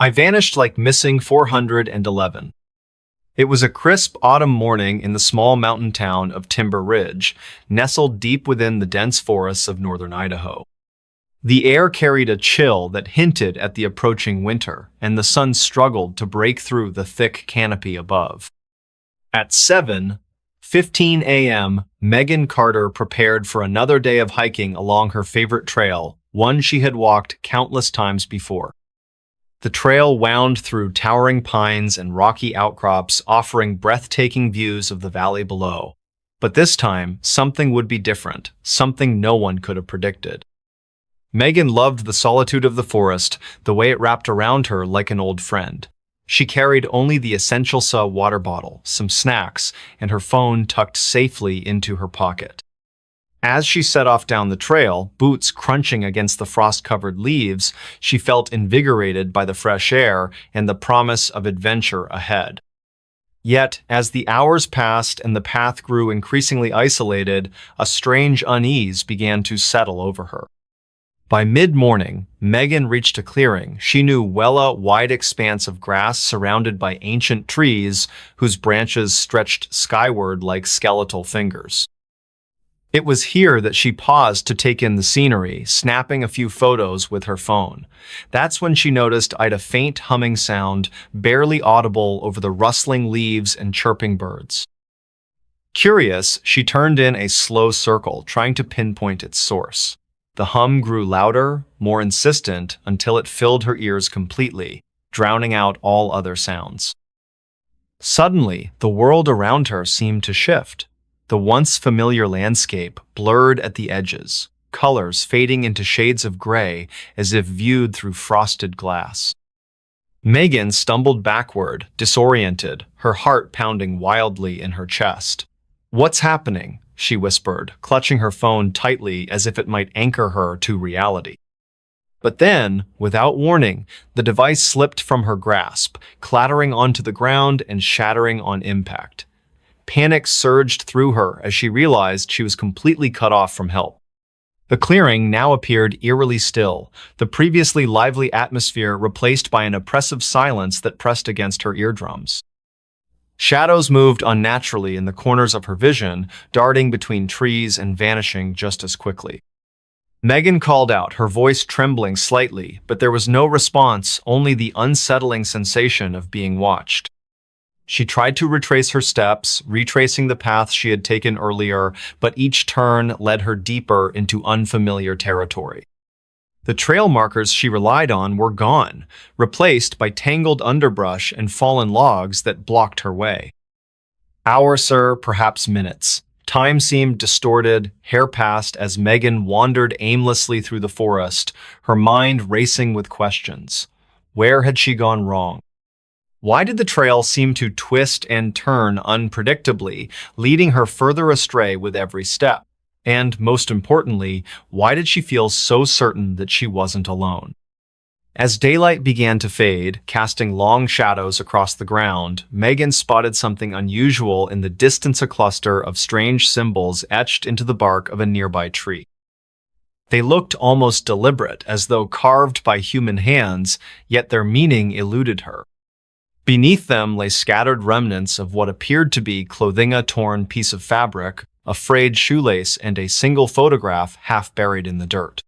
I vanished like missing 411. It was a crisp autumn morning in the small mountain town of Timber Ridge, nestled deep within the dense forests of northern Idaho. The air carried a chill that hinted at the approaching winter, and the sun struggled to break through the thick canopy above. At 7:15 a.m., Megan Carter prepared for another day of hiking along her favorite trail, one she had walked countless times before. The trail wound through towering pines and rocky outcrops, offering breathtaking views of the valley below. But this time, something would be different, something no one could have predicted. Megan loved the solitude of the forest, the way it wrapped around her like an old friend. She carried only the essential water bottle, some snacks, and her phone tucked safely into her pocket. As she set off down the trail, boots crunching against the frost-covered leaves, she felt invigorated by the fresh air and the promise of adventure ahead. Yet, as the hours passed and the path grew increasingly isolated, a strange unease began to settle over her. By mid-morning, Megan reached a clearing she knew well, a wide expanse of grass surrounded by ancient trees whose branches stretched skyward like skeletal fingers. It was here that she paused to take in the scenery, snapping a few photos with her phone. That's when she noticed a faint humming sound, barely audible over the rustling leaves and chirping birds. Curious, she turned in a slow circle, trying to pinpoint its source. The hum grew louder, more insistent, until it filled her ears completely, drowning out all other sounds. Suddenly, the world around her seemed to shift. The once familiar landscape blurred at the edges, colors fading into shades of gray as if viewed through frosted glass. Megan stumbled backward, disoriented, her heart pounding wildly in her chest. "What's happening?" she whispered, clutching her phone tightly as if it might anchor her to reality. But then, without warning, the device slipped from her grasp, clattering onto the ground and shattering on impact. Panic surged through her as she realized she was completely cut off from help. The clearing now appeared eerily still, the previously lively atmosphere replaced by an oppressive silence that pressed against her eardrums. Shadows moved unnaturally in the corners of her vision, darting between trees and vanishing just as quickly. Megan called out, her voice trembling slightly, but there was no response, only the unsettling sensation of being watched. She tried to retrace her steps, retracing the path she had taken earlier, but each turn led her deeper into unfamiliar territory. The trail markers she relied on were gone, replaced by tangled underbrush and fallen logs that blocked her way. Hours, perhaps minutes. Time seemed distorted, hair passed as Megan wandered aimlessly through the forest, her mind racing with questions. Where had she gone wrong? Why did the trail seem to twist and turn unpredictably, leading her further astray with every step? And, most importantly, why did she feel so certain that she wasn't alone? As daylight began to fade, casting long shadows across the ground, Megan spotted something unusual in the distance, a cluster of strange symbols etched into the bark of a nearby tree. They looked almost deliberate, as though carved by human hands, yet their meaning eluded her. Beneath them lay scattered remnants of what appeared to be clothing, a torn piece of fabric, a frayed shoelace, and a single photograph half buried in the dirt.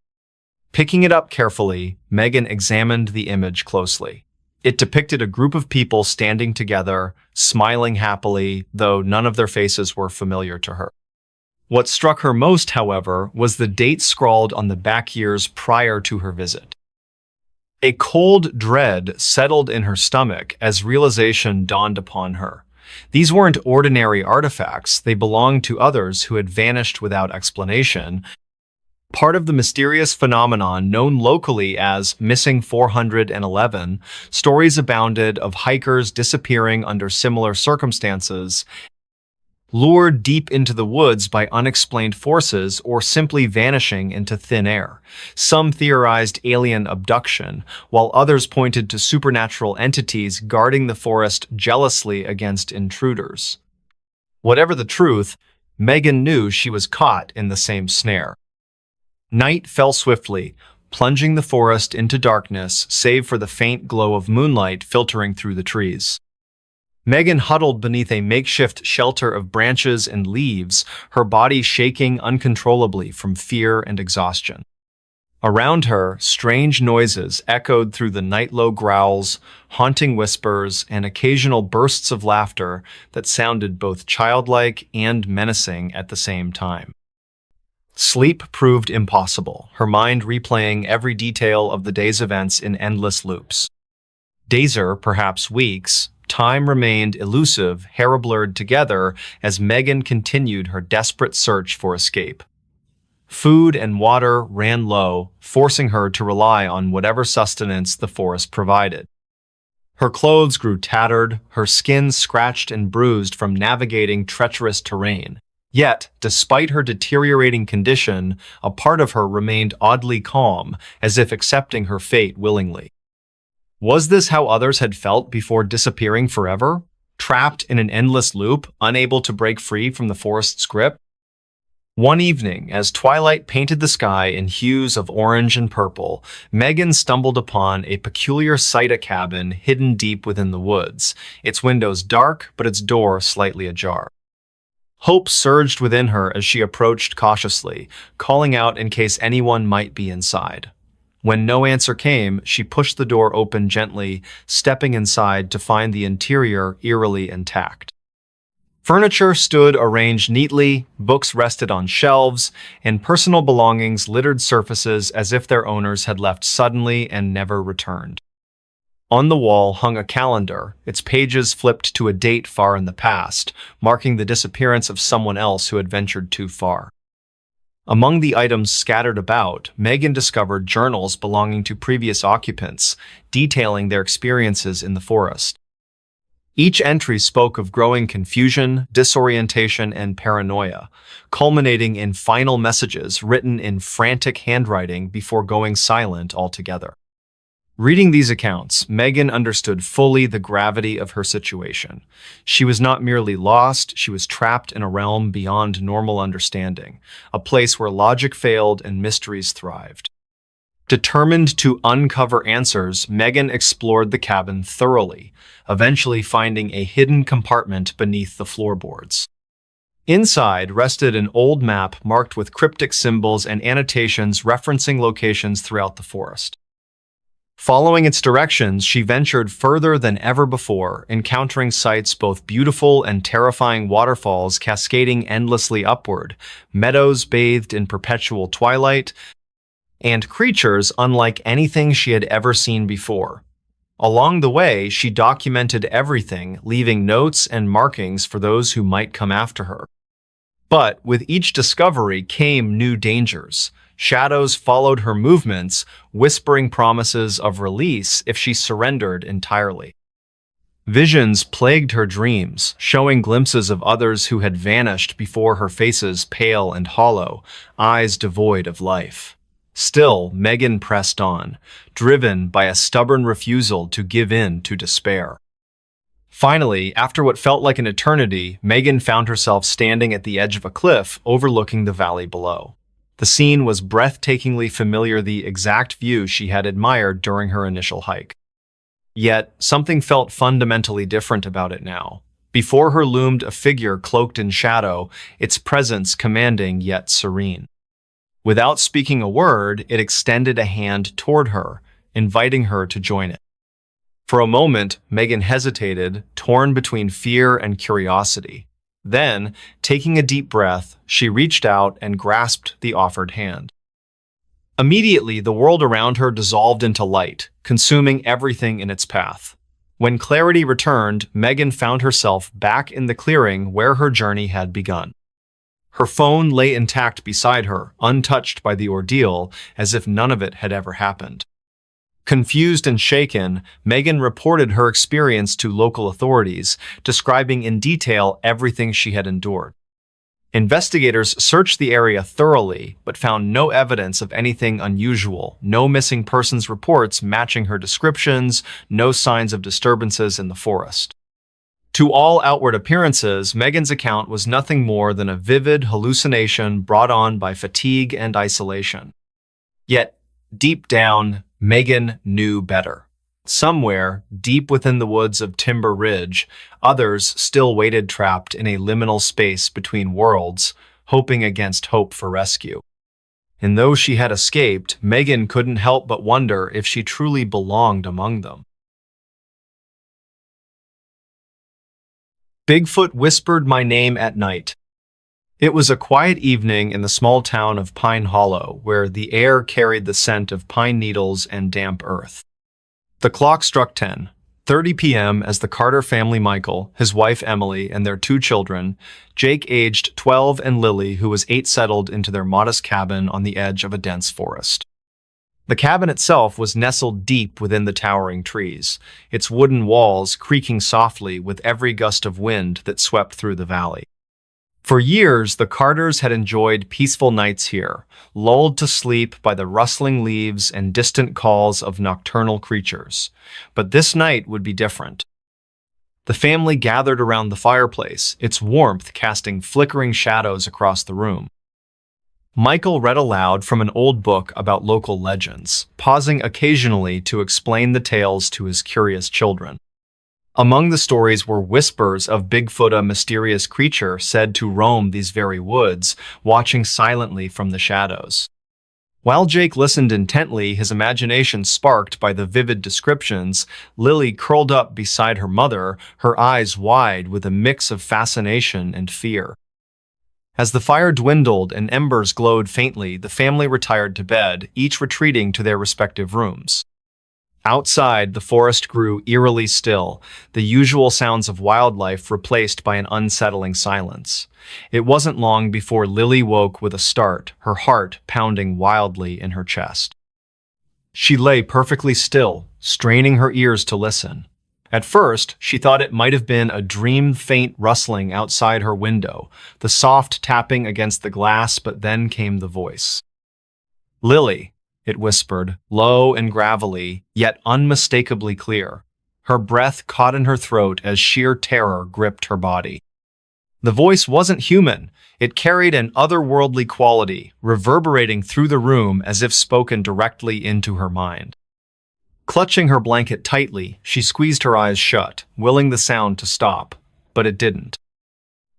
Picking it up carefully, Megan examined the image closely. It depicted a group of people standing together, smiling happily, though none of their faces were familiar to her. What struck her most, however, was the date scrawled on the back years prior to her visit. A cold dread settled in her stomach as realization dawned upon her. These weren't ordinary artifacts, they belonged to others who had vanished without explanation, part of the mysterious phenomenon known locally as Missing 411. Stories abounded of hikers disappearing under similar circumstances, lured deep into the woods by unexplained forces, or simply vanishing into thin air. Some theorized alien abduction, while others pointed to supernatural entities guarding the forest jealously against intruders. Whatever the truth, Megan knew she was caught in the same snare. Night fell swiftly, plunging the forest into darkness save for the faint glow of moonlight filtering through the trees. Megan huddled beneath a makeshift shelter of branches and leaves, her body shaking uncontrollably from fear and exhaustion. Around her, strange noises echoed through the night-low growls, haunting whispers, and occasional bursts of laughter that sounded both childlike and menacing at the same time. Sleep proved impossible, her mind replaying every detail of the day's events in endless loops. Days, perhaps weeks, time remained elusive, hair blurred together as Megan continued her desperate search for escape. Food and water ran low, forcing her to rely on whatever sustenance the forest provided. Her clothes grew tattered, her skin scratched and bruised from navigating treacherous terrain. Yet, despite her deteriorating condition, a part of her remained oddly calm, as if accepting her fate willingly. Was this how others had felt before disappearing forever? Trapped in an endless loop, unable to break free from the forest's grip? One evening, as twilight painted the sky in hues of orange and purple, Megan stumbled upon a peculiar sight: a cabin hidden deep within the woods, its windows dark but its door slightly ajar. Hope surged within her as she approached cautiously, calling out in case anyone might be inside. When no answer came, she pushed the door open gently, stepping inside to find the interior eerily intact. Furniture stood arranged neatly, books rested on shelves, and personal belongings littered surfaces as if their owners had left suddenly and never returned. On the wall hung a calendar, its pages flipped to a date far in the past, marking the disappearance of someone else who had ventured too far. Among the items scattered about, Megan discovered journals belonging to previous occupants, detailing their experiences in the forest. Each entry spoke of growing confusion, disorientation, and paranoia, culminating in final messages written in frantic handwriting before going silent altogether. Reading these accounts, Megan understood fully the gravity of her situation. She was not merely lost, she was trapped in a realm beyond normal understanding, a place where logic failed and mysteries thrived. Determined to uncover answers, Megan explored the cabin thoroughly, eventually finding a hidden compartment beneath the floorboards. Inside rested an old map marked with cryptic symbols and annotations referencing locations throughout the forest. Following its directions, she ventured further than ever before, encountering sights both beautiful and terrifying: waterfalls cascading endlessly upward, meadows bathed in perpetual twilight, and creatures unlike anything she had ever seen before. Along the way, she documented everything, leaving notes and markings for those who might come after her. But with each discovery came new dangers. Shadows followed her movements, whispering promises of release if she surrendered entirely. Visions plagued her dreams, showing glimpses of others who had vanished before her, faces pale and hollow, eyes devoid of life. Still, Megan pressed on, driven by a stubborn refusal to give in to despair. Finally, after what felt like an eternity, Megan found herself standing at the edge of a cliff overlooking the valley below. The scene was breathtakingly familiar, the exact view she had admired during her initial hike. Yet, something felt fundamentally different about it now. Before her loomed a figure cloaked in shadow, its presence commanding yet serene. Without speaking a word, it extended a hand toward her, inviting her to join it. For a moment, Megan hesitated, torn between fear and curiosity. Then, taking a deep breath, she reached out and grasped the offered hand. Immediately, the world around her dissolved into light, consuming everything in its path. When clarity returned, Megan found herself back in the clearing where her journey had begun. Her phone lay intact beside her, untouched by the ordeal, as if none of it had ever happened. Confused and shaken, Megan reported her experience to local authorities, describing in detail everything she had endured. Investigators searched the area thoroughly, but found no evidence of anything unusual, no missing persons reports matching her descriptions, no signs of disturbances in the forest. To all outward appearances, Megan's account was nothing more than a vivid hallucination brought on by fatigue and isolation. Yet, Deep down, Megan knew better. Somewhere, deep within the woods of Timber Ridge, others still waited trapped in a liminal space between worlds, hoping against hope for rescue. And though she had escaped, Megan couldn't help but wonder if she truly belonged among them. Bigfoot whispered my name at night. It was a quiet evening in the small town of Pine Hollow, where the air carried the scent of pine needles and damp earth. The clock struck 10:30 p.m. as the Carter family, Michael, his wife Emily, and their two children, Jake aged 12 and Lily, who was 8, settled into their modest cabin on the edge of a dense forest. The cabin itself was nestled deep within the towering trees, its wooden walls creaking softly with every gust of wind that swept through the valley. For years, the Carters had enjoyed peaceful nights here, lulled to sleep by the rustling leaves and distant calls of nocturnal creatures. But this night would be different. The family gathered around the fireplace, its warmth casting flickering shadows across the room. Michael read aloud from an old book about local legends, pausing occasionally to explain the tales to his curious children. Among the stories were whispers of Bigfoot, a mysterious creature said to roam these very woods, watching silently from the shadows. While Jake listened intently, his imagination sparked by the vivid descriptions, Lily curled up beside her mother, her eyes wide with a mix of fascination and fear. As the fire dwindled and embers glowed faintly, the family retired to bed, each retreating to their respective rooms. Outside, the forest grew eerily still, the usual sounds of wildlife replaced by an unsettling silence. It wasn't long before Lily woke with a start, her heart pounding wildly in her chest. She lay perfectly still, straining her ears to listen. At first, she thought it might have been a dream faint rustling outside her window, the soft tapping against the glass, but then came the voice. "Lily," it whispered, low and gravelly, yet unmistakably clear. Her breath caught in her throat as sheer terror gripped her body. The voice wasn't human. It carried an otherworldly quality, reverberating through the room as if spoken directly into her mind. Clutching her blanket tightly, she squeezed her eyes shut, willing the sound to stop, but it didn't.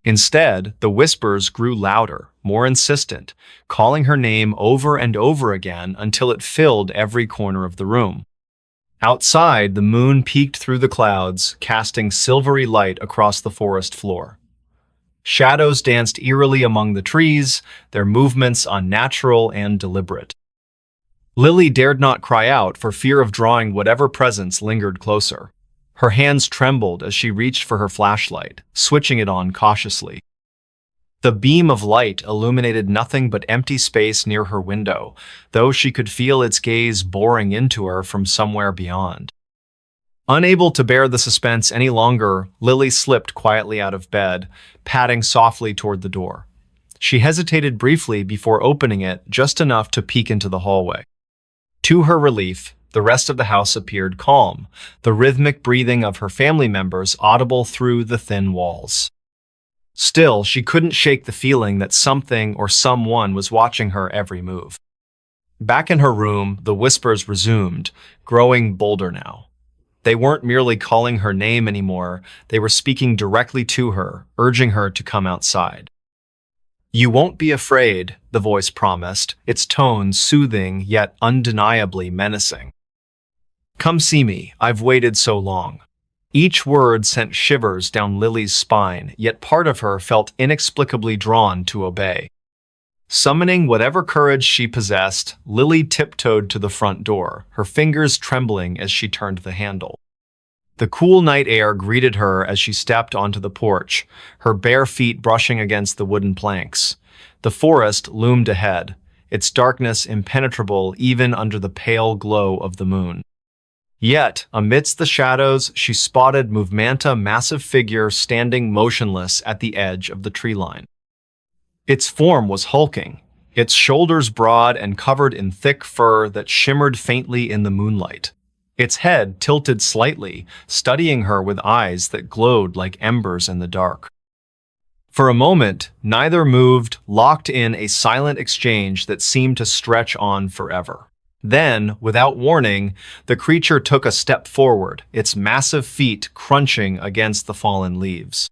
Instead, the whispers grew louder, more insistent, calling her name over and over again until it filled every corner of the room. Outside, the moon peeked through the clouds, casting silvery light across the forest floor. Shadows danced eerily among the trees, their movements unnatural and deliberate. Lily dared not cry out for fear of drawing whatever presence lingered closer. Her hands trembled as she reached for her flashlight, switching it on cautiously. The beam of light illuminated nothing but empty space near her window, though she could feel its gaze boring into her from somewhere beyond. Unable to bear the suspense any longer, Lily slipped quietly out of bed, padding softly toward the door. She hesitated briefly before opening it, just enough to peek into the hallway. To her relief, the rest of the house appeared calm, the rhythmic breathing of her family members audible through the thin walls. Still, she couldn't shake the feeling that something or someone was watching her every move. Back in her room, the whispers resumed, growing bolder now. They weren't merely calling her name anymore, they were speaking directly to her, urging her to come outside. "You won't be afraid," the voice promised, its tone soothing yet undeniably menacing. "Come see me, I've waited so long." Each word sent shivers down Lily's spine, yet part of her felt inexplicably drawn to obey. Summoning whatever courage she possessed, Lily tiptoed to the front door, her fingers trembling as she turned the handle. The cool night air greeted her as she stepped onto the porch, her bare feet brushing against the wooden planks. The forest loomed ahead, its darkness impenetrable even under the pale glow of the moon. Yet, amidst the shadows, she spotted Movemanta's massive figure standing motionless at the edge of the tree line. Its form was hulking, its shoulders broad and covered in thick fur that shimmered faintly in the moonlight. Its head tilted slightly, studying her with eyes that glowed like embers in the dark. For a moment, neither moved, locked in a silent exchange that seemed to stretch on forever. Then, without warning, the creature took a step forward, its massive feet crunching against the fallen leaves.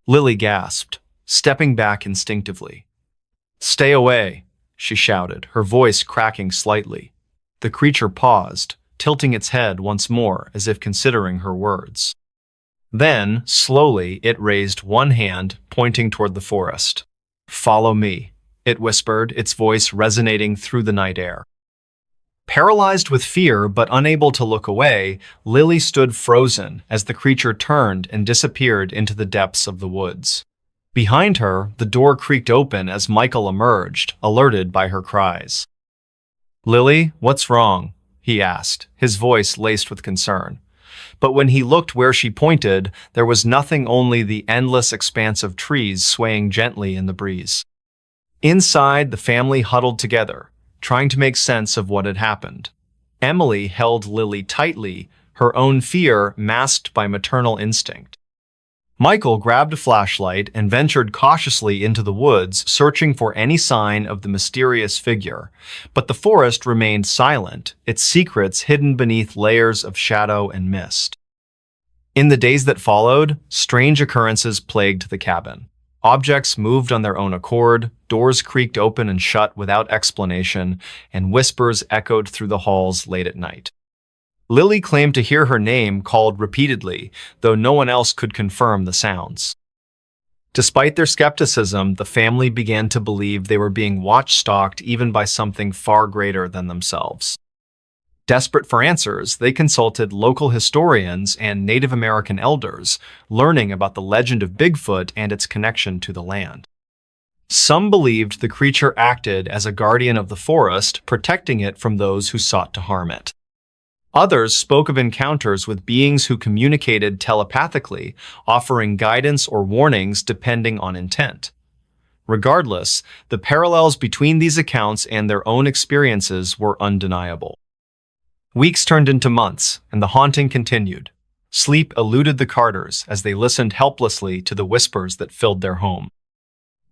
Lily gasped, stepping back instinctively. "Stay away," she shouted, her voice cracking slightly. The creature paused, tilting its head once more as if considering her words. Then, slowly, it raised one hand, pointing toward the forest. "Follow me," it whispered, its voice resonating through the night air. Paralyzed with fear but unable to look away, Lily stood frozen as the creature turned and disappeared into the depths of the woods. Behind her, the door creaked open as Michael emerged, alerted by her cries. "Lily, what's wrong?" he asked, his voice laced with concern. But when he looked where she pointed, there was nothing, only the endless expanse of trees swaying gently in the breeze. Inside, the family huddled together, trying to make sense of what had happened. Emily held Lily tightly, her own fear masked by maternal instinct. Michael grabbed a flashlight and ventured cautiously into the woods, searching for any sign of the mysterious figure. But the forest remained silent, its secrets hidden beneath layers of shadow and mist. In the days that followed, strange occurrences plagued the cabin. Objects moved on their own accord, doors creaked open and shut without explanation, and whispers echoed through the halls late at night. Lily claimed to hear her name called repeatedly, though no one else could confirm the sounds. Despite their skepticism, the family began to believe they were being watch-stalked even by something far greater than themselves. Desperate for answers, they consulted local historians and Native American elders, learning about the legend of Bigfoot and its connection to the land. Some believed the creature acted as a guardian of the forest, protecting it from those who sought to harm it. Others spoke of encounters with beings who communicated telepathically, offering guidance or warnings depending on intent. Regardless, the parallels between these accounts and their own experiences were undeniable. Weeks turned into months, and the haunting continued. Sleep eluded the Carters as they listened helplessly to the whispers that filled their home.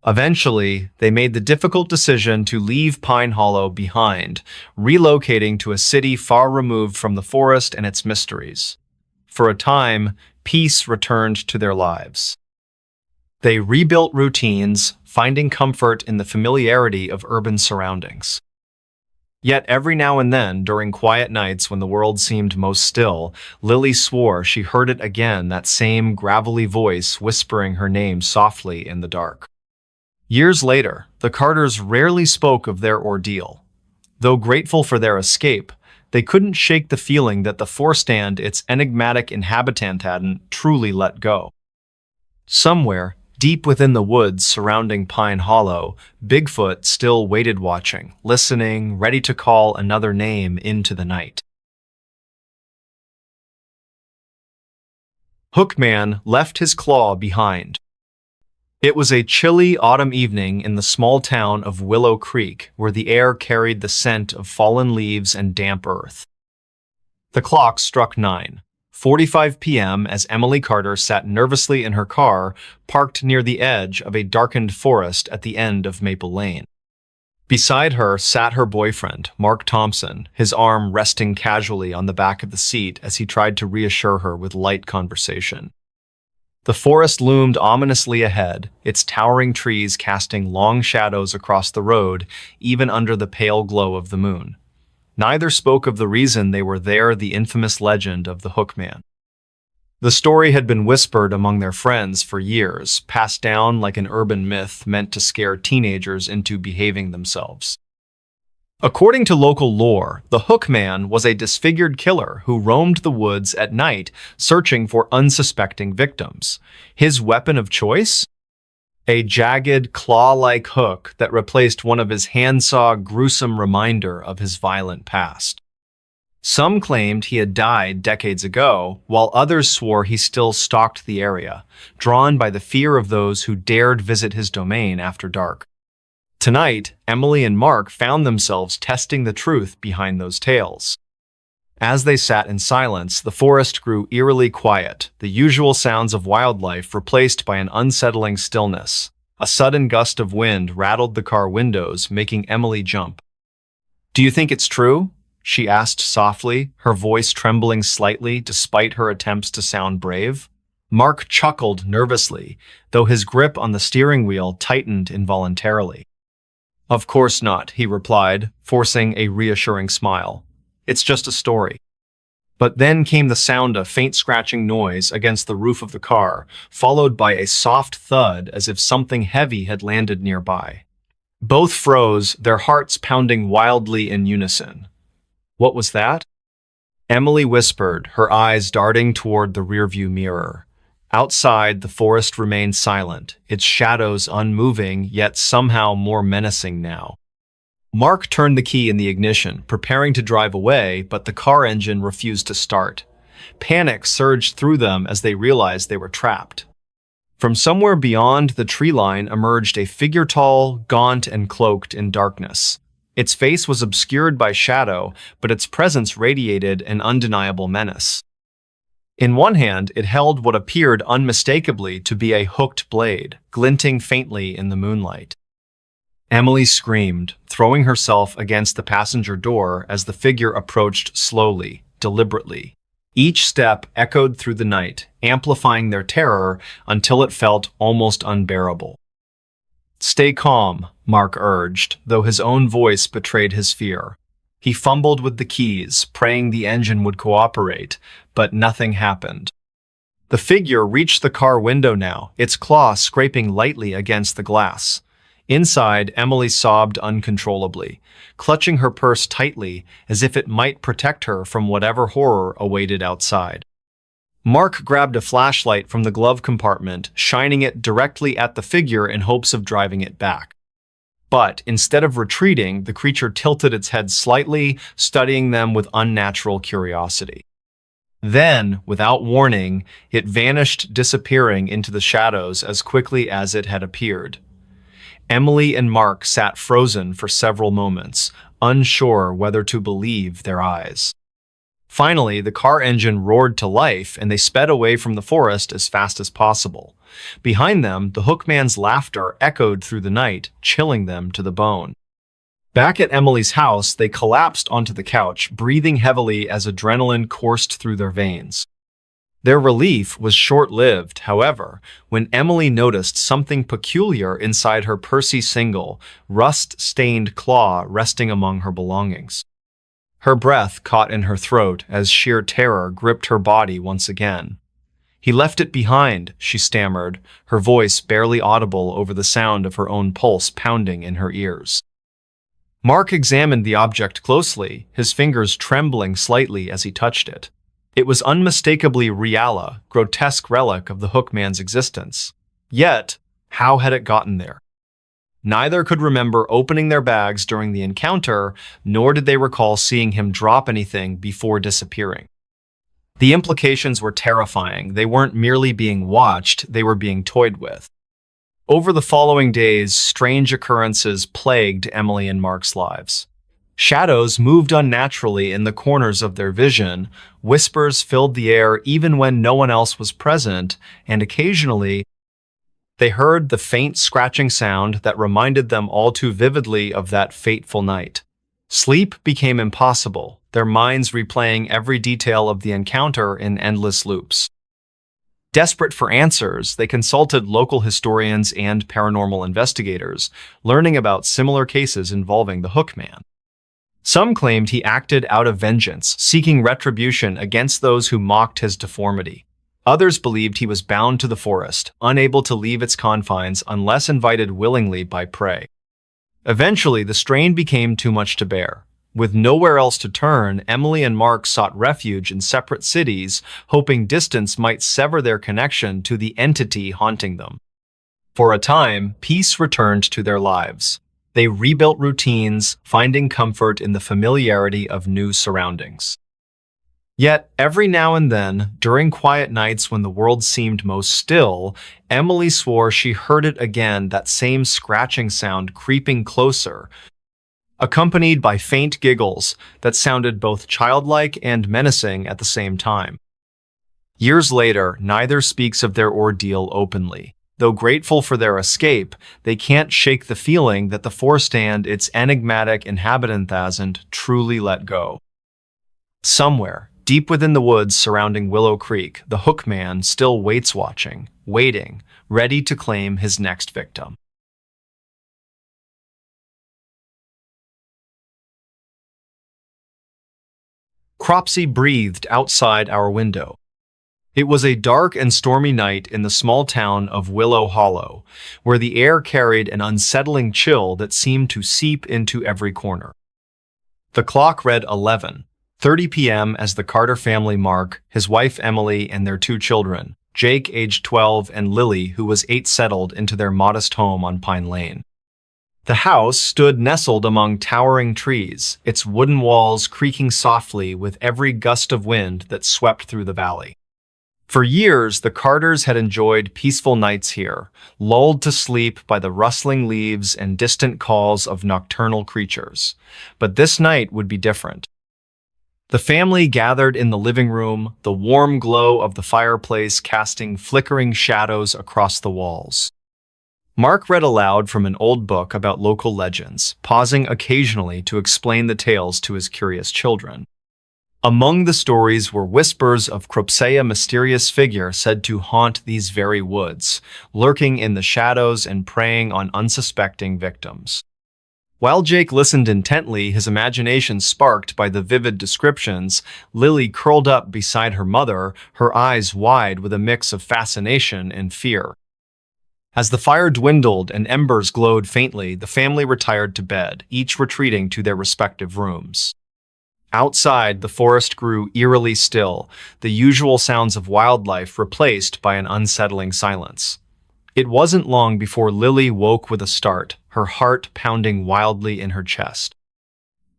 Eventually, they made the difficult decision to leave Pine Hollow behind, relocating to a city far removed from the forest and its mysteries. For a time, peace returned to their lives. They rebuilt routines, finding comfort in the familiarity of urban surroundings. Yet every now and then, during quiet nights when the world seemed most still, Lily swore she heard it again, that same gravelly voice whispering her name softly in the dark. Years later, the Carters rarely spoke of their ordeal. Though grateful for their escape, they couldn't shake the feeling that the forest and its enigmatic inhabitant hadn't truly let go. Somewhere, deep within the woods surrounding Pine Hollow, Bigfoot still waited, watching, listening, ready to call another name into the night. Hookman left his claw behind. It was a chilly autumn evening in the small town of Willow Creek, where the air carried the scent of fallen leaves and damp earth. The clock struck 9:45 p.m. as Emily Carter sat nervously in her car, parked near the edge of a darkened forest at the end of Maple Lane. Beside her sat her boyfriend, Mark Thompson, his arm resting casually on the back of the seat as he tried to reassure her with light conversation. The forest loomed ominously ahead, its towering trees casting long shadows across the road, even under the pale glow of the moon. Neither spoke of the reason they were there, the infamous legend of the Hookman. The story had been whispered among their friends for years, passed down like an urban myth meant to scare teenagers into behaving themselves. According to local lore, the Hookman was a disfigured killer who roamed the woods at night, searching for unsuspecting victims. His weapon of choice? A jagged, claw-like hook that replaced one of his handsaw, gruesome reminder of his violent past. Some claimed he had died decades ago, while others swore he still stalked the area, drawn by the fear of those who dared visit his domain after dark. Tonight, Emily and Mark found themselves testing the truth behind those tales. As they sat in silence, the forest grew eerily quiet, the usual sounds of wildlife replaced by an unsettling stillness. A sudden gust of wind rattled the car windows, making Emily jump. "Do you think it's true?" she asked softly, her voice trembling slightly despite her attempts to sound brave. Mark chuckled nervously, though his grip on the steering wheel tightened involuntarily. "Of course not," he replied, forcing a reassuring smile. "It's just a story." But then came the sound of faint scratching noise against the roof of the car, followed by a soft thud as if something heavy had landed nearby. Both froze, their hearts pounding wildly in unison. "What was that?" Emily whispered, her eyes darting toward the rearview mirror. Outside, the forest remained silent, its shadows unmoving, yet somehow more menacing now. Mark turned the key in the ignition, preparing to drive away, but the car engine refused to start. Panic surged through them as they realized they were trapped. From somewhere beyond the tree line emerged a figure tall, gaunt, and cloaked in darkness. Its face was obscured by shadow, but its presence radiated an undeniable menace. In one hand, it held what appeared unmistakably to be a hooked blade, glinting faintly in the moonlight. Emily screamed, throwing herself against the passenger door as the figure approached slowly, deliberately. Each step echoed through the night, amplifying their terror until it felt almost unbearable. "Stay calm," Mark urged, though his own voice betrayed his fear. He fumbled with the keys, praying the engine would cooperate, but nothing happened. The figure reached the car window now, its claw scraping lightly against the glass. Inside, Emily sobbed uncontrollably, clutching her purse tightly as if it might protect her from whatever horror awaited outside. Mark grabbed a flashlight from the glove compartment, shining it directly at the figure in hopes of driving it back. But instead of retreating, the creature tilted its head slightly, studying them with unnatural curiosity. Then, without warning, it vanished, disappearing into the shadows as quickly as it had appeared. Emily and Mark sat frozen for several moments, unsure whether to believe their eyes. Finally, the car engine roared to life and they sped away from the forest as fast as possible. Behind them, the hookman's laughter echoed through the night, chilling them to the bone. Back at Emily's house, they collapsed onto the couch, breathing heavily as adrenaline coursed through their veins. Their relief was short-lived, however, when Emily noticed something peculiar inside her pursy single, rust-stained claw resting among her belongings. Her breath caught in her throat as sheer terror gripped her body once again. "He left it behind," she stammered, her voice barely audible over the sound of her own pulse pounding in her ears. Mark examined the object closely, his fingers trembling slightly as he touched it. It was unmistakably Riala, grotesque relic of the hookman's existence. Yet, how had it gotten there? Neither could remember opening their bags during the encounter, nor did they recall seeing him drop anything before disappearing. The implications were terrifying. They weren't merely being watched, they were being toyed with. Over the following days, strange occurrences plagued Emily and Mark's lives. Shadows moved unnaturally in the corners of their vision, whispers filled the air even when no one else was present, and occasionally, they heard the faint scratching sound that reminded them all too vividly of that fateful night. Sleep became impossible, their minds replaying every detail of the encounter in endless loops. Desperate for answers, they consulted local historians and paranormal investigators, learning about similar cases involving the hookman. Some claimed he acted out of vengeance, seeking retribution against those who mocked his deformity. Others believed he was bound to the forest, unable to leave its confines unless invited willingly by prey. Eventually, the strain became too much to bear. With nowhere else to turn, Emily and Mark sought refuge in separate cities, hoping distance might sever their connection to the entity haunting them. For a time, peace returned to their lives. They rebuilt routines, finding comfort in the familiarity of new surroundings. Yet, every now and then, during quiet nights when the world seemed most still, Emily swore she heard it again, that same scratching sound creeping closer, accompanied by faint giggles that sounded both childlike and menacing at the same time. Years later, neither speaks of their ordeal openly. Though grateful for their escape, they can't shake the feeling that the forest and its enigmatic inhabitant hasn't truly let go. Somewhere, deep within the woods surrounding Willow Creek, the Hook Man still waits watching, waiting, ready to claim his next victim. Cropsy breathed outside our window. It was a dark and stormy night in the small town of Willow Hollow, where the air carried an unsettling chill that seemed to seep into every corner. The clock read 11:30 p.m. as the Carter family, Mark, his wife Emily, and their two children, Jake, aged 12, and Lily, who was 8, settled into their modest home on Pine Lane. The house stood nestled among towering trees, its wooden walls creaking softly with every gust of wind that swept through the valley. For years, the Carters had enjoyed peaceful nights here, lulled to sleep by the rustling leaves and distant calls of nocturnal creatures. But this night would be different. The family gathered in the living room, the warm glow of the fireplace casting flickering shadows across the walls. Mark read aloud from an old book about local legends, pausing occasionally to explain the tales to his curious children. Among the stories were whispers of Cryptids, a mysterious figure said to haunt these very woods, lurking in the shadows and preying on unsuspecting victims. While Jake listened intently, his imagination sparked by the vivid descriptions, Lily curled up beside her mother, her eyes wide with a mix of fascination and fear. As the fire dwindled and embers glowed faintly, the family retired to bed, each retreating to their respective rooms. Outside, the forest grew eerily still, the usual sounds of wildlife replaced by an unsettling silence. It wasn't long before Lily woke with a start, her heart pounding wildly in her chest.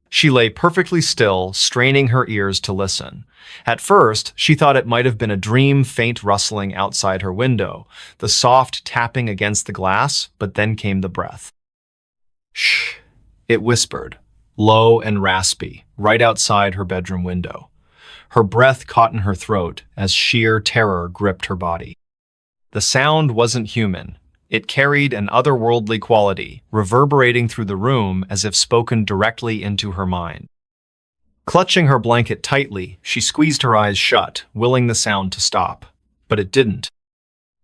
She lay perfectly still, straining her ears to listen. At first, she thought it might have been a dream, faint rustling outside her window, the soft tapping against the glass, but then came the breath. "Shh," it whispered, low and raspy, right outside her bedroom window. Her breath caught in her throat as sheer terror gripped her body. The sound wasn't human. It carried an otherworldly quality, reverberating through the room as if spoken directly into her mind. Clutching her blanket tightly, she squeezed her eyes shut, willing the sound to stop. But it didn't.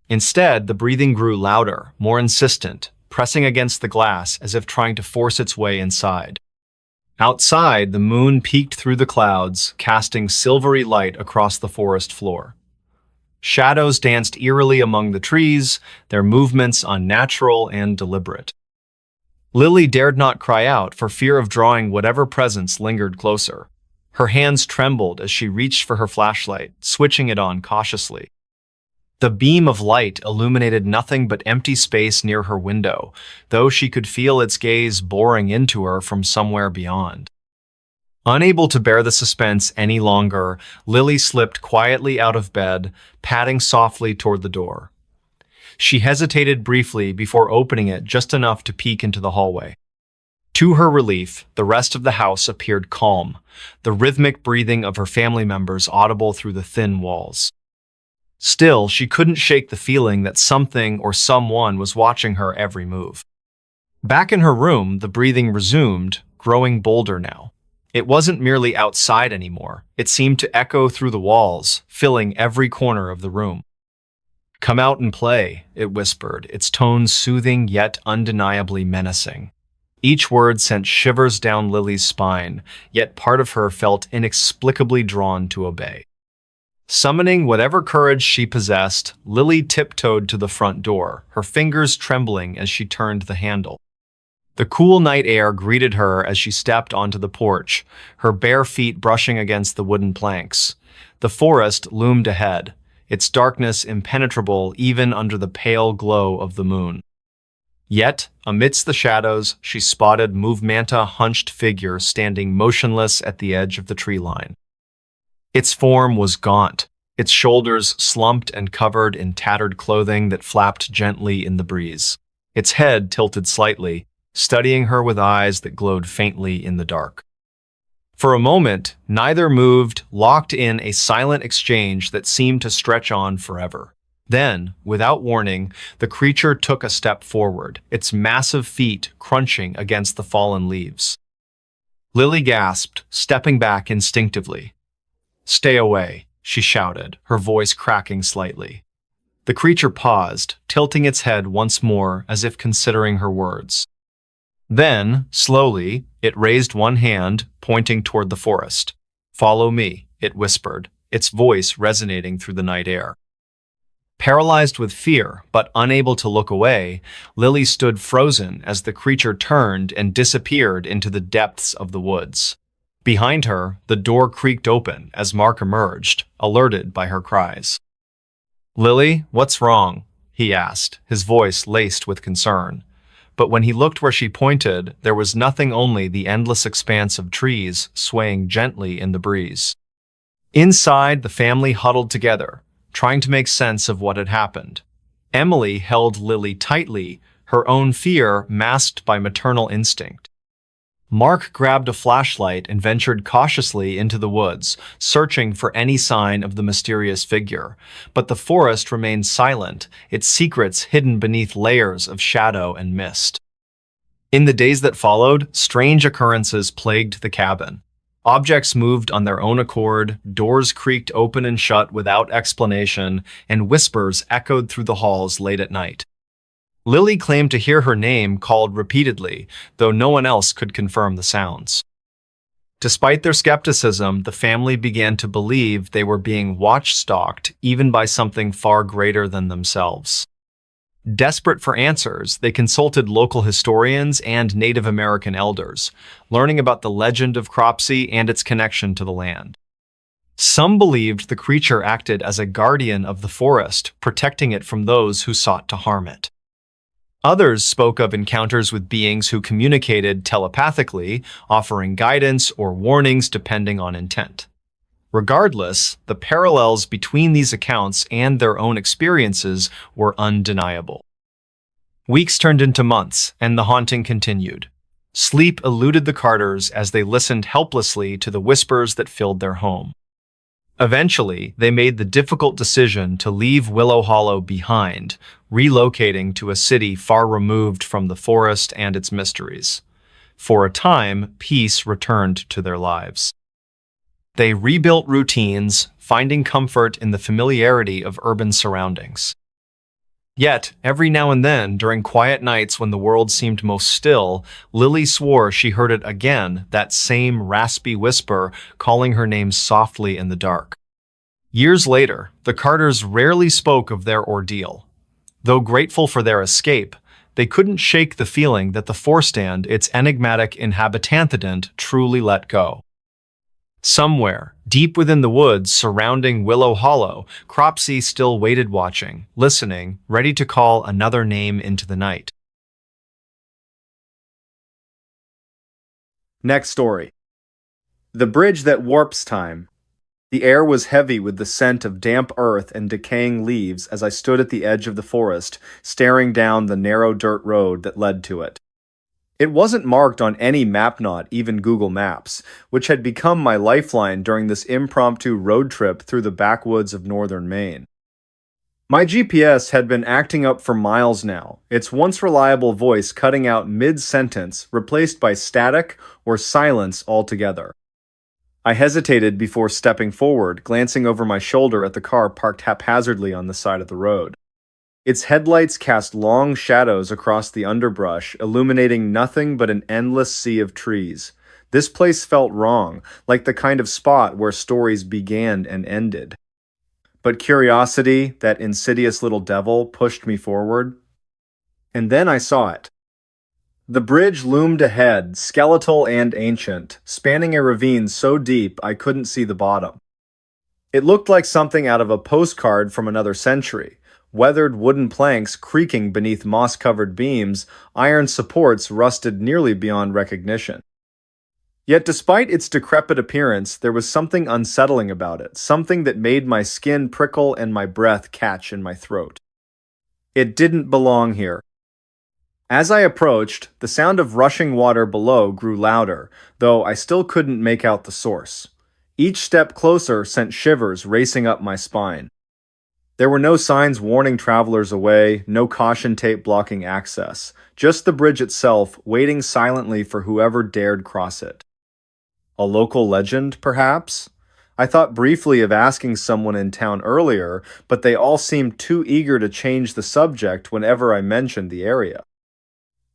Instead, the breathing grew louder, more insistent, pressing against the glass as if trying to force its way inside. Outside, the moon peeked through the clouds, casting silvery light across the forest floor. Shadows danced eerily among the trees, their movements unnatural and deliberate. Lily dared not cry out for fear of drawing whatever presence lingered closer. Her hands trembled as she reached for her flashlight, switching it on cautiously. The beam of light illuminated nothing but empty space near her window, though she could feel its gaze boring into her from somewhere beyond. Unable to bear the suspense any longer, Lily slipped quietly out of bed, padding softly toward the door. She hesitated briefly before opening it just enough to peek into the hallway. To her relief, the rest of the house appeared calm, the rhythmic breathing of her family members audible through the thin walls. Still, she couldn't shake the feeling that something or someone was watching her every move. Back in her room, the breathing resumed, growing bolder now. It wasn't merely outside anymore. It seemed to echo through the walls, filling every corner of the room. "Come out and play," it whispered, its tones soothing yet undeniably menacing. Each word sent shivers down Lily's spine, yet part of her felt inexplicably drawn to obey. Summoning whatever courage she possessed, Lily tiptoed to the front door, her fingers trembling as she turned the handle. The cool night air greeted her as she stepped onto the porch, her bare feet brushing against the wooden planks. The forest loomed ahead, its darkness impenetrable even under the pale glow of the moon. Yet, amidst the shadows, she spotted Movemanta hunched figure standing motionless at the edge of the tree line. Its form was gaunt, its shoulders slumped and covered in tattered clothing that flapped gently in the breeze. Its head tilted slightly, studying her with eyes that glowed faintly in the dark. For a moment, neither moved, locked in a silent exchange that seemed to stretch on forever. Then, without warning, the creature took a step forward, its massive feet crunching against the fallen leaves. Lily gasped, stepping back instinctively. "Stay away," she shouted, her voice cracking slightly. The creature paused, tilting its head once more as if considering her words. Then, slowly, it raised one hand, pointing toward the forest. "Follow me," it whispered, its voice resonating through the night air. Paralyzed with fear, but unable to look away, Lily stood frozen as the creature turned and disappeared into the depths of the woods. Behind her, the door creaked open as Mark emerged, alerted by her cries. "Lily, what's wrong?" he asked, his voice laced with concern. But when he looked where she pointed, there was nothing, only the endless expanse of trees swaying gently in the breeze. Inside, the family huddled together, trying to make sense of what had happened. Emily held Lily tightly, her own fear masked by maternal instinct. Mark grabbed a flashlight and ventured cautiously into the woods, searching for any sign of the mysterious figure. But the forest remained silent, its secrets hidden beneath layers of shadow and mist. In the days that followed, strange occurrences plagued the cabin. Objects moved on their own accord, doors creaked open and shut without explanation, and whispers echoed through the halls late at night. Lily claimed to hear her name called repeatedly, though no one else could confirm the sounds. Despite their skepticism, the family began to believe they were being watch-stalked, even by something far greater than themselves. Desperate for answers, they consulted local historians and Native American elders, learning about the legend of Cropsey and its connection to the land. Some believed the creature acted as a guardian of the forest, protecting it from those who sought to harm it. Others spoke of encounters with beings who communicated telepathically, offering guidance or warnings depending on intent. Regardless, the parallels between these accounts and their own experiences were undeniable. Weeks turned into months, and the haunting continued. Sleep eluded the Carters as they listened helplessly to the whispers that filled their home. Eventually, they made the difficult decision to leave Willow Hollow behind, relocating to a city far removed from the forest and its mysteries. For a time, peace returned to their lives. They rebuilt routines, finding comfort in the familiarity of urban surroundings. Yet, every now and then, during quiet nights when the world seemed most still, Lily swore she heard it again, that same raspy whisper calling her name softly in the dark. Years later, the Carters rarely spoke of their ordeal. Though grateful for their escape, they couldn't shake the feeling that the forest and its enigmatic inhabitant truly let go. Somewhere, deep within the woods surrounding Willow Hollow, Cropsey still waited, watching, listening, ready to call another name into the night. Next story. The Bridge That Warps Time. The air was heavy with the scent of damp earth and decaying leaves as I stood at the edge of the forest, staring down the narrow dirt road that led to it. It wasn't marked on any map, not even Google Maps, which had become my lifeline during this impromptu road trip through the backwoods of northern Maine. My GPS had been acting up for miles now, its once reliable voice cutting out mid-sentence, replaced by static or silence altogether. I hesitated before stepping forward, glancing over my shoulder at the car parked haphazardly on the side of the road. Its headlights cast long shadows across the underbrush, illuminating nothing but an endless sea of trees. This place felt wrong, like the kind of spot where stories began and ended. But curiosity, that insidious little devil, pushed me forward. And then I saw it. The bridge loomed ahead, skeletal and ancient, spanning a ravine so deep I couldn't see the bottom. It looked like something out of a postcard from another century. Weathered wooden planks creaking beneath moss-covered beams, iron supports rusted nearly beyond recognition. Yet despite its decrepit appearance, there was something unsettling about it, something that made my skin prickle and my breath catch in my throat. It didn't belong here. As I approached, the sound of rushing water below grew louder, though I still couldn't make out the source. Each step closer sent shivers racing up my spine. There were no signs warning travelers away, no caution tape blocking access, just the bridge itself waiting silently for whoever dared cross it. A local legend, perhaps? I thought briefly of asking someone in town earlier, but they all seemed too eager to change the subject whenever I mentioned the area.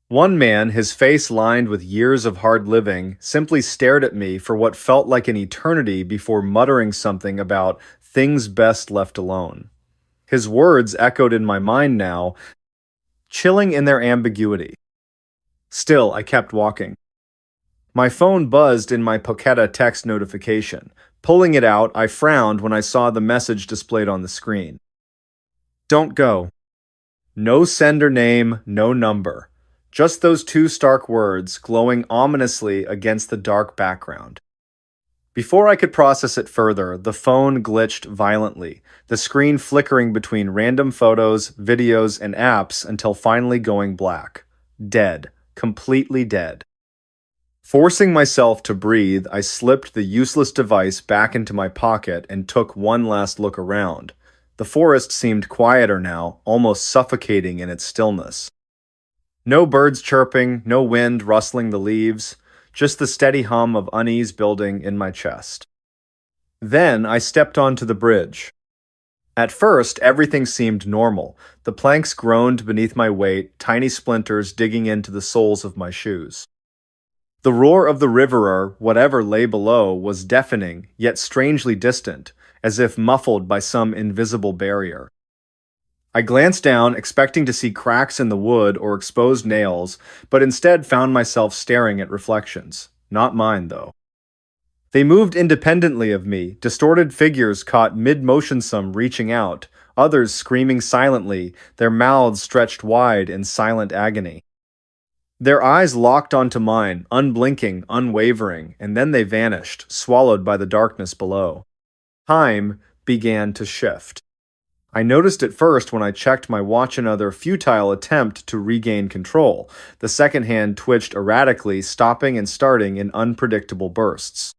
One man, his face lined with years of hard living, simply stared at me for what felt like an eternity before muttering something about things best left alone. His words echoed in my mind now, chilling in their ambiguity. Still, I kept walking. My phone buzzed in my Pocketa text notification. Pulling it out, I frowned when I saw the message displayed on the screen. Don't go. No sender name, no number. Just those two stark words glowing ominously against the dark background. Before I could process it further, the phone glitched violently, the screen flickering between random photos, videos, and apps until finally going black. Dead. Completely dead. Forcing myself to breathe, I slipped the useless device back into my pocket and took one last look around. The forest seemed quieter now, almost suffocating in its stillness. No birds chirping, no wind rustling the leaves, just the steady hum of unease building in my chest. Then I stepped onto the bridge. At first, everything seemed normal. The planks groaned beneath my weight, tiny splinters digging into the soles of my shoes. The roar of the river or whatever lay below was deafening, yet strangely distant, as if muffled by some invisible barrier. I glanced down, expecting to see cracks in the wood or exposed nails, but instead found myself staring at reflections. Not mine, though. They moved independently of me, distorted figures caught mid-motion, some reaching out, others screaming silently, their mouths stretched wide in silent agony. Their eyes locked onto mine, unblinking, unwavering, and then they vanished, swallowed by the darkness below. Time began to shift. I noticed it first when I checked my watch, another futile attempt to regain control. The second hand twitched erratically, stopping and starting in unpredictable bursts.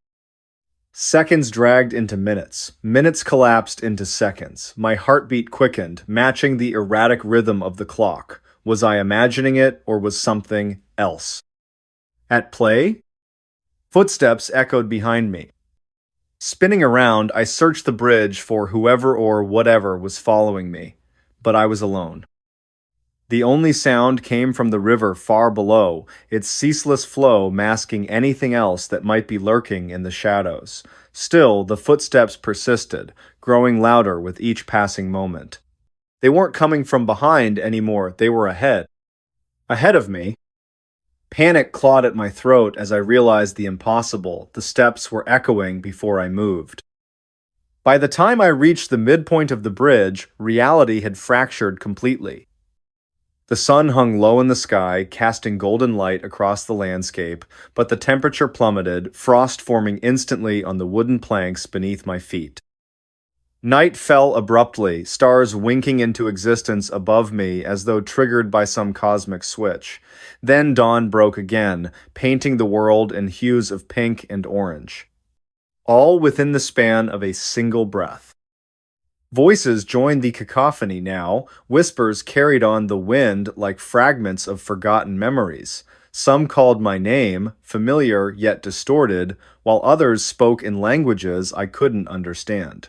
Seconds dragged into minutes. Minutes collapsed into seconds. My heartbeat quickened, matching the erratic rhythm of the clock. Was I imagining it, or was something else at play? Footsteps echoed behind me. Spinning around, I searched the bridge for whoever or whatever was following me, but I was alone. The only sound came from the river far below, its ceaseless flow masking anything else that might be lurking in the shadows. Still, the footsteps persisted, growing louder with each passing moment. They weren't coming from behind anymore, they were ahead. Ahead of me. Panic clawed at my throat as I realized the impossible. The steps were echoing before I moved. By the time I reached the midpoint of the bridge, reality had fractured completely. The sun hung low in the sky, casting golden light across the landscape, but the temperature plummeted, frost forming instantly on the wooden planks beneath my feet. Night fell abruptly, stars winking into existence above me as though triggered by some cosmic switch. Then dawn broke again, painting the world in hues of pink and orange. All within the span of a single breath. Voices joined the cacophony now, whispers carried on the wind like fragments of forgotten memories. Some called my name, familiar yet distorted, while others spoke in languages I couldn't understand.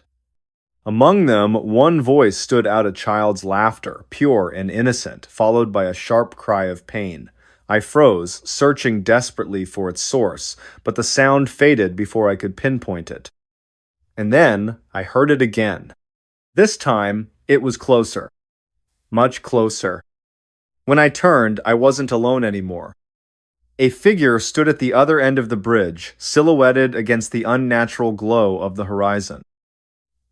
Among them, one voice stood out, a child's laughter, pure and innocent, followed by a sharp cry of pain. I froze, searching desperately for its source, but the sound faded before I could pinpoint it. And then, I heard it again. This time, it was closer. Much closer. When I turned, I wasn't alone anymore. A figure stood at the other end of the bridge, silhouetted against the unnatural glow of the horizon.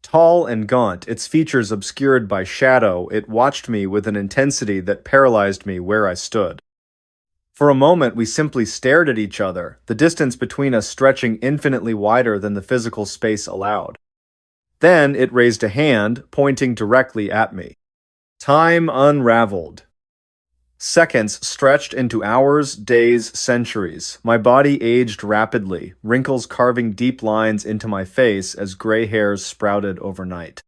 Tall and gaunt, its features obscured by shadow, it watched me with an intensity that paralyzed me where I stood. For a moment, we simply stared at each other, the distance between us stretching infinitely wider than the physical space allowed. Then it raised a hand, pointing directly at me. Time unraveled. Seconds stretched into hours, days, centuries. My body aged rapidly, wrinkles carving deep lines into my face as gray hairs sprouted overnight.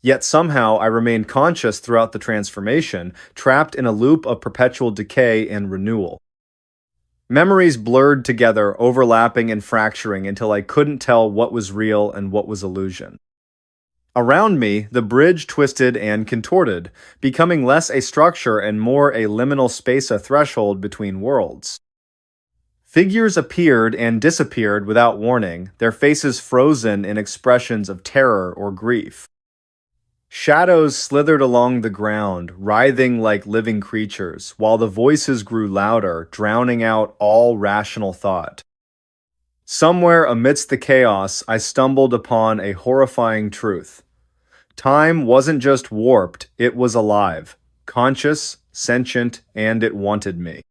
Yet somehow I remained conscious throughout the transformation, trapped in a loop of perpetual decay and renewal. Memories blurred together, overlapping and fracturing until I couldn't tell what was real and what was illusion. Around me, the bridge twisted and contorted, becoming less a structure and more a liminal space, a threshold between worlds. Figures appeared and disappeared without warning, their faces frozen in expressions of terror or grief. Shadows slithered along the ground, writhing like living creatures, while the voices grew louder, drowning out all rational thought. Somewhere amidst the chaos, I stumbled upon a horrifying truth. Time wasn't just warped, it was alive, conscious, sentient, and it wanted me.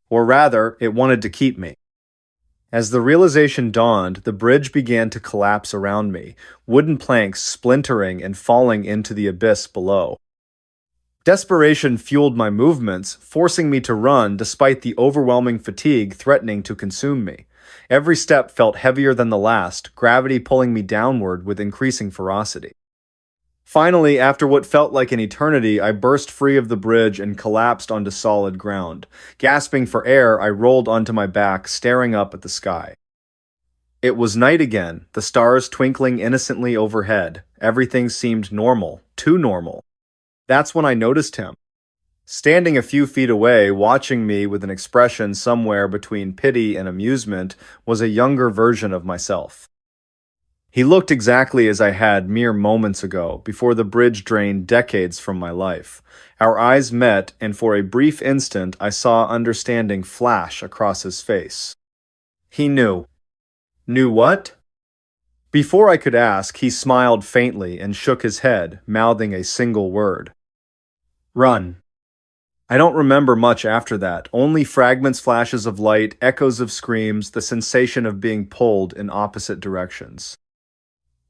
Or rather, it wanted to keep me. As the realization dawned, the bridge began to collapse around me, wooden planks splintering and falling into the abyss below. Desperation fueled my movements, forcing me to run despite the overwhelming fatigue threatening to consume me. Every step felt heavier than the last, gravity pulling me downward with increasing ferocity. Finally, after what felt like an eternity, I burst free of the bridge and collapsed onto solid ground. Gasping for air, I rolled onto my back, staring up at the sky. It was night again, the stars twinkling innocently overhead. Everything seemed normal, too normal. That's when I noticed him. Standing a few feet away, watching me with an expression somewhere between pity and amusement, was a younger version of myself. He looked exactly as I had mere moments ago, before the bridge drained decades from my life. Our eyes met, and for a brief instant I saw understanding flash across his face. He knew. Knew what? Before I could ask, he smiled faintly and shook his head, mouthing a single word. Run. I don't remember much after that, only fragments, flashes of light, echoes of screams, the sensation of being pulled in opposite directions.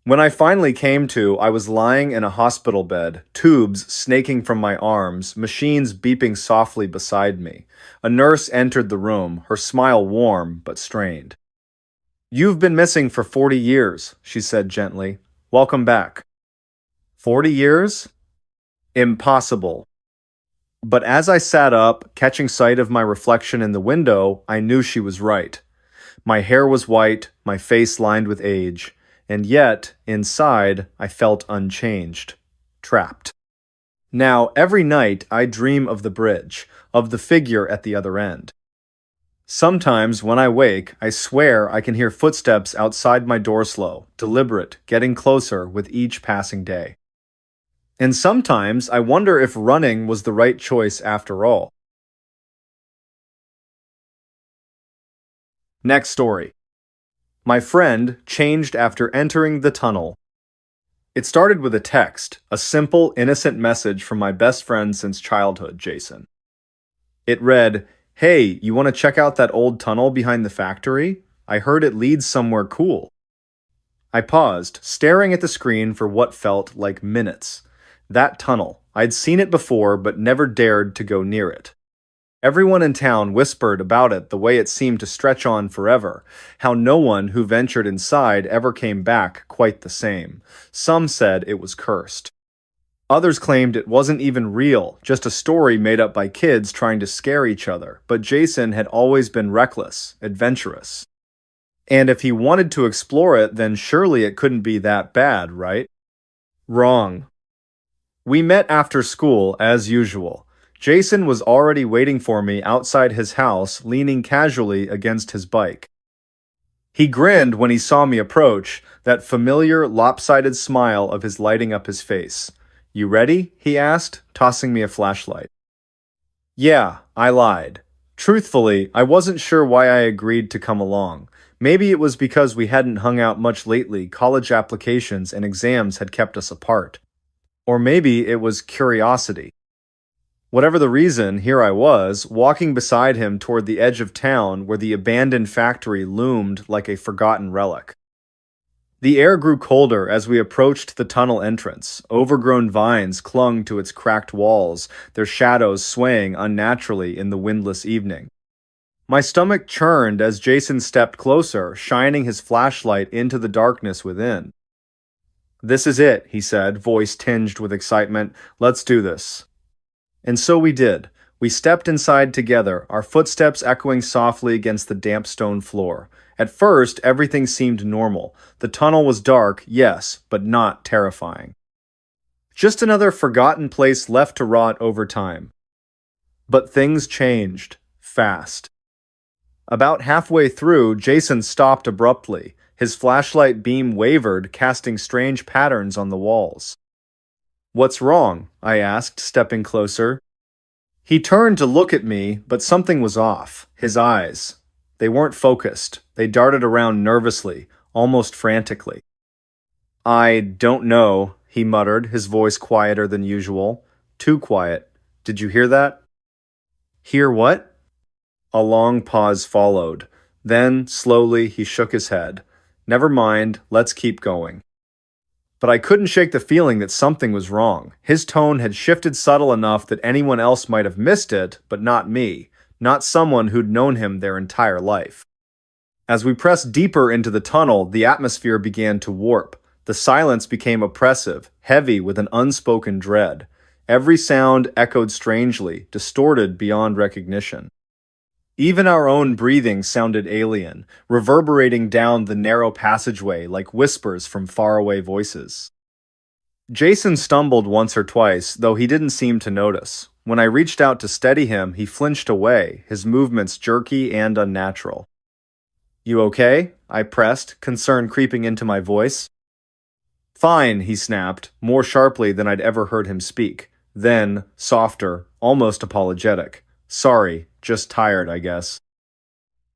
When I finally came to, I was lying in a hospital bed, tubes snaking from my arms, machines beeping softly beside me. A nurse entered the room, her smile warm but strained. "You've been missing for 40 years, she said gently. "Welcome back." 40 years? Impossible. But as I sat up, catching sight of my reflection in the window, I knew she was right. My hair was white, my face lined with age. And yet, inside, I felt unchanged, trapped. Now, every night, I dream of the bridge, of the figure at the other end. Sometimes, when I wake, I swear I can hear footsteps outside my door slow, deliberate, getting closer with each passing day. And sometimes, I wonder if running was the right choice after all. Next story. My friend changed after entering the tunnel. It started with a text, a simple, innocent message from my best friend since childhood, Jason. It read, "Hey, you want to check out that old tunnel behind the factory? I heard it leads somewhere cool." I paused, staring at the screen for what felt like minutes. That tunnel. I'd seen it before, but never dared to go near it. Everyone in town whispered about it, the way it seemed to stretch on forever, how no one who ventured inside ever came back quite the same. Some said it was cursed. Others claimed it wasn't even real, just a story made up by kids trying to scare each other, but Jason had always been reckless, adventurous. And if he wanted to explore it, then surely it couldn't be that bad, right? Wrong. We met after school, as usual. Jason was already waiting for me outside his house, leaning casually against his bike. He grinned when he saw me approach, that familiar, lopsided smile of his lighting up his face. "You ready?" he asked, tossing me a flashlight. Yeah, I lied. Truthfully, I wasn't sure why I agreed to come along. Maybe it was because we hadn't hung out much lately, college applications and exams had kept us apart. Or maybe it was curiosity. Whatever the reason, here I was, walking beside him toward the edge of town where the abandoned factory loomed like a forgotten relic. The air grew colder as we approached the tunnel entrance. Overgrown vines clung to its cracked walls, their shadows swaying unnaturally in the windless evening. My stomach churned as Jason stepped closer, shining his flashlight into the darkness within. "This is it," he said, voice tinged with excitement. "Let's do this." And so we did. We stepped inside together, our footsteps echoing softly against the damp stone floor. At first, everything seemed normal. The tunnel was dark, yes, but not terrifying. Just another forgotten place left to rot over time. But things changed. Fast. About halfway through, Jason stopped abruptly. His flashlight beam wavered, casting strange patterns on the walls. "What's wrong?" I asked, stepping closer. He turned to look at me, but something was off. His eyes. They weren't focused. They darted around nervously, almost frantically. "I don't know," he muttered, his voice quieter than usual. Too quiet. "Did you hear that?" "Hear what?" A long pause followed. Then, slowly, he shook his head. "Never mind, let's keep going." But I couldn't shake the feeling that something was wrong. His tone had shifted subtle enough that anyone else might have missed it, but not me, not someone who'd known him their entire life. As we pressed deeper into the tunnel, the atmosphere began to warp. The silence became oppressive, heavy with an unspoken dread. Every sound echoed strangely, distorted beyond recognition. Even our own breathing sounded alien, reverberating down the narrow passageway like whispers from faraway voices. Jason stumbled once or twice, though he didn't seem to notice. When I reached out to steady him, he flinched away, his movements jerky and unnatural. "You okay?" I pressed, concern creeping into my voice. "Fine," he snapped, more sharply than I'd ever heard him speak. Then, softer, almost apologetic. "Sorry, just tired, I guess."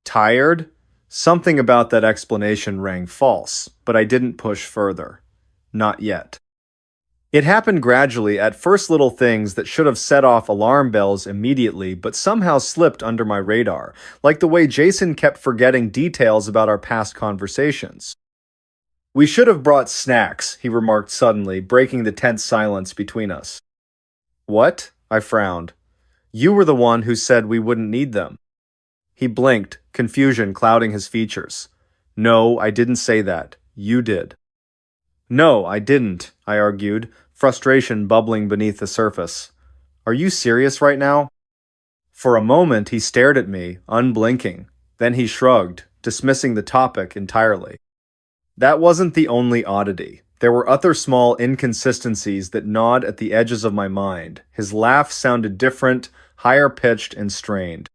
Tired? Something about that explanation rang false, but I didn't push further. Not yet. It happened gradually, at first little things that should have set off alarm bells immediately, but somehow slipped under my radar, like the way Jason kept forgetting details about our past conversations. "We should have brought snacks," he remarked suddenly, breaking the tense silence between us. "What?" I frowned. "You were the one who said we wouldn't need them." He blinked, confusion clouding his features. "No, I didn't say that. You did." "No, I didn't," I argued, frustration bubbling beneath the surface. "Are you serious right now?" For a moment he stared at me, unblinking. Then he shrugged, dismissing the topic entirely. That wasn't the only oddity. There were other small inconsistencies that gnawed at the edges of my mind. His laugh sounded different, higher-pitched and strained.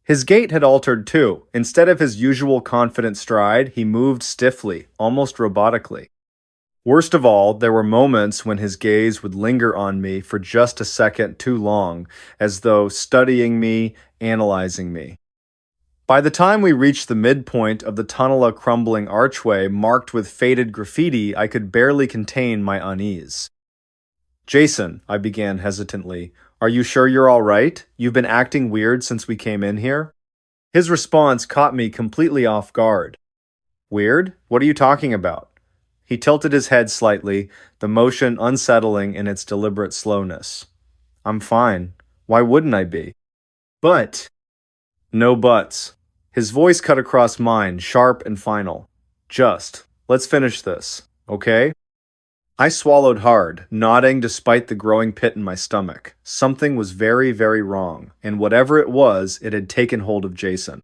His gait had altered too. Instead of his usual confident stride, he moved stiffly, almost robotically. Worst of all, there were moments when his gaze would linger on me for just a second too long, as though studying me, analyzing me. By the time we reached the midpoint of the tunnel-a-crumbling archway marked with faded graffiti, I could barely contain my unease. "Jason," I began hesitantly, "are you sure you're all right? You've been acting weird since we came in here?" His response caught me completely off guard. "Weird? What are you talking about?" He tilted his head slightly, the motion unsettling in its deliberate slowness. "I'm fine. Why wouldn't I be?" "But—" "No buts." His voice cut across mine, sharp and final. Let's finish this, okay?" I swallowed hard, nodding despite the growing pit in my stomach. Something was very, very wrong, and whatever it was, it had taken hold of Jason.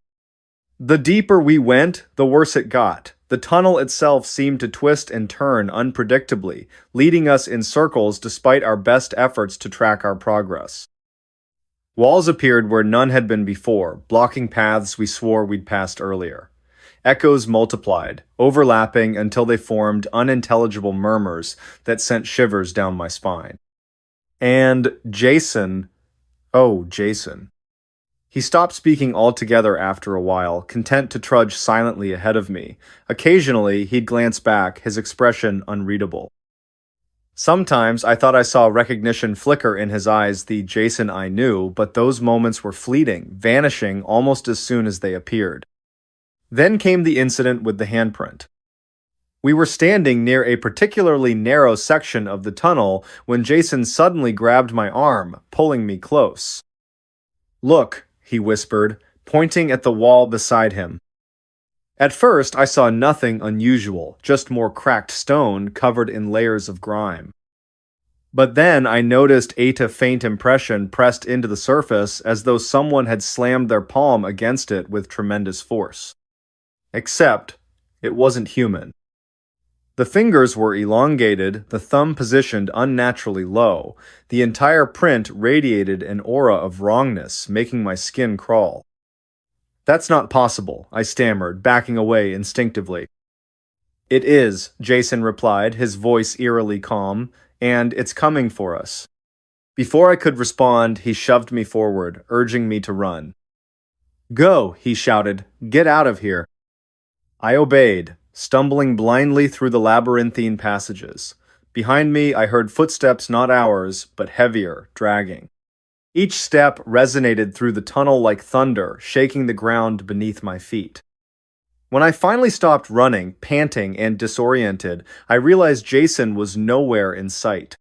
The deeper we went, the worse it got. The tunnel itself seemed to twist and turn unpredictably, leading us in circles despite our best efforts to track our progress. Walls appeared where none had been before, blocking paths we swore we'd passed earlier. Echoes multiplied, overlapping until they formed unintelligible murmurs that sent shivers down my spine. And Jason, oh, Jason. He stopped speaking altogether after a while, content to trudge silently ahead of me. Occasionally, he'd glance back, his expression unreadable. Sometimes I thought I saw recognition flicker in his eyes, the Jason I knew, but those moments were fleeting, vanishing almost as soon as they appeared. Then came the incident with the handprint. We were standing near a particularly narrow section of the tunnel when Jason suddenly grabbed my arm, pulling me close. "Look," he whispered, pointing at the wall beside him. At first, I saw nothing unusual, just more cracked stone covered in layers of grime. But then I noticed a faint impression pressed into the surface as though someone had slammed their palm against it with tremendous force. Except, it wasn't human. The fingers were elongated, the thumb positioned unnaturally low. The entire print radiated an aura of wrongness, making my skin crawl. "That's not possible," I stammered, backing away instinctively. "It is," Jason replied, his voice eerily calm, "and it's coming for us." Before I could respond, he shoved me forward, urging me to run. "Go," he shouted. "Get out of here." I obeyed, stumbling blindly through the labyrinthine passages. Behind me, I heard footsteps not ours, but heavier, dragging. Each step resonated through the tunnel like thunder, shaking the ground beneath my feet. When I finally stopped running, panting and disoriented, I realized Jason was nowhere in sight.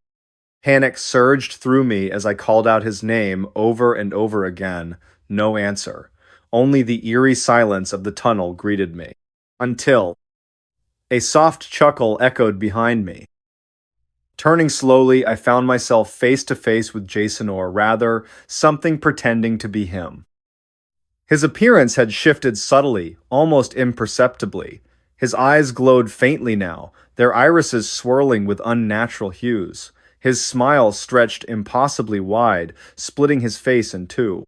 Panic surged through me as I called out his name over and over again. No answer. Only the eerie silence of the tunnel greeted me. Until a soft chuckle echoed behind me. Turning slowly, I found myself face to face with Jason, or rather, something pretending to be him. His appearance had shifted subtly, almost imperceptibly. His eyes glowed faintly now, their irises swirling with unnatural hues. His smile stretched impossibly wide, splitting his face in two.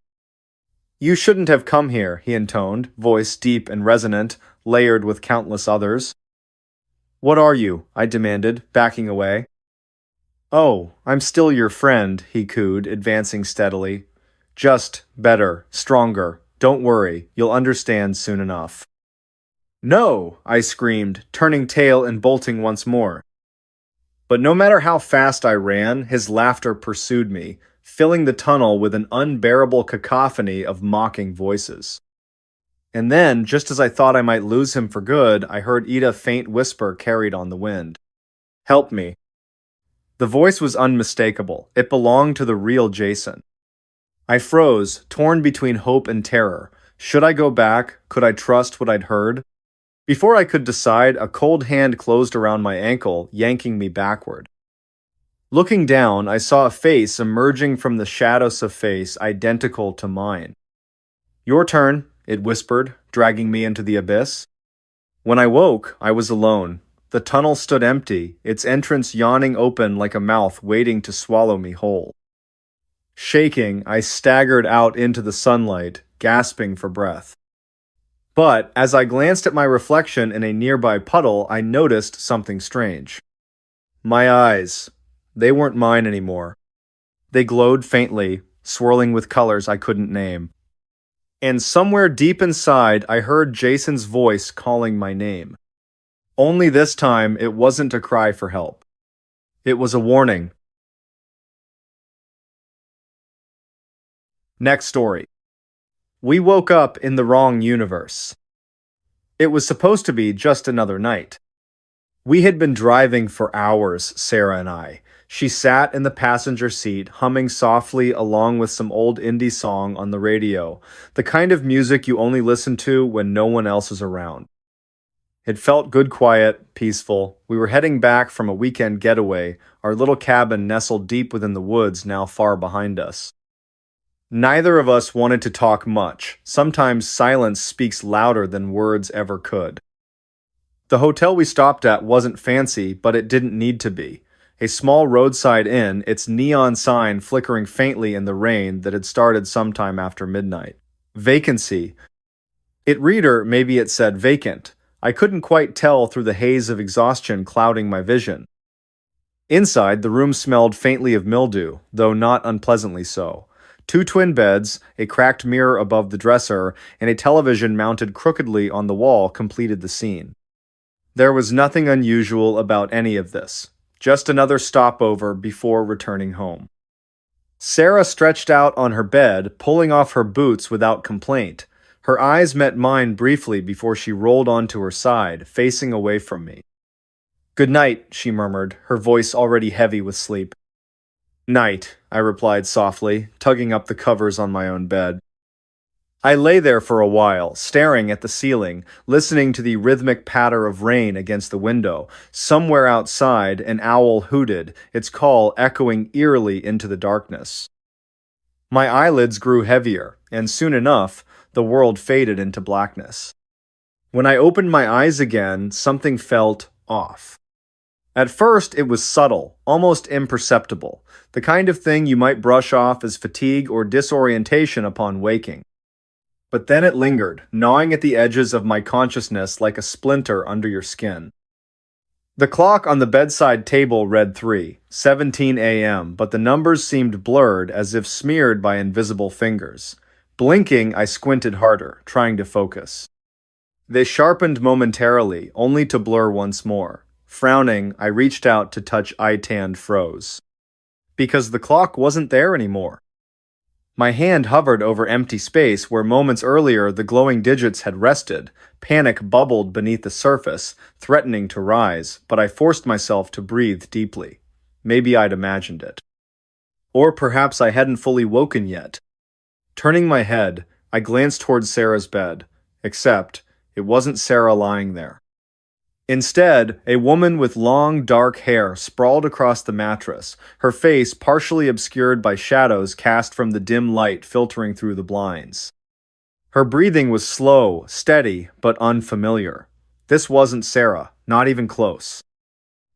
"You shouldn't have come here," he intoned, voice deep and resonant, layered with countless others. "What are you?" I demanded, backing away. "Oh, I'm still your friend," he cooed, advancing steadily. "Just better, stronger. Don't worry, you'll understand soon enough." "No!" I screamed, turning tail and bolting once more. But no matter how fast I ran, his laughter pursued me, filling the tunnel with an unbearable cacophony of mocking voices. And then, just as I thought I might lose him for good, I heard Ida's faint whisper carried on the wind. "Help me." The voice was unmistakable. It belonged to the real Jason. I froze, torn between hope and terror. Should I go back? Could I trust what I'd heard? Before I could decide, a cold hand closed around my ankle, yanking me backward. Looking down, I saw a face emerging from the shadows of face identical to mine. "Your turn," it whispered, dragging me into the abyss. When I woke, I was alone. The tunnel stood empty, its entrance yawning open like a mouth waiting to swallow me whole. Shaking, I staggered out into the sunlight, gasping for breath. But as I glanced at my reflection in a nearby puddle, I noticed something strange. My eyes. They weren't mine anymore. They glowed faintly, swirling with colors I couldn't name. And somewhere deep inside, I heard Jason's voice calling my name. Only this time, it wasn't a cry for help. It was a warning. Next story. We woke up in the wrong universe. It was supposed to be just another night. We had been driving for hours, Sarah and I. She sat in the passenger seat, humming softly along with some old indie song on the radio, the kind of music you only listen to when no one else is around. It felt good, quiet, peaceful. We were heading back from a weekend getaway, our little cabin nestled deep within the woods now far behind us. Neither of us wanted to talk much. Sometimes silence speaks louder than words ever could. The hotel we stopped at wasn't fancy, but it didn't need to be. A small roadside inn, its neon sign flickering faintly in the rain that had started sometime after midnight. Vacancy. It read, or maybe it said vacant. I couldn't quite tell through the haze of exhaustion clouding my vision. Inside, the room smelled faintly of mildew, though not unpleasantly so. 2 twin beds, a cracked mirror above the dresser, and a television mounted crookedly on the wall completed the scene. There was nothing unusual about any of this, just another stopover before returning home. Sarah stretched out on her bed, pulling off her boots without complaint. Her eyes met mine briefly before she rolled onto her side, facing away from me. "Good night," she murmured, her voice already heavy with sleep. "Night," I replied softly, tugging up the covers on my own bed. I lay there for a while, staring at the ceiling, listening to the rhythmic patter of rain against the window. Somewhere outside, an owl hooted, its call echoing eerily into the darkness. My eyelids grew heavier, and soon enough, the world faded into blackness. When I opened my eyes again, something felt off. At first, it was subtle, almost imperceptible, the kind of thing you might brush off as fatigue or disorientation upon waking. But then it lingered, gnawing at the edges of my consciousness like a splinter under your skin. The clock on the bedside table read 3:17 a.m., but the numbers seemed blurred as if smeared by invisible fingers. Blinking, I squinted harder, trying to focus. They sharpened momentarily, only to blur once more. Frowning, I reached out to touch eye-tanned froze. Because the clock wasn't there anymore. My hand hovered over empty space where moments earlier the glowing digits had rested. Panic bubbled beneath the surface, threatening to rise, but I forced myself to breathe deeply. Maybe I'd imagined it. Or perhaps I hadn't fully woken yet. Turning my head, I glanced towards Sarah's bed, except it wasn't Sarah lying there. Instead, a woman with long, dark hair sprawled across the mattress, her face partially obscured by shadows cast from the dim light filtering through the blinds. Her breathing was slow, steady, but unfamiliar. This wasn't Sarah, not even close.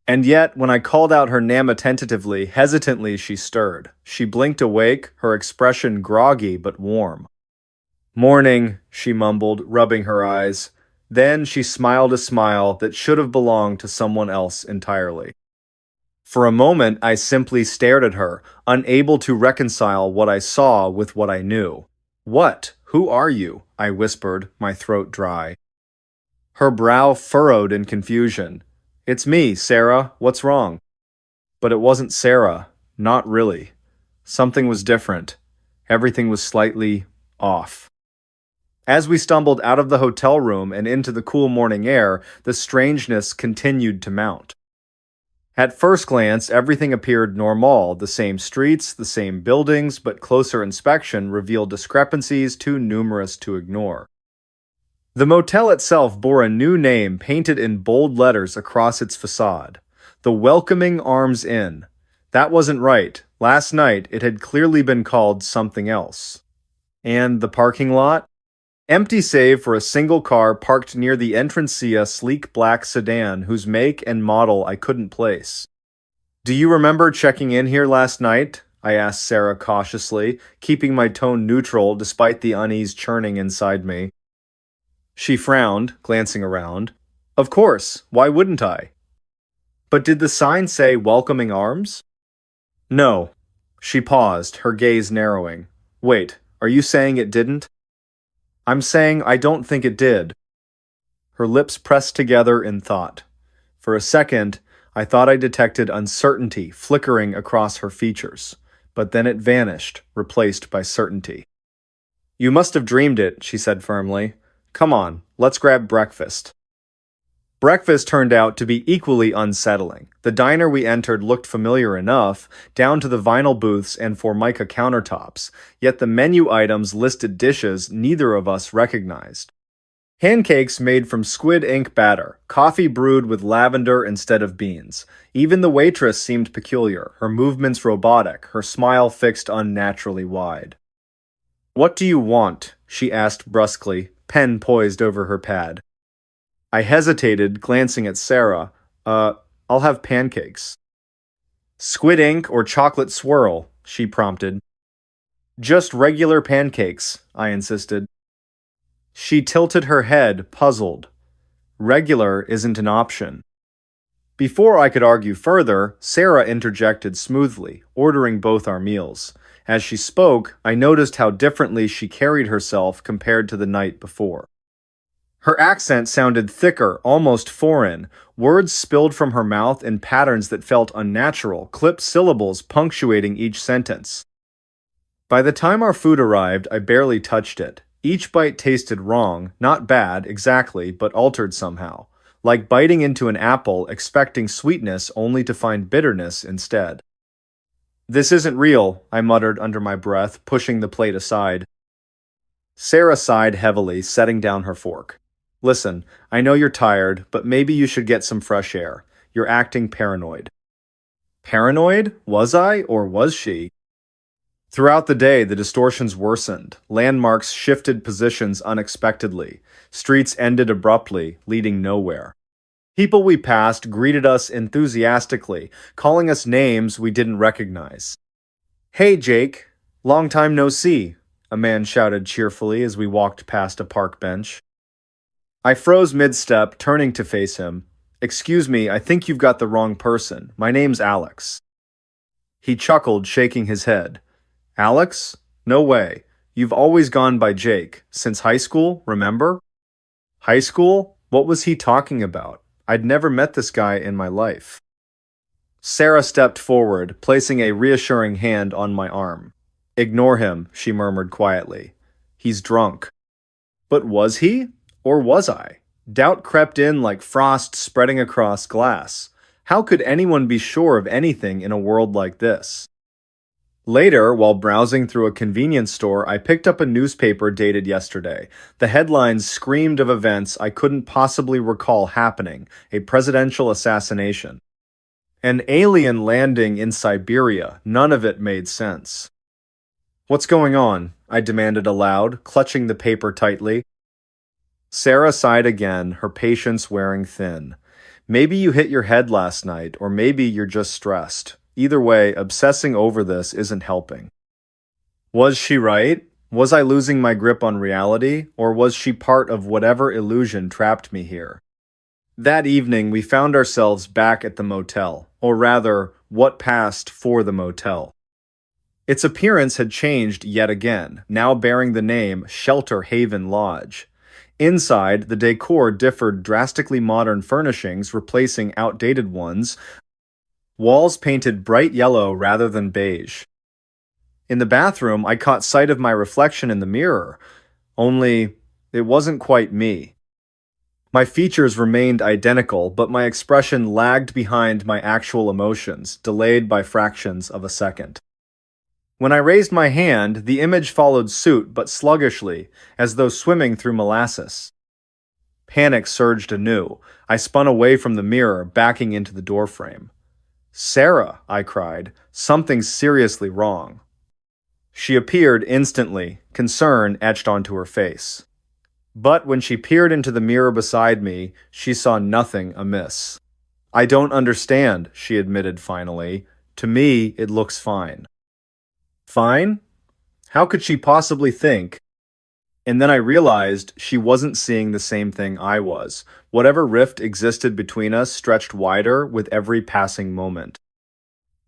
And yet, when I called out her name tentatively, hesitantly she stirred. She blinked awake, her expression groggy but warm. "Morning," she mumbled, rubbing her eyes. Then she smiled a smile that should have belonged to someone else entirely. For a moment, I simply stared at her, unable to reconcile what I saw with what I knew. "What? Who are you?" I whispered, my throat dry. Her brow furrowed in confusion. "It's me, Sarah. What's wrong?" But it wasn't Sarah. Not really. Something was different. Everything was slightly off. As we stumbled out of the hotel room and into the cool morning air, the strangeness continued to mount. At first glance, everything appeared normal, the same streets, the same buildings, but closer inspection revealed discrepancies too numerous to ignore. The motel itself bore a new name painted in bold letters across its facade. The Welcoming Arms Inn. That wasn't right. Last night, it had clearly been called something else. And the parking lot? Empty save for a single car parked near the entrance, see a sleek black sedan whose make and model I couldn't place. "Do you remember checking in here last night?" I asked Sarah cautiously, keeping my tone neutral despite the unease churning inside me. She frowned, glancing around. "Of course, why wouldn't I?" "But did the sign say Welcoming Arms?" "No." She paused, her gaze narrowing. "Wait, are you saying it didn't?" "I'm saying I don't think it did." Her lips pressed together in thought. For a second, I thought I detected uncertainty flickering across her features, but then it vanished, replaced by certainty. "You must have dreamed it," she said firmly. "Come on, let's grab breakfast." Breakfast turned out to be equally unsettling. The diner we entered looked familiar enough, down to the vinyl booths and Formica countertops, yet the menu items listed dishes neither of us recognized. Pancakes made from squid ink batter, coffee brewed with lavender instead of beans. Even the waitress seemed peculiar, her movements robotic, her smile fixed unnaturally wide. "What do you want?" she asked brusquely, pen poised over her pad. I hesitated, glancing at Sarah. I'll have pancakes." "Squid ink or chocolate swirl?" she prompted. "Just regular pancakes," I insisted. She tilted her head, puzzled. "Regular isn't an option." Before I could argue further, Sarah interjected smoothly, ordering both our meals. As she spoke, I noticed how differently she carried herself compared to the night before. Her accent sounded thicker, almost foreign. Words spilled from her mouth in patterns that felt unnatural, clipped syllables punctuating each sentence. By the time our food arrived, I barely touched it. Each bite tasted wrong, not bad, exactly, but altered somehow. Like biting into an apple, expecting sweetness only to find bitterness instead. "This isn't real," I muttered under my breath, pushing the plate aside. Sarah sighed heavily, setting down her fork. Listen, I know you're tired, but maybe you should get some fresh air. You're acting paranoid. Paranoid? Was I, or was she? Throughout the day, the distortions worsened. Landmarks shifted positions unexpectedly. Streets ended abruptly, leading nowhere. People we passed greeted us enthusiastically, calling us names we didn't recognize. Hey, Jake. Long time no see, a man shouted cheerfully as we walked past a park bench. I froze mid-step, turning to face him. Excuse me, I think you've got the wrong person. My name's Alex. He chuckled, shaking his head. Alex? No way. You've always gone by Jake. Since high school, remember? High school? What was he talking about? I'd never met this guy in my life. Sarah stepped forward, placing a reassuring hand on my arm. Ignore him, she murmured quietly. He's drunk. But was he? Or was I? Doubt crept in like frost spreading across glass. How could anyone be sure of anything in a world like this? Later, while browsing through a convenience store, I picked up a newspaper dated yesterday. The headlines screamed of events I couldn't possibly recall happening: a presidential assassination, an alien landing in Siberia. None of it made sense. What's going on? I demanded aloud, clutching the paper tightly. Sarah sighed again, her patience wearing thin. Maybe you hit your head last night, or maybe you're just stressed. Either way, obsessing over this isn't helping. Was she right? Was I losing my grip on reality, or was she part of whatever illusion trapped me here? That evening, we found ourselves back at the motel, or rather, what passed for the motel. Its appearance had changed yet again, now bearing the name Shelter Haven Lodge. Inside, the decor differed drastically, modern furnishings replacing outdated ones, walls painted bright yellow rather than beige. In the bathroom, I caught sight of my reflection in the mirror, only it wasn't quite me. My features remained identical, but my expression lagged behind my actual emotions, delayed by fractions of a second. When I raised my hand, the image followed suit, but sluggishly, as though swimming through molasses. Panic surged anew. I spun away from the mirror, backing into the doorframe. Sarah, I cried, something's seriously wrong. She appeared instantly, concern etched onto her face. But when she peered into the mirror beside me, she saw nothing amiss. I don't understand, she admitted finally. To me, it looks fine. Fine? How could she possibly think? And then I realized she wasn't seeing the same thing I was. Whatever rift existed between us stretched wider with every passing moment.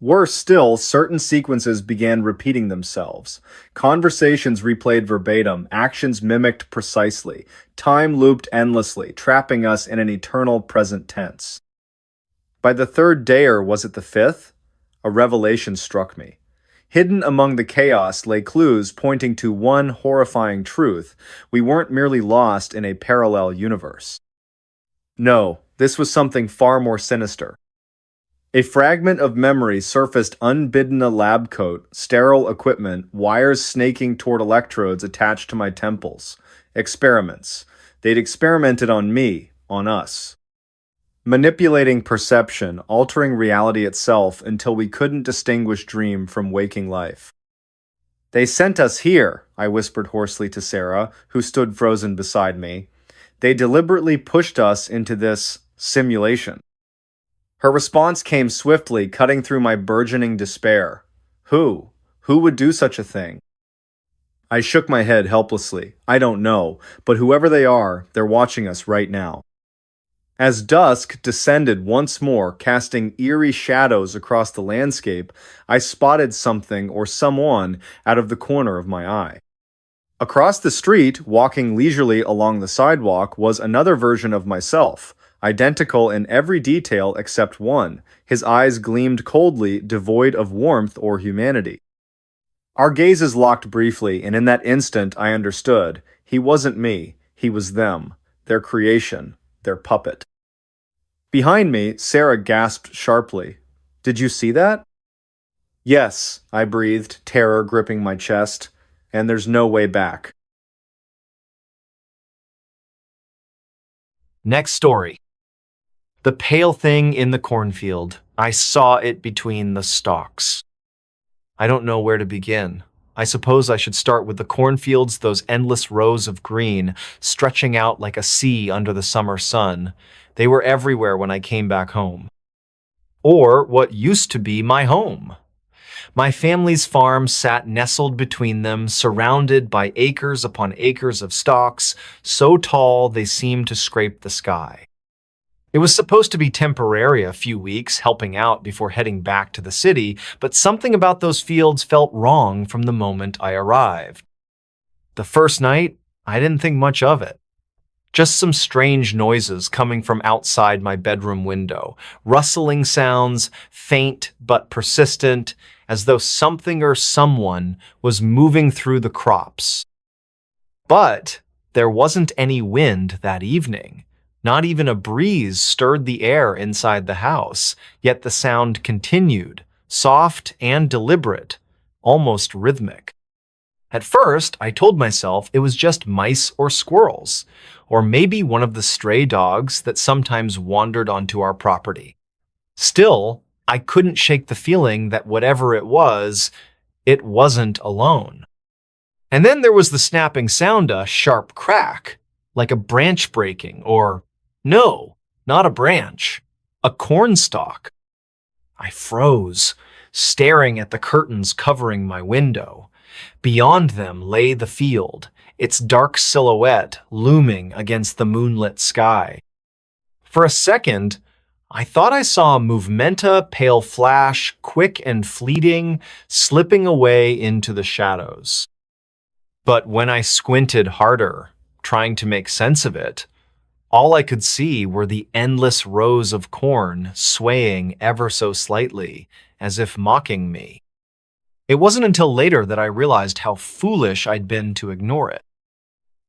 Worse still, certain sequences began repeating themselves. Conversations replayed verbatim, actions mimicked precisely, time looped endlessly, trapping us in an eternal present tense. By the third day, or was it the fifth? A revelation struck me. Hidden among the chaos lay clues pointing to one horrifying truth: we weren't merely lost in a parallel universe. No, this was something far more sinister. A fragment of memory surfaced unbidden: a lab coat, sterile equipment, wires snaking toward electrodes attached to my temples. Experiments. They'd experimented on me, on us. Manipulating perception, altering reality itself until we couldn't distinguish dream from waking life. They sent us here, I whispered hoarsely to Sarah, who stood frozen beside me. They deliberately pushed us into this simulation. Her response came swiftly, cutting through my burgeoning despair. Who? Who would do such a thing? I shook my head helplessly. I don't know, but whoever they are, they're watching us right now. As dusk descended once more, casting eerie shadows across the landscape, I spotted something or someone out of the corner of my eye. Across the street, walking leisurely along the sidewalk, was another version of myself, identical in every detail except one. His eyes gleamed coldly, devoid of warmth or humanity. Our gazes locked briefly, and in that instant I understood. He wasn't me, he was them, their creation, their puppet. Behind me, Sarah gasped sharply. Did you see that? Yes, I breathed, terror gripping my chest, and there's no way back. Next story. The pale thing in the cornfield. I saw it between the stalks. I don't know where to begin. I suppose I should start with the cornfields, those endless rows of green, stretching out like a sea under the summer sun. They were everywhere when I came back home. Or what used to be my home. My family's farm sat nestled between them, surrounded by acres upon acres of stalks, so tall they seemed to scrape the sky. It was supposed to be temporary, a few weeks, helping out before heading back to the city, but something about those fields felt wrong from the moment I arrived. The first night, I didn't think much of it. Just some strange noises coming from outside my bedroom window, rustling sounds, faint but persistent, as though something or someone was moving through the crops. But there wasn't any wind that evening. Not even a breeze stirred the air inside the house, yet the sound continued, soft and deliberate, almost rhythmic. At first, I told myself it was just mice or squirrels, or maybe one of the stray dogs that sometimes wandered onto our property. Still, I couldn't shake the feeling that whatever it wasn't alone. And then there was the snapping sound, a sharp crack, like a branch breaking, or no, not a branch, a cornstalk. I froze, staring at the curtains covering my window. Beyond them lay the field, its dark silhouette looming against the moonlit sky. For a second, I thought I saw a movementa, pale flash, quick and fleeting, slipping away into the shadows. But when I squinted harder, trying to make sense of it, all I could see were the endless rows of corn swaying ever so slightly, as if mocking me. It wasn't until later that I realized how foolish I'd been to ignore it.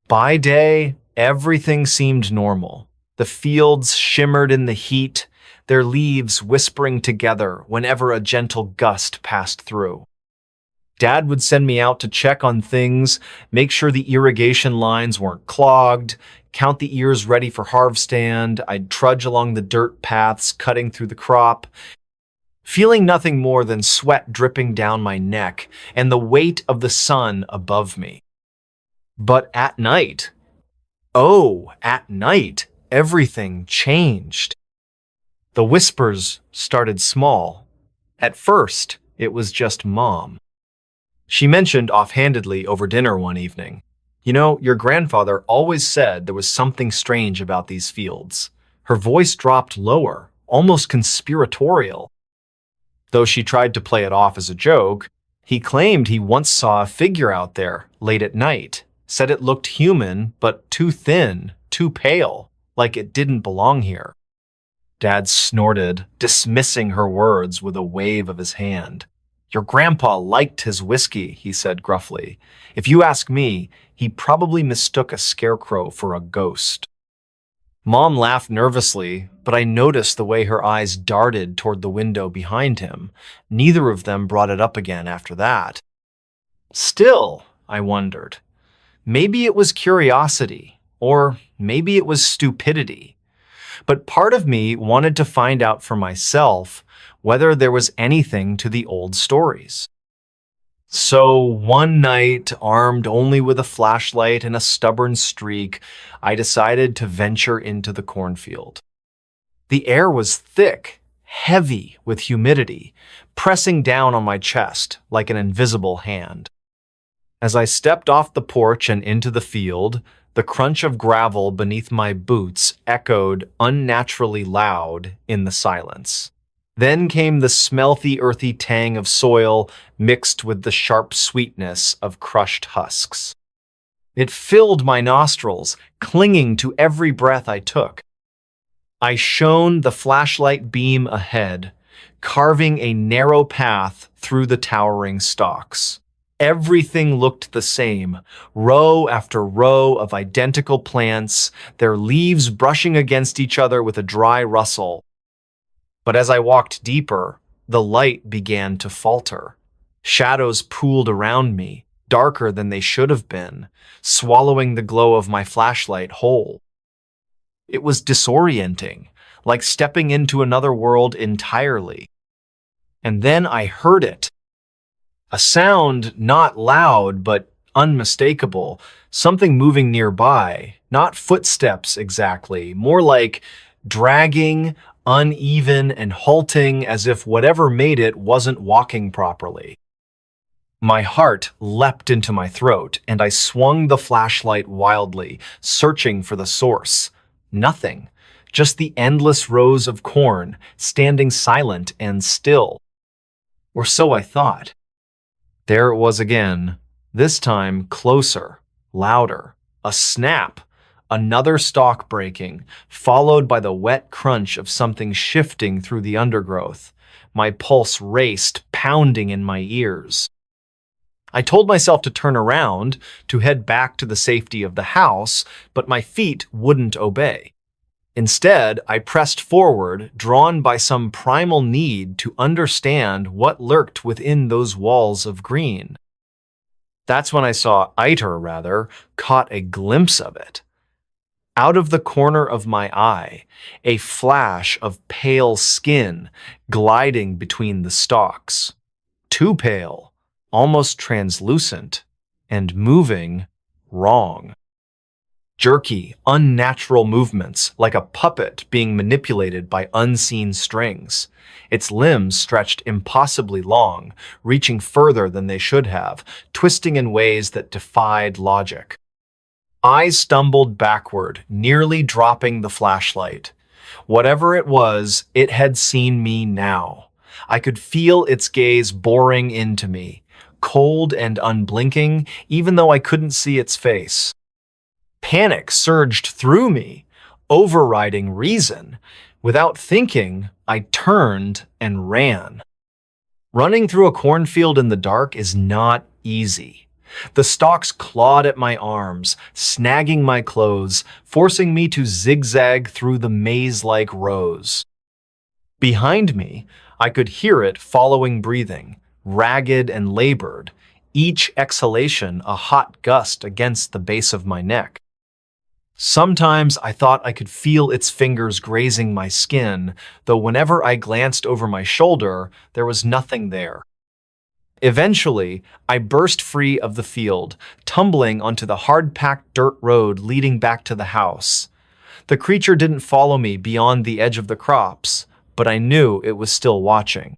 By day, everything seemed normal. The fields shimmered in the heat, their leaves whispering together whenever a gentle gust passed through. Dad would send me out to check on things, make sure the irrigation lines weren't clogged, count the ears ready for harvest. I'd trudge along the dirt paths, cutting through the crop, feeling nothing more than sweat dripping down my neck and the weight of the sun above me. But at night, everything changed. The whispers started small. At first, it was just Mom. She mentioned offhandedly over dinner one evening, "You know, your grandfather always said there was something strange about these fields." Her voice dropped lower, almost conspiratorial. Though she tried to play it off as a joke, he claimed he once saw a figure out there late at night, said it looked human, but too thin, too pale, like it didn't belong here. Dad snorted, dismissing her words with a wave of his hand. "Your grandpa liked his whiskey," he said gruffly. "If you ask me, he probably mistook a scarecrow for a ghost." Mom laughed nervously, but I noticed the way her eyes darted toward the window behind him. Neither of them brought it up again after that. Still, I wondered, maybe it was curiosity, or maybe it was stupidity. But part of me wanted to find out for myself whether there was anything to the old stories. So one night, armed only with a flashlight and a stubborn streak, I decided to venture into the cornfield. The air was thick, heavy with humidity, pressing down on my chest like an invisible hand. As I stepped off the porch and into the field, the crunch of gravel beneath my boots echoed unnaturally loud in the silence. Then came the smelty, earthy tang of soil mixed with the sharp sweetness of crushed husks. It filled my nostrils, clinging to every breath I took. I shone the flashlight beam ahead, carving a narrow path through the towering stalks. Everything looked the same, row after row of identical plants, their leaves brushing against each other with a dry rustle. But as I walked deeper, the light began to falter. Shadows pooled around me, darker than they should have been, swallowing the glow of my flashlight whole. It was disorienting, like stepping into another world entirely. And then I heard it. A sound not loud but unmistakable, something moving nearby, not footsteps exactly, more like dragging, uneven, and halting as if whatever made it wasn't walking properly. My heart leapt into my throat, and I swung the flashlight wildly, searching for the source. Nothing, just the endless rows of corn, standing silent and still. Or so I thought. There it was again, this time closer, louder. A snap, another stalk breaking, followed by the wet crunch of something shifting through the undergrowth. My pulse raced, pounding in my ears. I told myself to turn around, to head back to the safety of the house, but my feet wouldn't obey. Instead, I pressed forward, drawn by some primal need to understand what lurked within those walls of green. That's when I saw caught a glimpse of it. Out of the corner of my eye, a flash of pale skin gliding between the stalks. Too pale, almost translucent, and moving wrong. Jerky, unnatural movements, like a puppet being manipulated by unseen strings. Its limbs stretched impossibly long, reaching further than they should have, twisting in ways that defied logic. I stumbled backward, nearly dropping the flashlight. Whatever it was, it had seen me now. I could feel its gaze boring into me, cold and unblinking, even though I couldn't see its face. Panic surged through me, overriding reason. Without thinking, I turned and ran. Running through a cornfield in the dark is not easy. The stalks clawed at my arms, snagging my clothes, forcing me to zigzag through the maze-like rows. Behind me, I could hear it following breathing, ragged and labored, each exhalation a hot gust against the base of my neck. Sometimes I thought I could feel its fingers grazing my skin, though whenever I glanced over my shoulder, there was nothing there. Eventually, I burst free of the field, tumbling onto the hard-packed dirt road leading back to the house. The creature didn't follow me beyond the edge of the crops, but I knew it was still watching.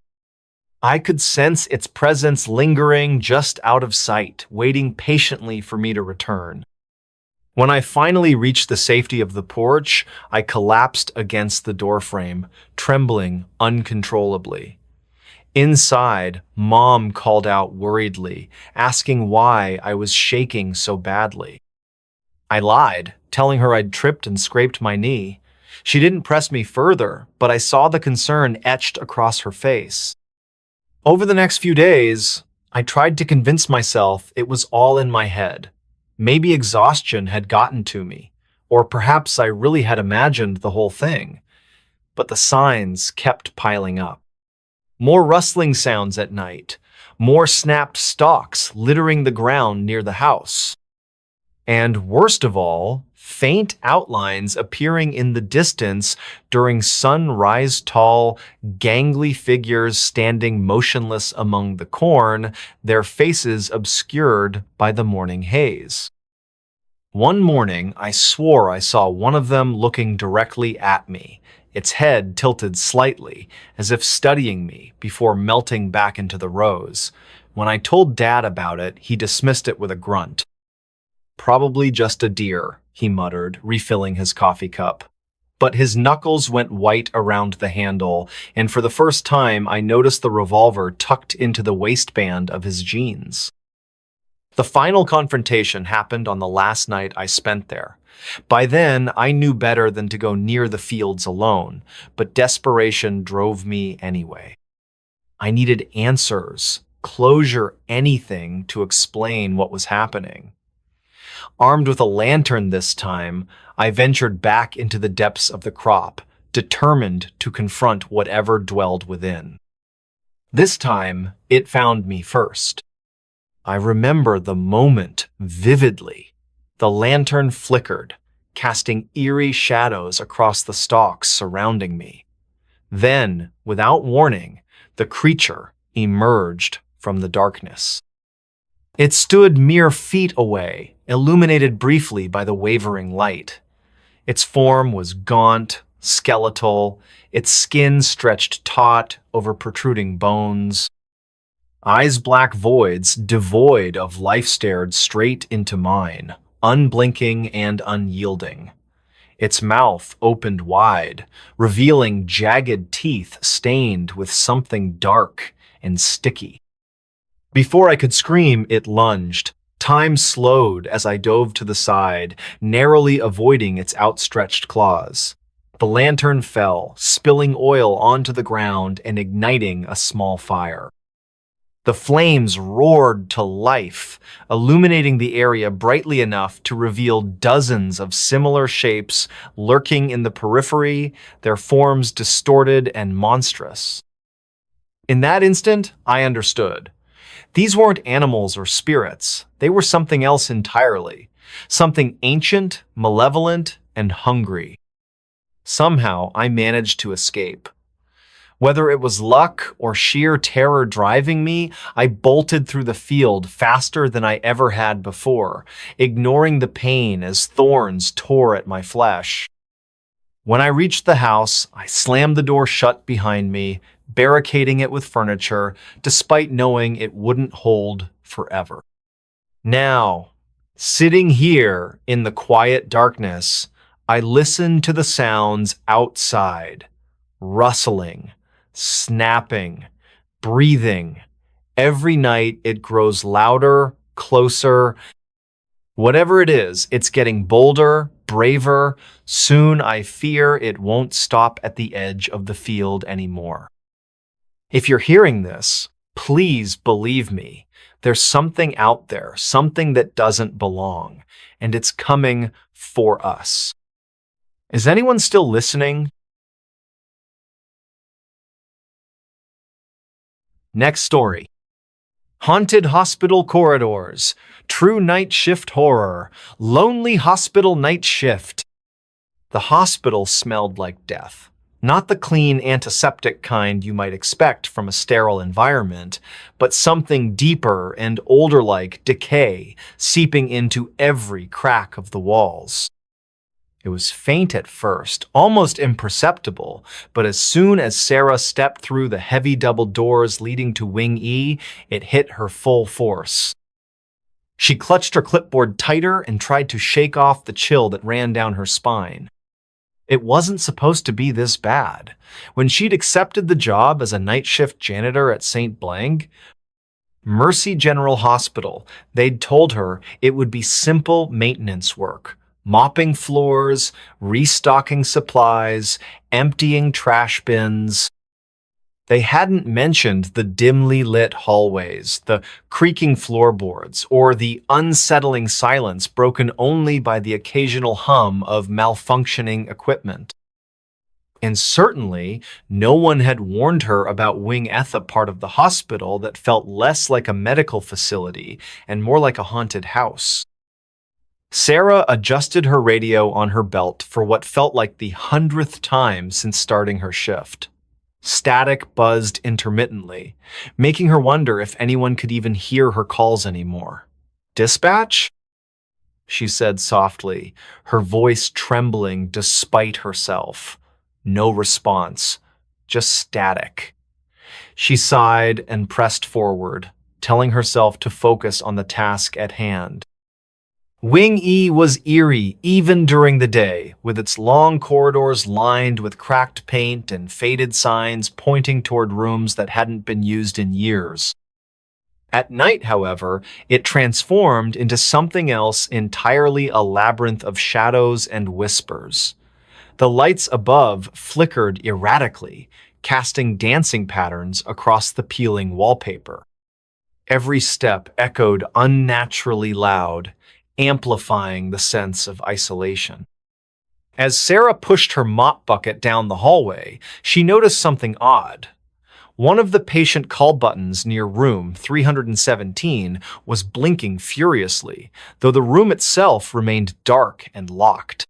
I could sense its presence lingering just out of sight, waiting patiently for me to return. When I finally reached the safety of the porch, I collapsed against the doorframe, trembling uncontrollably. Inside, Mom called out worriedly, asking why I was shaking so badly. I lied, telling her I'd tripped and scraped my knee. She didn't press me further, but I saw the concern etched across her face. Over the next few days, I tried to convince myself it was all in my head. Maybe exhaustion had gotten to me, or perhaps I really had imagined the whole thing. But the signs kept piling up. More rustling sounds at night, more snapped stalks littering the ground near the house. And worst of all, faint outlines appearing in the distance during sunrise, tall, gangly figures standing motionless among the corn, their faces obscured by the morning haze. One morning, I swore I saw one of them looking directly at me, its head tilted slightly, as if studying me before melting back into the rows. When I told Dad about it, he dismissed it with a grunt. "Probably just a deer," he muttered, refilling his coffee cup. But his knuckles went white around the handle, and for the first time I noticed the revolver tucked into the waistband of his jeans. The final confrontation happened on the last night I spent there. By then, I knew better than to go near the fields alone, but desperation drove me anyway. I needed answers, closure, anything to explain what was happening. Armed with a lantern this time, I ventured back into the depths of the crop, determined to confront whatever dwelled within. This time, it found me first. I remember the moment vividly. The lantern flickered, casting eerie shadows across the stalks surrounding me. Then, without warning, the creature emerged from the darkness. It stood mere feet away, illuminated briefly by the wavering light. Its form was gaunt, skeletal, its skin stretched taut over protruding bones. Eyes black voids, devoid of life, stared straight into mine, unblinking and unyielding. Its mouth opened wide, revealing jagged teeth stained with something dark and sticky. Before I could scream, it lunged. Time slowed as I dove to the side, narrowly avoiding its outstretched claws. The lantern fell, spilling oil onto the ground and igniting a small fire. The flames roared to life, illuminating the area brightly enough to reveal dozens of similar shapes lurking in the periphery, their forms distorted and monstrous. In that instant, I understood. These weren't animals or spirits. They were something else entirely. Something ancient, malevolent, and hungry. Somehow, I managed to escape. Whether it was luck or sheer terror driving me, I bolted through the field faster than I ever had before, ignoring the pain as thorns tore at my flesh. When I reached the house, I slammed the door shut behind me, barricading it with furniture, despite knowing it wouldn't hold forever. Now, sitting here in the quiet darkness, I listened to the sounds outside, rustling, snapping, breathing. Every night it grows louder, closer. Whatever it is, it's getting bolder, braver. Soon I fear it won't stop at the edge of the field anymore. If you're hearing this, please believe me. There's something out there, something that doesn't belong, and it's coming for us. Is anyone still listening? Next story. Haunted hospital corridors, true night shift horror, lonely hospital night shift. The hospital smelled like death. Not the clean antiseptic kind you might expect from a sterile environment, but something deeper and older like decay seeping into every crack of the walls. It was faint at first, almost imperceptible, but as soon as Sarah stepped through the heavy double doors leading to Wing E, it hit her full force. She clutched her clipboard tighter and tried to shake off the chill that ran down her spine. It wasn't supposed to be this bad. When she'd accepted the job as a night shift janitor at St. Blanc, Mercy General Hospital, they'd told her it would be simple maintenance work. Mopping floors, restocking supplies, emptying trash bins. They hadn't mentioned the dimly lit hallways, the creaking floorboards, or the unsettling silence broken only by the occasional hum of malfunctioning equipment. And certainly, no one had warned her about Wing F, a part of the hospital that felt less like a medical facility and more like a haunted house. Sarah adjusted her radio on her belt for what felt like the 100th time since starting her shift. Static buzzed intermittently, making her wonder if anyone could even hear her calls anymore. "Dispatch?" she said softly, her voice trembling despite herself. No response, just static. She sighed and pressed forward, telling herself to focus on the task at hand. Wing E was eerie even during the day, with its long corridors lined with cracked paint and faded signs pointing toward rooms that hadn't been used in years. At night, however, it transformed into something else entirely, a labyrinth of shadows and whispers. The lights above flickered erratically, casting dancing patterns across the peeling wallpaper. Every step echoed unnaturally loud, amplifying the sense of isolation. As Sarah pushed her mop bucket down the hallway, she noticed something odd. One of the patient call buttons near room 317 was blinking furiously, though the room itself remained dark and locked.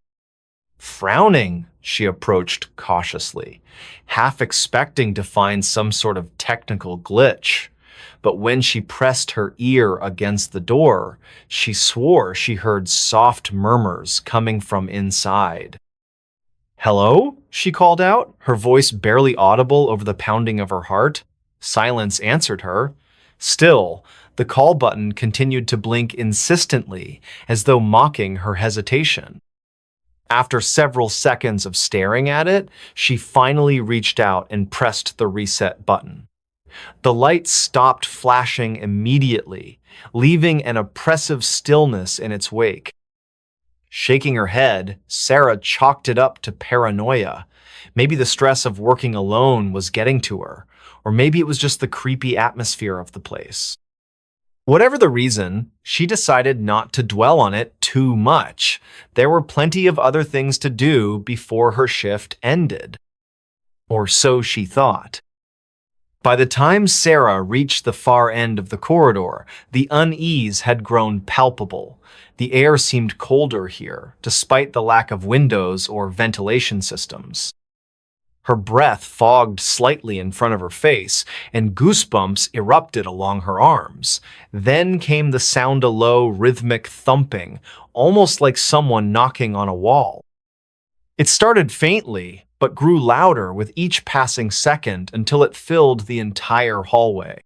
Frowning, she approached cautiously, half expecting to find some sort of technical glitch. But when she pressed her ear against the door, she swore she heard soft murmurs coming from inside. "Hello?" she called out, her voice barely audible over the pounding of her heart. Silence answered her. Still, the call button continued to blink insistently, as though mocking her hesitation. After several seconds of staring at it, she finally reached out and pressed the reset button. The light stopped flashing immediately, leaving an oppressive stillness in its wake. Shaking her head, Sarah chalked it up to paranoia. Maybe the stress of working alone was getting to her, or maybe it was just the creepy atmosphere of the place. Whatever the reason, she decided not to dwell on it too much. There were plenty of other things to do before her shift ended. Or so she thought. By the time Sarah reached the far end of the corridor, the unease had grown palpable. The air seemed colder here, despite the lack of windows or ventilation systems. Her breath fogged slightly in front of her face, and goosebumps erupted along her arms. Then came the sound of low, rhythmic thumping, almost like someone knocking on a wall. It started faintly, but grew louder with each passing second until it filled the entire hallway.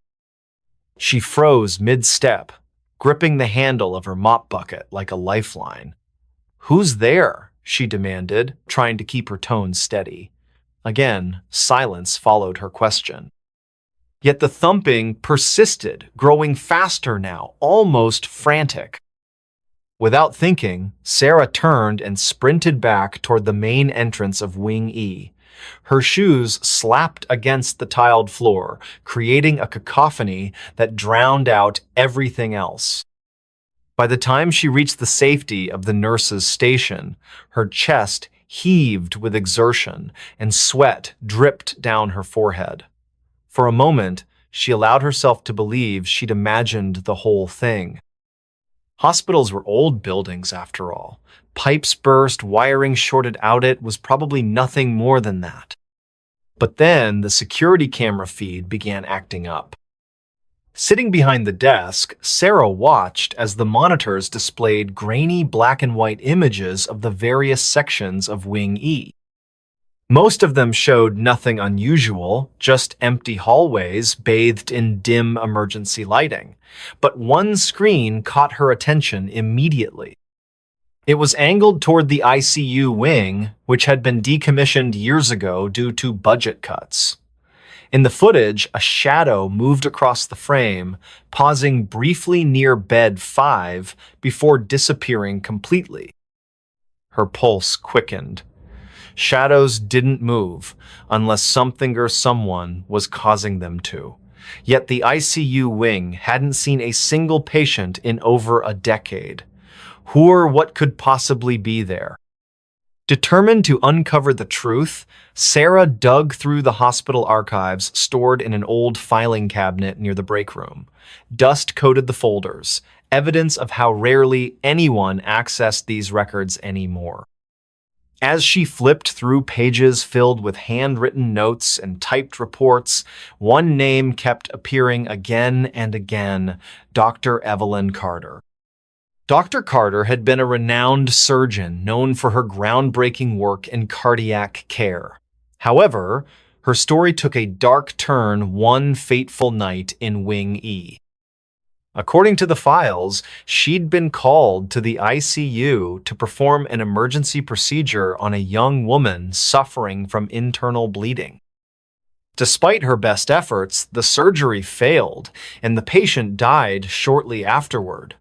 She froze mid-step, gripping the handle of her mop bucket like a lifeline. "Who's there?" she demanded, trying to keep her tone steady. Again, silence followed her question. Yet the thumping persisted, growing faster now, almost frantic. Without thinking, Sarah turned and sprinted back toward the main entrance of Wing E. Her shoes slapped against the tiled floor, creating a cacophony that drowned out everything else. By the time she reached the safety of the nurse's station, her chest heaved with exertion and sweat dripped down her forehead. For a moment, she allowed herself to believe she'd imagined the whole thing. Hospitals were old buildings, after all. Pipes burst, wiring shorted out. It was probably nothing more than that. But then the security camera feed began acting up. Sitting behind the desk, Sarah watched as the monitors displayed grainy black and white images of the various sections of Wing E. Most of them showed nothing unusual, just empty hallways bathed in dim emergency lighting. But one screen caught her attention immediately. It was angled toward the ICU wing, which had been decommissioned years ago due to budget cuts. In the footage, a shadow moved across the frame, pausing briefly near bed 5 before disappearing completely. Her pulse quickened. Shadows didn't move unless something or someone was causing them to. Yet the ICU wing hadn't seen a single patient in over a decade. Who or what could possibly be there? Determined to uncover the truth, Sarah dug through the hospital archives stored in an old filing cabinet near the break room. Dust coated the folders, evidence of how rarely anyone accessed these records anymore. As she flipped through pages filled with handwritten notes and typed reports, one name kept appearing again and again: Dr. Evelyn Carter. Dr. Carter had been a renowned surgeon known for her groundbreaking work in cardiac care. However, her story took a dark turn one fateful night in Wing E. According to the files, she'd been called to the ICU to perform an emergency procedure on a young woman suffering from internal bleeding. Despite her best efforts, the surgery failed, and the patient died shortly afterward.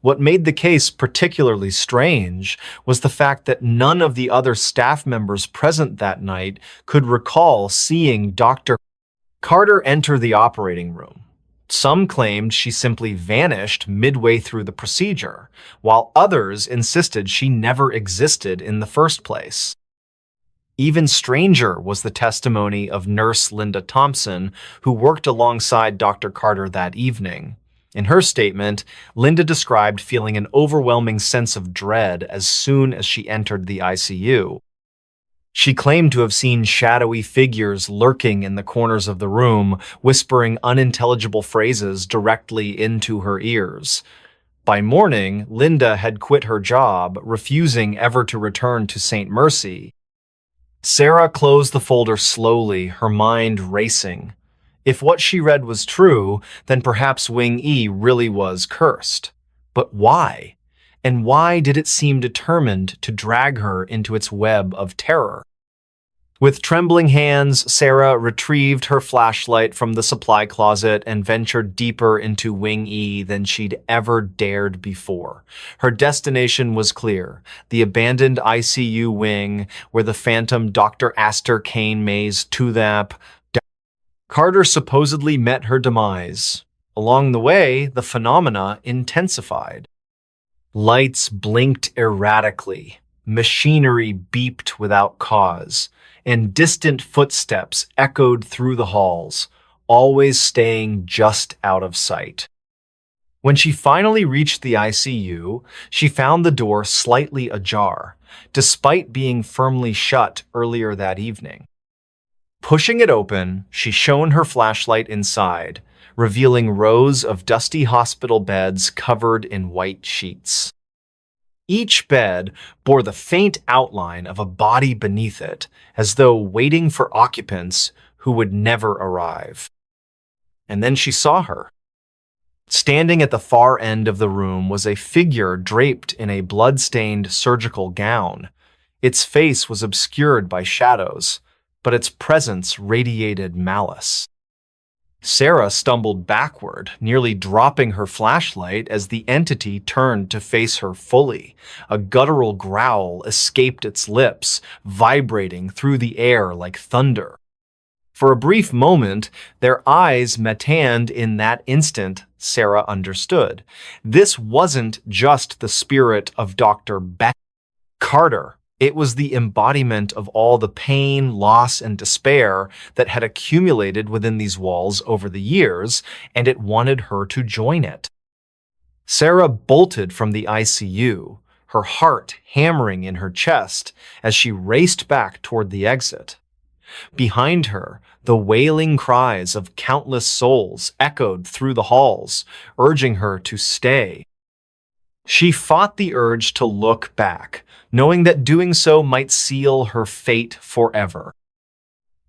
What made the case particularly strange was the fact that none of the other staff members present that night could recall seeing Dr. Carter enter the operating room. Some claimed she simply vanished midway through the procedure, while others insisted she never existed in the first place. Even stranger was the testimony of Nurse Linda Thompson, who worked alongside Dr. Carter that evening. In her statement, Linda described feeling an overwhelming sense of dread as soon as she entered the ICU. She claimed to have seen shadowy figures lurking in the corners of the room, whispering unintelligible phrases directly into her ears. By morning, Linda had quit her job, refusing ever to return to St. Mercy. Sarah closed the folder slowly, her mind racing. If what she read was true, then perhaps Wing E really was cursed. But why? And why did it seem determined to drag her into its web of terror? With trembling hands, Sarah retrieved her flashlight from the supply closet and ventured deeper into Wing E than she'd ever dared before. Her destination was clear: the abandoned ICU wing where the phantom Dr. Astor Kane Mays Tuthap Carter supposedly met her demise. Along the way, the phenomena intensified. Lights blinked erratically, machinery beeped without cause, and distant footsteps echoed through the halls, always staying just out of sight. When she finally reached the ICU, she found the door slightly ajar, despite being firmly shut earlier that evening. Pushing it open, she shone her flashlight inside, revealing rows of dusty hospital beds covered in white sheets. Each bed bore the faint outline of a body beneath it, as though waiting for occupants who would never arrive. And then she saw her. Standing at the far end of the room was a figure draped in a blood-stained surgical gown. Its face was obscured by shadows, but its presence radiated malice. Sarah stumbled backward, nearly dropping her flashlight as the entity turned to face her fully. A guttural growl escaped its lips, vibrating through the air like thunder. For a brief moment, their eyes met, and in that instant, Sarah understood. This wasn't just the spirit of Dr. Carter. It was the embodiment of all the pain, loss, and despair that had accumulated within these walls over the years, and it wanted her to join it. Sarah bolted from the ICU, her heart hammering in her chest as she raced back toward the exit. Behind her, the wailing cries of countless souls echoed through the halls, urging her to stay. She fought the urge to look back, knowing that doing so might seal her fate forever.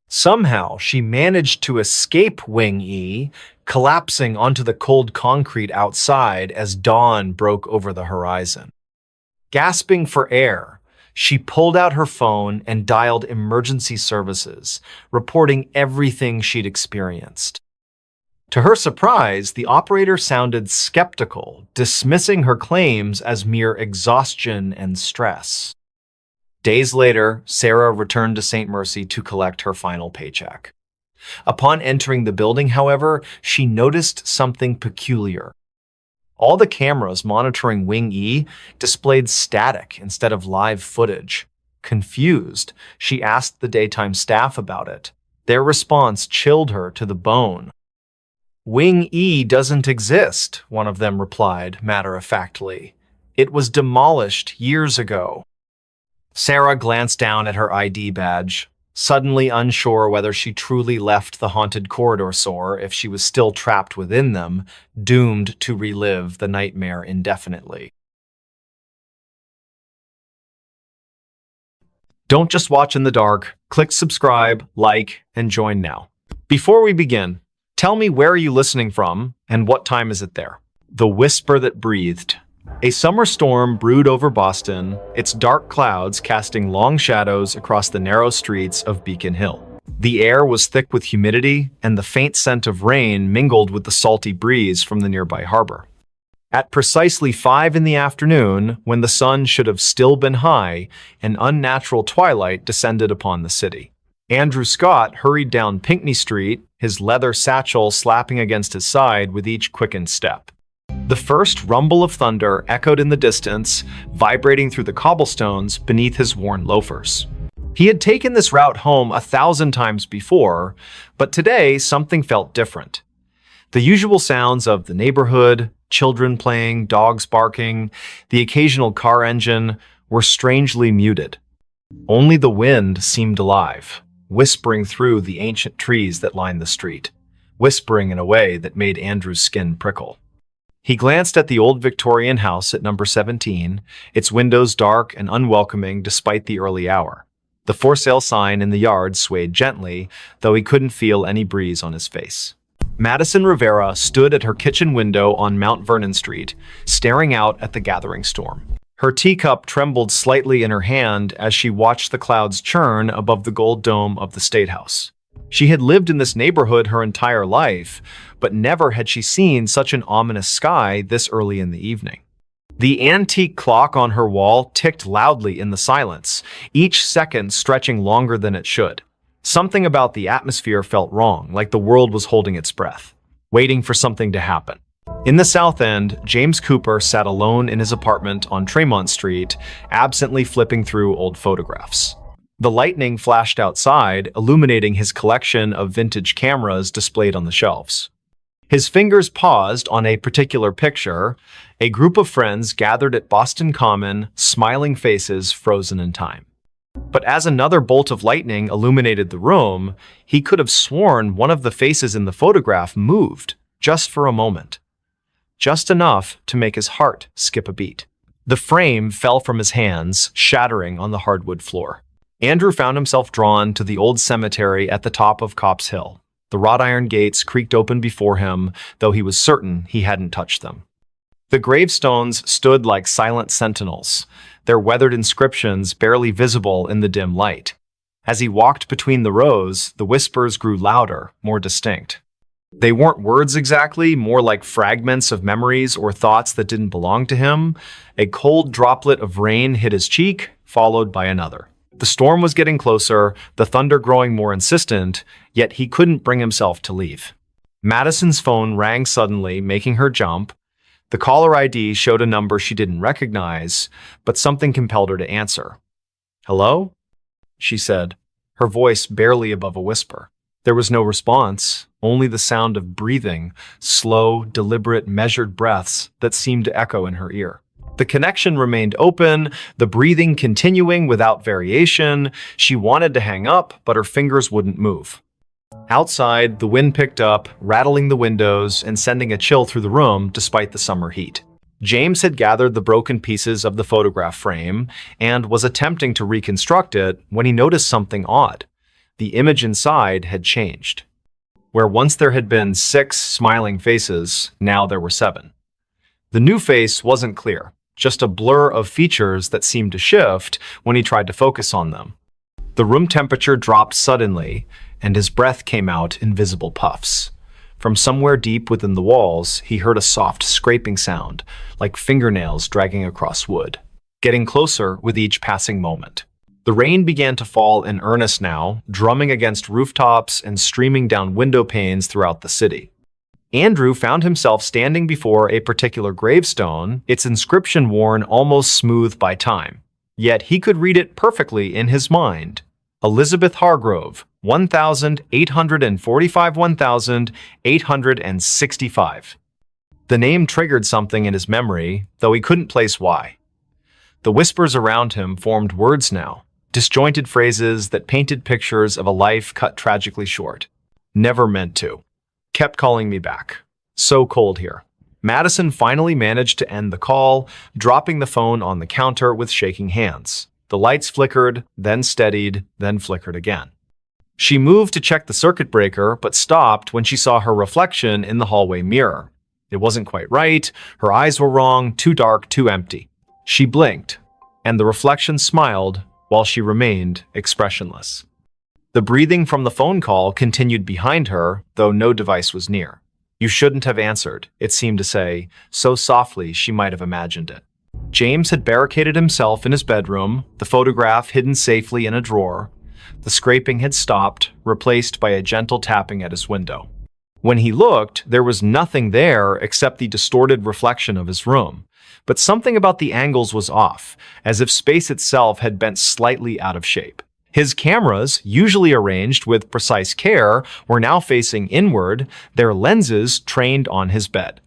Somehow, she managed to escape Wing E, collapsing onto the cold concrete outside as dawn broke over the horizon. Gasping for air, she pulled out her phone and dialed emergency services, reporting everything she'd experienced. To her surprise, the operator sounded skeptical, dismissing her claims as mere exhaustion and stress. Days later, Sarah returned to St. Mercy to collect her final paycheck. Upon entering the building, however, she noticed something peculiar. All the cameras monitoring Wing E displayed static instead of live footage. Confused, she asked the daytime staff about it. Their response chilled her to the bone. "Wing E doesn't exist," one of them replied matter-of-factly. "It was demolished years ago." Sarah glanced down at her ID badge, suddenly unsure whether she truly left the haunted corridors or if she was still trapped within them, doomed to relive the nightmare indefinitely. Don't just watch in the dark. Click subscribe, like, and join now. Before we begin, tell me, where are you listening from and what time is it there? The Whisper That Breathed. A summer storm brewed over Boston, its dark clouds casting long shadows across the narrow streets of Beacon Hill. The air was thick with humidity, and the faint scent of rain mingled with the salty breeze from the nearby harbor. At precisely 5 in the afternoon, when the sun should have still been high, an unnatural twilight descended upon the city. Andrew Scott hurried down Pinckney Street, his leather satchel slapping against his side with each quickened step. The first rumble of thunder echoed in the distance, vibrating through the cobblestones beneath his worn loafers. He had taken this route home 1,000 times before, but today something felt different. The usual sounds of the neighborhood, children playing, dogs barking, the occasional car engine, were strangely muted. Only the wind seemed alive, whispering through the ancient trees that lined the street, whispering in a way that made Andrew's skin prickle. He glanced at the old Victorian house at number 17, its windows dark and unwelcoming despite the early hour. The for sale sign in the yard swayed gently, though he couldn't feel any breeze on his face. Madison Rivera stood at her kitchen window on Mount Vernon Street, staring out at the gathering storm. Her teacup trembled slightly in her hand as she watched the clouds churn above the gold dome of the State House. She had lived in this neighborhood her entire life, but never had she seen such an ominous sky this early in the evening. The antique clock on her wall ticked loudly in the silence, each second stretching longer than it should. Something about the atmosphere felt wrong, like the world was holding its breath, waiting for something to happen. In the South End, James Cooper sat alone in his apartment on Tremont Street, absently flipping through old photographs. The lightning flashed outside, illuminating his collection of vintage cameras displayed on the shelves. His fingers paused on a particular picture, a group of friends gathered at Boston Common, smiling faces frozen in time. But as another bolt of lightning illuminated the room, he could have sworn one of the faces in the photograph moved, just for a moment. Just enough to make his heart skip a beat. The frame fell from his hands, shattering on the hardwood floor. Andrew found himself drawn to the old cemetery at the top of Copp's Hill. The wrought iron gates creaked open before him, though he was certain he hadn't touched them. The gravestones stood like silent sentinels, their weathered inscriptions barely visible in the dim light. As he walked between the rows, the whispers grew louder, more distinct. They weren't words exactly, more like fragments of memories or thoughts that didn't belong to him. A cold droplet of rain hit his cheek, followed by another. The storm was getting closer, the thunder growing more insistent, yet he couldn't bring himself to leave. Madison's phone rang suddenly, making her jump. The caller ID showed a number she didn't recognize, but something compelled her to answer. "Hello?" she said, her voice barely above a whisper. There was no response, only the sound of breathing, slow, deliberate, measured breaths that seemed to echo in her ear. The connection remained open, the breathing continuing without variation. She wanted to hang up, but her fingers wouldn't move. Outside, the wind picked up, rattling the windows and sending a chill through the room despite the summer heat. James had gathered the broken pieces of the photograph frame and was attempting to reconstruct it when he noticed something odd. The image inside had changed. Where once there had been 6 smiling faces, now there were 7. The new face wasn't clear, just a blur of features that seemed to shift when he tried to focus on them. The room temperature dropped suddenly, and his breath came out in visible puffs. From somewhere deep within the walls, he heard a soft scraping sound, like fingernails dragging across wood, getting closer with each passing moment. The rain began to fall in earnest now, drumming against rooftops and streaming down window panes throughout the city. Andrew found himself standing before a particular gravestone, its inscription worn almost smooth by time. Yet he could read it perfectly in his mind. Elizabeth Hargrove, 1,845–1,865. The name triggered something in his memory, though he couldn't place why. The whispers around him formed words now, disjointed phrases that painted pictures of a life cut tragically short. Never meant to. Kept calling me back. So cold here. Madison finally managed to end the call, dropping the phone on the counter with shaking hands. The lights flickered, then steadied, then flickered again. She moved to check the circuit breaker, but stopped when she saw her reflection in the hallway mirror. It wasn't quite right, her eyes were wrong, too dark, too empty. She blinked, and the reflection smiled while she remained expressionless. The breathing from the phone call continued behind her, though no device was near. "You shouldn't have answered," it seemed to say, so softly she might have imagined it. James had barricaded himself in his bedroom, the photograph hidden safely in a drawer. The scraping had stopped, replaced by a gentle tapping at his window. When he looked, there was nothing there except the distorted reflection of his room. But something about the angles was off, as if space itself had bent slightly out of shape. His cameras, usually arranged with precise care, were now facing inward, their lenses trained on his bed.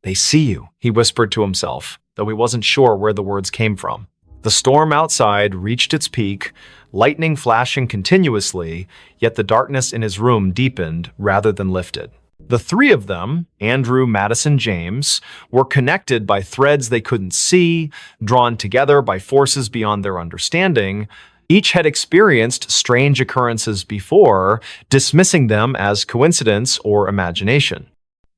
"They see you," he whispered to himself, though he wasn't sure where the words came from. The storm outside reached its peak, lightning flashing continuously, yet the darkness in his room deepened rather than lifted. The three of them, Andrew, Madison, James, were connected by threads they couldn't see, drawn together by forces beyond their understanding. Each had experienced strange occurrences before, dismissing them as coincidence or imagination.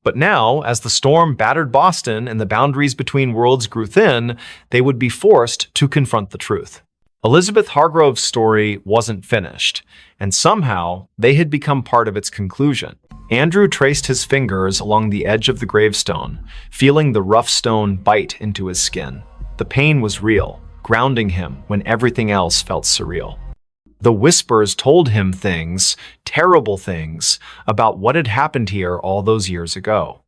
But now, as the storm battered Boston and the boundaries between worlds grew thin, they would be forced to confront the truth. Elizabeth Hargrove's story wasn't finished, and somehow they had become part of its conclusion. Andrew traced his fingers along the edge of the gravestone, feeling the rough stone bite into his skin. The pain was real, grounding him when everything else felt surreal. The whispers told him things, terrible things, about what had happened here all those years ago.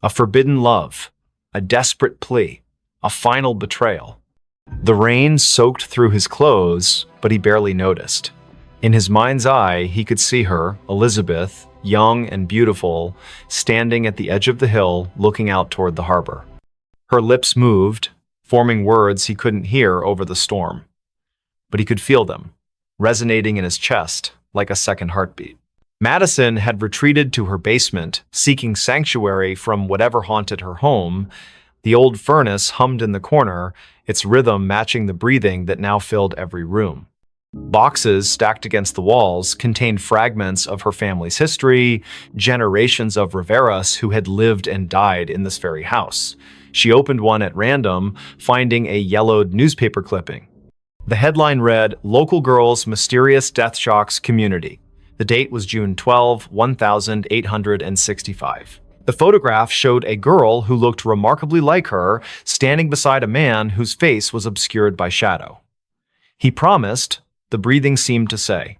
A forbidden love, a desperate plea, a final betrayal. The rain soaked through his clothes, but he barely noticed. In his mind's eye, he could see her, Elizabeth, young and beautiful, standing at the edge of the hill, looking out toward the harbor. Her lips moved, forming words he couldn't hear over the storm. But he could feel them, resonating in his chest like a second heartbeat. Madison had retreated to her basement, seeking sanctuary from whatever haunted her home. The old furnace hummed in the corner, its rhythm matching the breathing that now filled every room. Boxes stacked against the walls contained fragments of her family's history, generations of Riveras who had lived and died in this very house. She opened one at random, finding a yellowed newspaper clipping. The headline read, "Local Girls' Mysterious Death Shocks Community." The date was June 12, 1865. The photograph showed a girl who looked remarkably like her, standing beside a man whose face was obscured by shadow. He promised, the breathing seemed to say.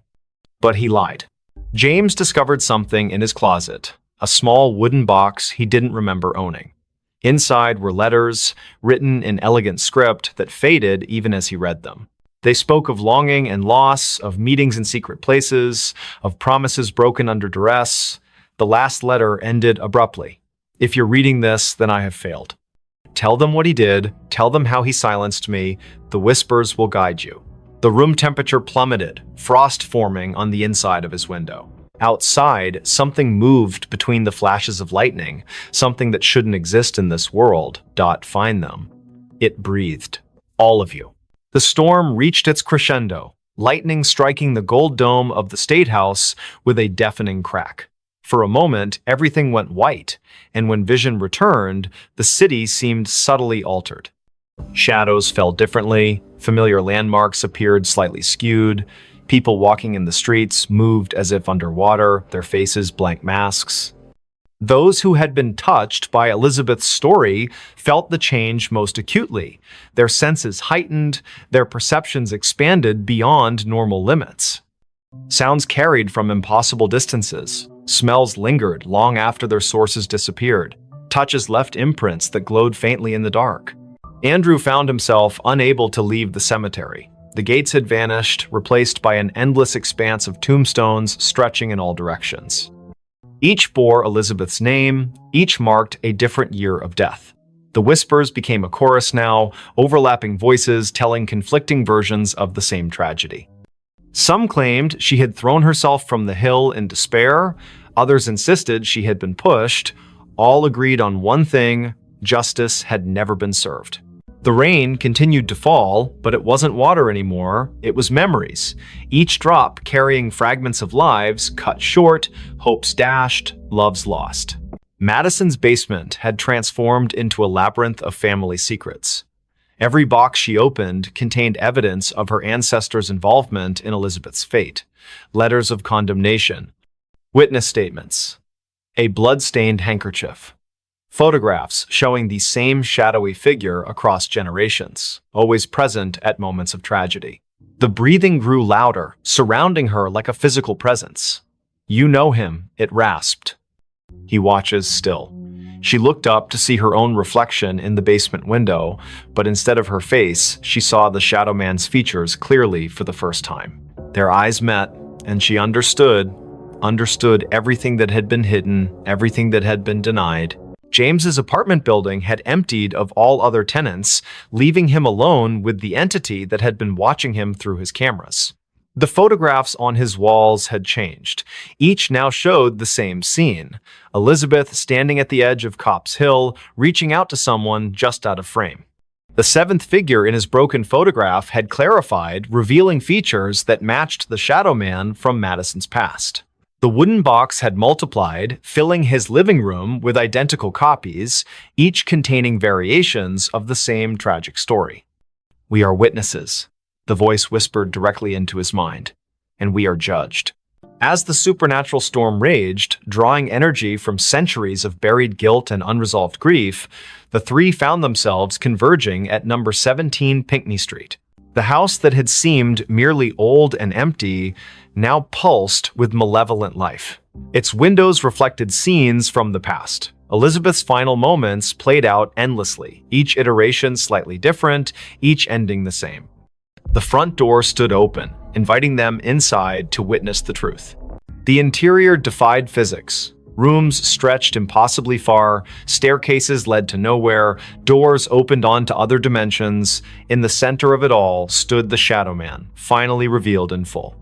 But he lied. James discovered something in his closet, a small wooden box he didn't remember owning. Inside were letters, written in elegant script that faded even as he read them. They spoke of longing and loss, of meetings in secret places, of promises broken under duress. The last letter ended abruptly. "If you're reading this, then I have failed. Tell them what he did, tell them how he silenced me, the whispers will guide you." The room temperature plummeted, frost forming on the inside of his window. Outside, something moved between the flashes of lightning, something that shouldn't exist in this world. Find them. It breathed. All of you. The storm reached its crescendo, lightning striking the gold dome of the State House with a deafening crack. For a moment, everything went white, and when vision returned, the city seemed subtly altered. Shadows fell differently, familiar landmarks appeared slightly skewed, people walking in the streets moved as if underwater, their faces blank masks. Those who had been touched by Elizabeth's story felt the change most acutely. Their senses heightened, their perceptions expanded beyond normal limits. Sounds carried from impossible distances. Smells lingered long after their sources disappeared. Touches left imprints that glowed faintly in the dark. Andrew found himself unable to leave the cemetery. The gates had vanished, replaced by an endless expanse of tombstones stretching in all directions. Each bore Elizabeth's name, each marked a different year of death. The whispers became a chorus now, overlapping voices telling conflicting versions of the same tragedy. Some claimed she had thrown herself from the hill in despair, others insisted she had been pushed. All agreed on one thing: justice had never been served. The rain continued to fall, but it wasn't water anymore, it was memories, each drop carrying fragments of lives cut short, hopes dashed, loves lost. Madison's basement had transformed into a labyrinth of family secrets. Every box she opened contained evidence of her ancestors' involvement in Elizabeth's fate, letters of condemnation, witness statements, a blood-stained handkerchief. Photographs showing the same shadowy figure across generations, always present at moments of tragedy. The breathing grew louder, surrounding her like a physical presence. "You know him," it rasped. "He watches still." She looked up to see her own reflection in the basement window, but instead of her face, she saw the shadow man's features clearly for the first time. Their eyes met, and she understood everything that had been hidden, everything that had been denied. James's apartment building had emptied of all other tenants, leaving him alone with the entity that had been watching him through his cameras. The photographs on his walls had changed. Each now showed the same scene. Elizabeth standing at the edge of Copp's Hill, reaching out to someone just out of frame. The seventh figure in his broken photograph had clarified, revealing features that matched the Shadow Man from Madison's past. The wooden box had multiplied, filling his living room with identical copies, each containing variations of the same tragic story. "We are witnesses," the voice whispered directly into his mind, "and we are judged." As the supernatural storm raged, drawing energy from centuries of buried guilt and unresolved grief, the three found themselves converging at number 17 Pinckney Street. The house that had seemed merely old and empty now pulsed with malevolent life. Its windows reflected scenes from the past. Elizabeth's final moments played out endlessly, each iteration slightly different, each ending the same. The front door stood open, inviting them inside to witness the truth. The interior defied physics. Rooms stretched impossibly far, staircases led to nowhere, doors opened onto other dimensions. In the center of it all stood the Shadow Man, finally revealed in full.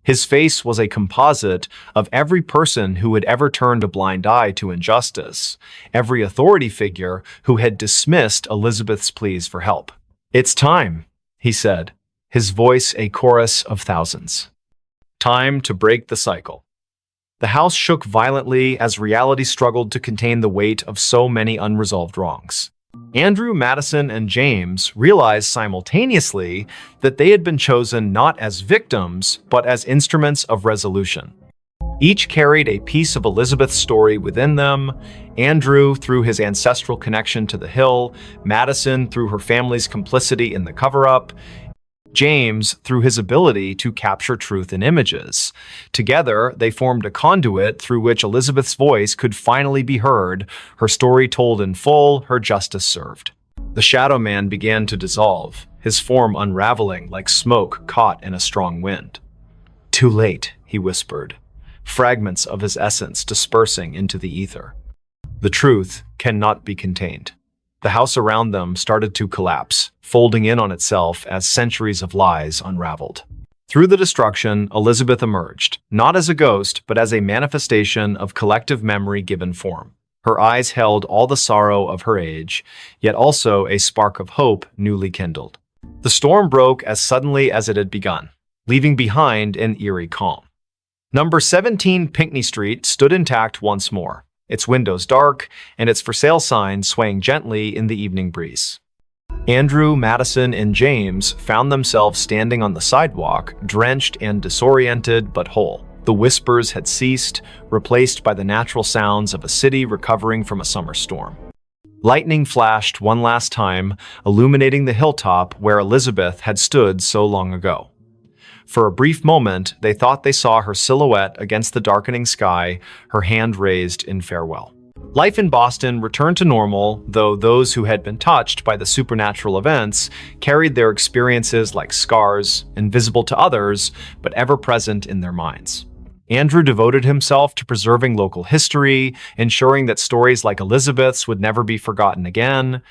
His face was a composite of every person who had ever turned a blind eye to injustice, every authority figure who had dismissed Elizabeth's pleas for help. "It's time," he said, his voice a chorus of thousands. Time to break the cycle. The house shook violently as reality struggled to contain the weight of so many unresolved wrongs. Andrew, Madison, and James realized simultaneously that they had been chosen not as victims, but as instruments of resolution. Each carried a piece of Elizabeth's story within them. Andrew through his ancestral connection to the hill, Madison through her family's complicity in the cover-up, James through his ability to capture truth in images. Together, they formed a conduit through which Elizabeth's voice could finally be heard, her story told in full, her justice served. The Shadow Man began to dissolve, his form unraveling like smoke caught in a strong wind. "Too late," he whispered, fragments of his essence dispersing into the ether. The truth cannot be contained. The house around them started to collapse, folding in on itself as centuries of lies unraveled. Through the destruction, Elizabeth emerged, not as a ghost, but as a manifestation of collective memory given form. Her eyes held all the sorrow of her age, yet also a spark of hope newly kindled. The storm broke as suddenly as it had begun, leaving behind an eerie calm. Number 17 Pinckney Street stood intact once more, its windows dark, and its for sale sign swaying gently in the evening breeze. Andrew, Madison, and James found themselves standing on the sidewalk, drenched and disoriented but whole. The whispers had ceased, replaced by the natural sounds of a city recovering from a summer storm. Lightning flashed one last time, illuminating the hilltop where Elizabeth had stood so long ago. For a brief moment, they thought they saw her silhouette against the darkening sky, her hand raised in farewell. Life in Boston returned to normal, though those who had been touched by the supernatural events carried their experiences like scars, invisible to others, but ever present in their minds. Andrew devoted himself to preserving local history, ensuring that stories like Elizabeth's would never be forgotten again.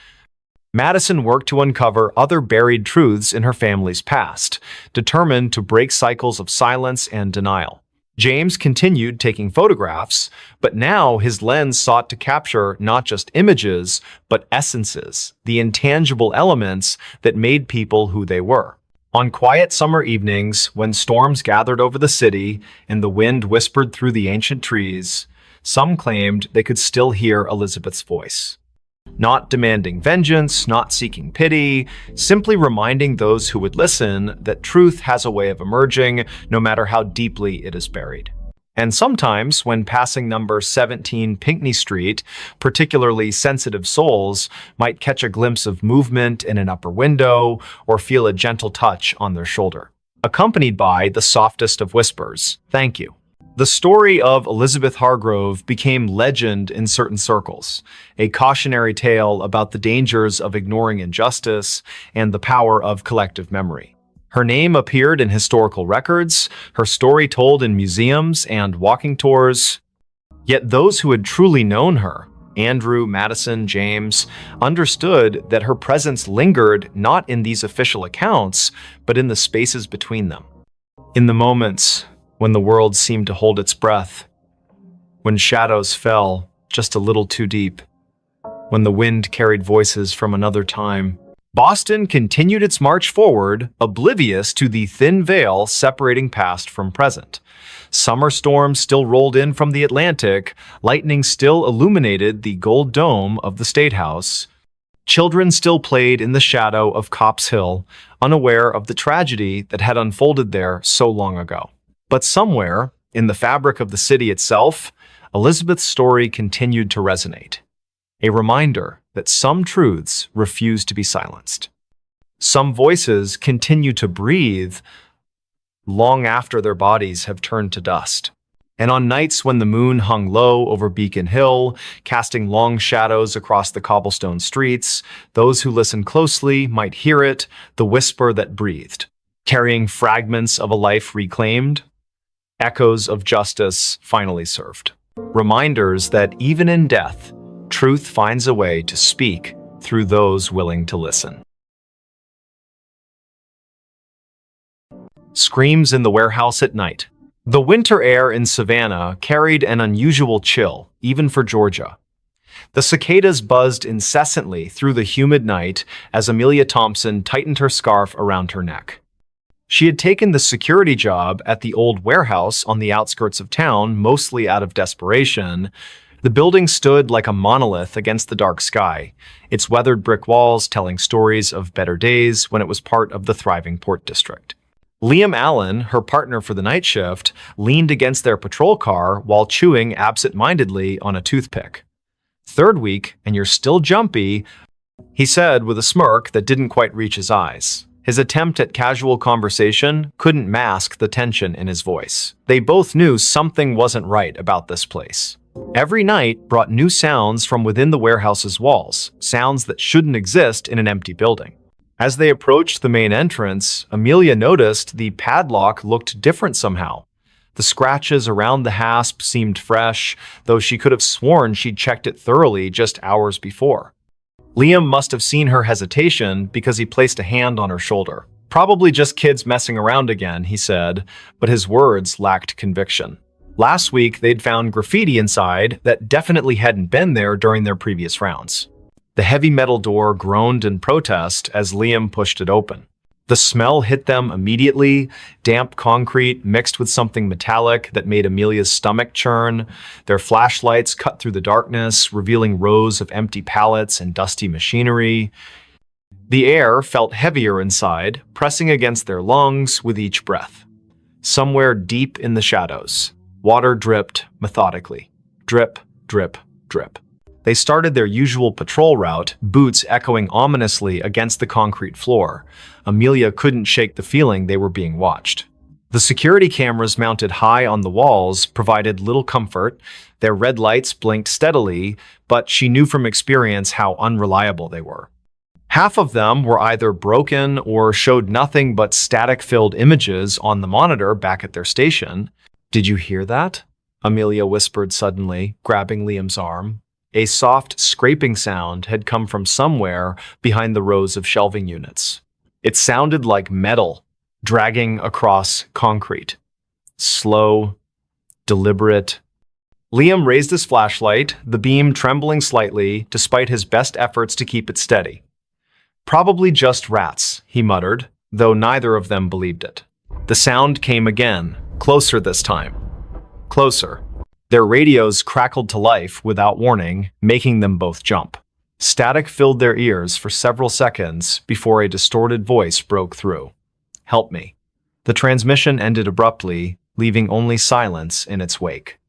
Madison worked to uncover other buried truths in her family's past, determined to break cycles of silence and denial. James continued taking photographs, but now his lens sought to capture not just images, but essences, the intangible elements that made people who they were. On quiet summer evenings, when storms gathered over the city and the wind whispered through the ancient trees, some claimed they could still hear Elizabeth's voice. Not demanding vengeance, not seeking pity, simply reminding those who would listen that truth has a way of emerging, no matter how deeply it is buried. And sometimes, when passing number 17 Pinckney Street, particularly sensitive souls might catch a glimpse of movement in an upper window or feel a gentle touch on their shoulder, accompanied by the softest of whispers, "Thank you." The story of Elizabeth Hargrove became legend in certain circles, a cautionary tale about the dangers of ignoring injustice and the power of collective memory. Her name appeared in historical records, her story told in museums and walking tours. Yet those who had truly known her, Andrew, Madison, James, understood that her presence lingered not in these official accounts, but in the spaces between them. In the moments when the world seemed to hold its breath, when shadows fell just a little too deep, when the wind carried voices from another time, Boston continued its march forward, oblivious to the thin veil separating past from present. Summer storms still rolled in from the Atlantic, lightning still illuminated the gold dome of the State House. Children still played in the shadow of Copp's Hill, unaware of the tragedy that had unfolded there so long ago. But somewhere, in the fabric of the city itself, Elizabeth's story continued to resonate. A reminder that some truths refuse to be silenced. Some voices continue to breathe long after their bodies have turned to dust. And on nights when the moon hung low over Beacon Hill, casting long shadows across the cobblestone streets, those who listen closely might hear it, the whisper that breathed, carrying fragments of a life reclaimed, echoes of justice finally served. Reminders that even in death, truth finds a way to speak through those willing to listen. Screams in the warehouse at night. The winter air in Savannah carried an unusual chill, even for Georgia. The cicadas buzzed incessantly through the humid night as Amelia Thompson tightened her scarf around her neck. She had taken the security job at the old warehouse on the outskirts of town, mostly out of desperation. The building stood like a monolith against the dark sky, its weathered brick walls telling stories of better days when it was part of the thriving port district. Liam Allen, her partner for the night shift, leaned against their patrol car while chewing absent-mindedly on a toothpick. "Third week, and you're still jumpy," he said with a smirk that didn't quite reach his eyes. His attempt at casual conversation couldn't mask the tension in his voice. They both knew something wasn't right about this place. Every night brought new sounds from within the warehouse's walls, sounds that shouldn't exist in an empty building. As they approached the main entrance, Amelia noticed the padlock looked different somehow. The scratches around the hasp seemed fresh, though she could have sworn she'd checked it thoroughly just hours before. Liam must have seen her hesitation because he placed a hand on her shoulder. "Probably just kids messing around again," he said, but his words lacked conviction. Last week, they'd found graffiti inside that definitely hadn't been there during their previous rounds. The heavy metal door groaned in protest as Liam pushed it open. The smell hit them immediately, damp concrete mixed with something metallic that made Amelia's stomach churn. Their flashlights cut through the darkness, revealing rows of empty pallets and dusty machinery. The air felt heavier inside, pressing against their lungs with each breath. Somewhere deep in the shadows, water dripped methodically. Drip, drip, drip. They started their usual patrol route, boots echoing ominously against the concrete floor. Amelia couldn't shake the feeling they were being watched. The security cameras mounted high on the walls provided little comfort. Their red lights blinked steadily, but she knew from experience how unreliable they were. Half of them were either broken or showed nothing but static-filled images on the monitor back at their station. "Did you hear that?" Amelia whispered suddenly, grabbing Liam's arm. A soft scraping sound had come from somewhere behind the rows of shelving units. It sounded like metal dragging across concrete. Slow, deliberate. Liam raised his flashlight, the beam trembling slightly despite his best efforts to keep it steady. "Probably just rats," he muttered, though neither of them believed it. The sound came again, closer this time. Closer. Their radios crackled to life without warning, making them both jump. Static filled their ears for several seconds before a distorted voice broke through. "Help me." The transmission ended abruptly, leaving only silence in its wake.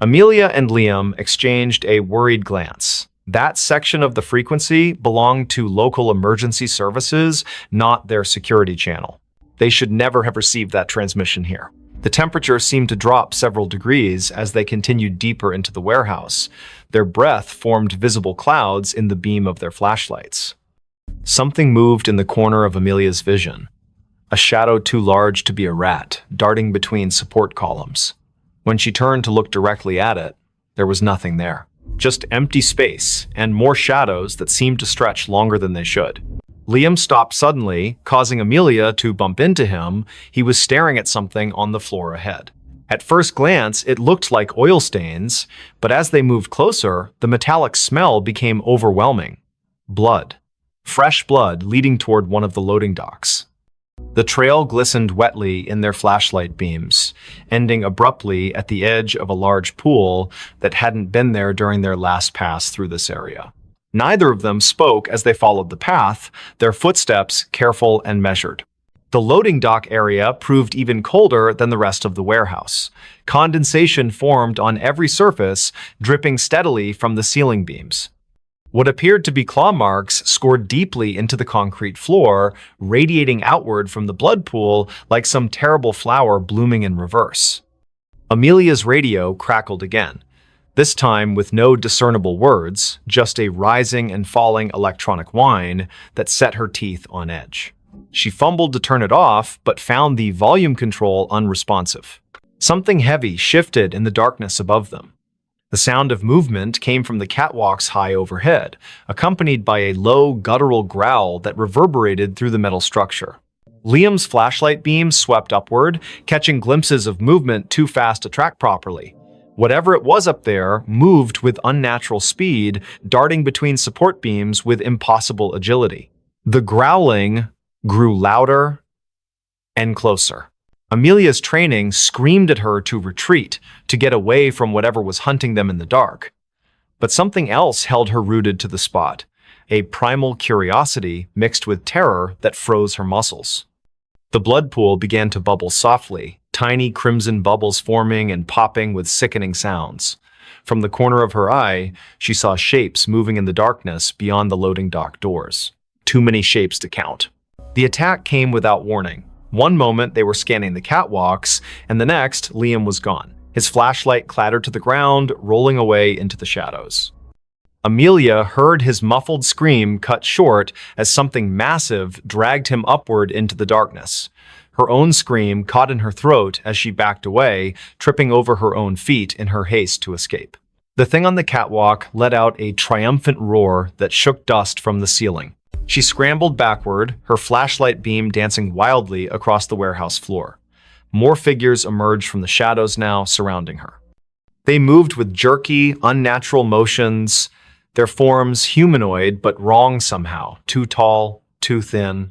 Amelia and Liam exchanged a worried glance. That section of the frequency belonged to local emergency services, not their security channel. They should never have received that transmission here. The temperature seemed to drop several degrees as they continued deeper into the warehouse. Their breath formed visible clouds in the beam of their flashlights. Something moved in the corner of Amelia's vision. a shadow too large to be a rat, darting between support columns. When she turned to look directly at it, there was nothing there. Just empty space and more shadows that seemed to stretch longer than they should. Liam stopped suddenly, causing Amelia to bump into him. He was staring at something on the floor ahead. At first glance, it looked like oil stains, but as they moved closer, the metallic smell became overwhelming. Blood. Fresh blood leading toward one of the loading docks. The trail glistened wetly in their flashlight beams, ending abruptly at the edge of a large pool that hadn't been there during their last pass through this area. Neither of them spoke as they followed the path, their footsteps careful and measured. The loading dock area proved even colder than the rest of the warehouse. Condensation formed on every surface, dripping steadily from the ceiling beams. What appeared to be claw marks scored deeply into the concrete floor, radiating outward from the blood pool like some terrible flower blooming in reverse. Amelia's radio crackled again, this time with no discernible words, just a rising and falling electronic whine that set her teeth on edge. She fumbled to turn it off, but found the volume control unresponsive. Something heavy shifted in the darkness above them. The sound of movement came from the catwalks high overhead, accompanied by a low, guttural growl that reverberated through the metal structure. Liam's flashlight beams swept upward, catching glimpses of movement too fast to track properly. Whatever it was up there moved with unnatural speed, darting between support beams with impossible agility. The growling grew louder and closer. Amelia's training screamed at her to retreat, to get away from whatever was hunting them in the dark. But something else held her rooted to the spot, a primal curiosity mixed with terror that froze her muscles. The blood pool began to bubble softly, tiny crimson bubbles forming and popping with sickening sounds. From the corner of her eye, she saw shapes moving in the darkness beyond the loading dock doors. Too many shapes to count. The attack came without warning. One moment they were scanning the catwalks, and the next, Liam was gone. His flashlight clattered to the ground, rolling away into the shadows. Amelia heard his muffled scream cut short as something massive dragged him upward into the darkness. Her own scream caught in her throat as she backed away, tripping over her own feet in her haste to escape. The thing on the catwalk let out a triumphant roar that shook dust from the ceiling. She scrambled backward, her flashlight beam dancing wildly across the warehouse floor. More figures emerged from the shadows now, surrounding her. They moved with jerky, unnatural motions, their forms humanoid but wrong somehow, too tall, too thin,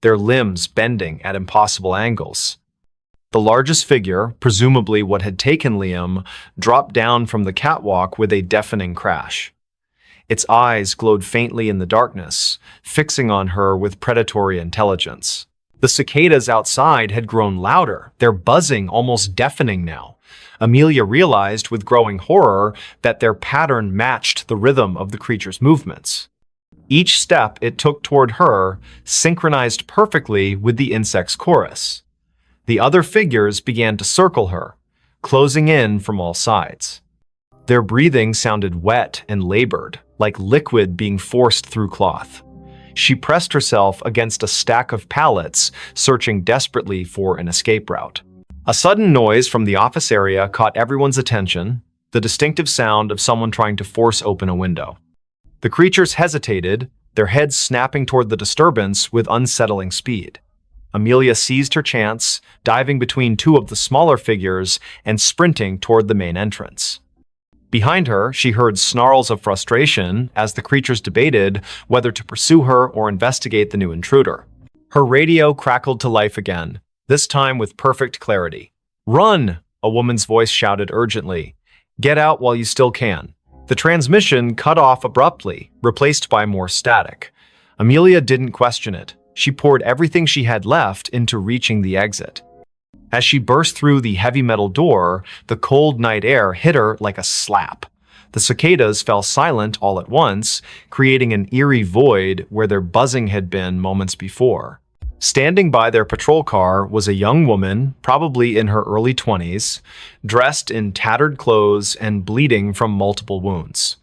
their limbs bending at impossible angles. The largest figure, presumably what had taken Liam, dropped down from the catwalk with a deafening crash. Its eyes glowed faintly in the darkness, fixing on her with predatory intelligence. The cicadas outside had grown louder, their buzzing almost deafening now. Amelia realized with growing horror that their pattern matched the rhythm of the creature's movements. Each step it took toward her synchronized perfectly with the insect's chorus. The other figures began to circle her, closing in from all sides. Their breathing sounded wet and labored, like liquid being forced through cloth. She pressed herself against a stack of pallets, searching desperately for an escape route. A sudden noise from the office area caught everyone's attention, the distinctive sound of someone trying to force open a window. The creatures hesitated, their heads snapping toward the disturbance with unsettling speed. Amelia seized her chance, diving between two of the smaller figures and sprinting toward the main entrance. Behind her, she heard snarls of frustration as the creatures debated whether to pursue her or investigate the new intruder. Her radio crackled to life again, this time with perfect clarity. "Run!" a woman's voice shouted urgently. "Get out while you still can." The transmission cut off abruptly, replaced by more static. Amelia didn't question it. She poured everything she had left into reaching the exit. As she burst through the heavy metal door, the cold night air hit her like a slap. The cicadas fell silent all at once, creating an eerie void where their buzzing had been moments before. Standing by their patrol car was a young woman, probably in her early 20s, dressed in tattered clothes and bleeding from multiple wounds.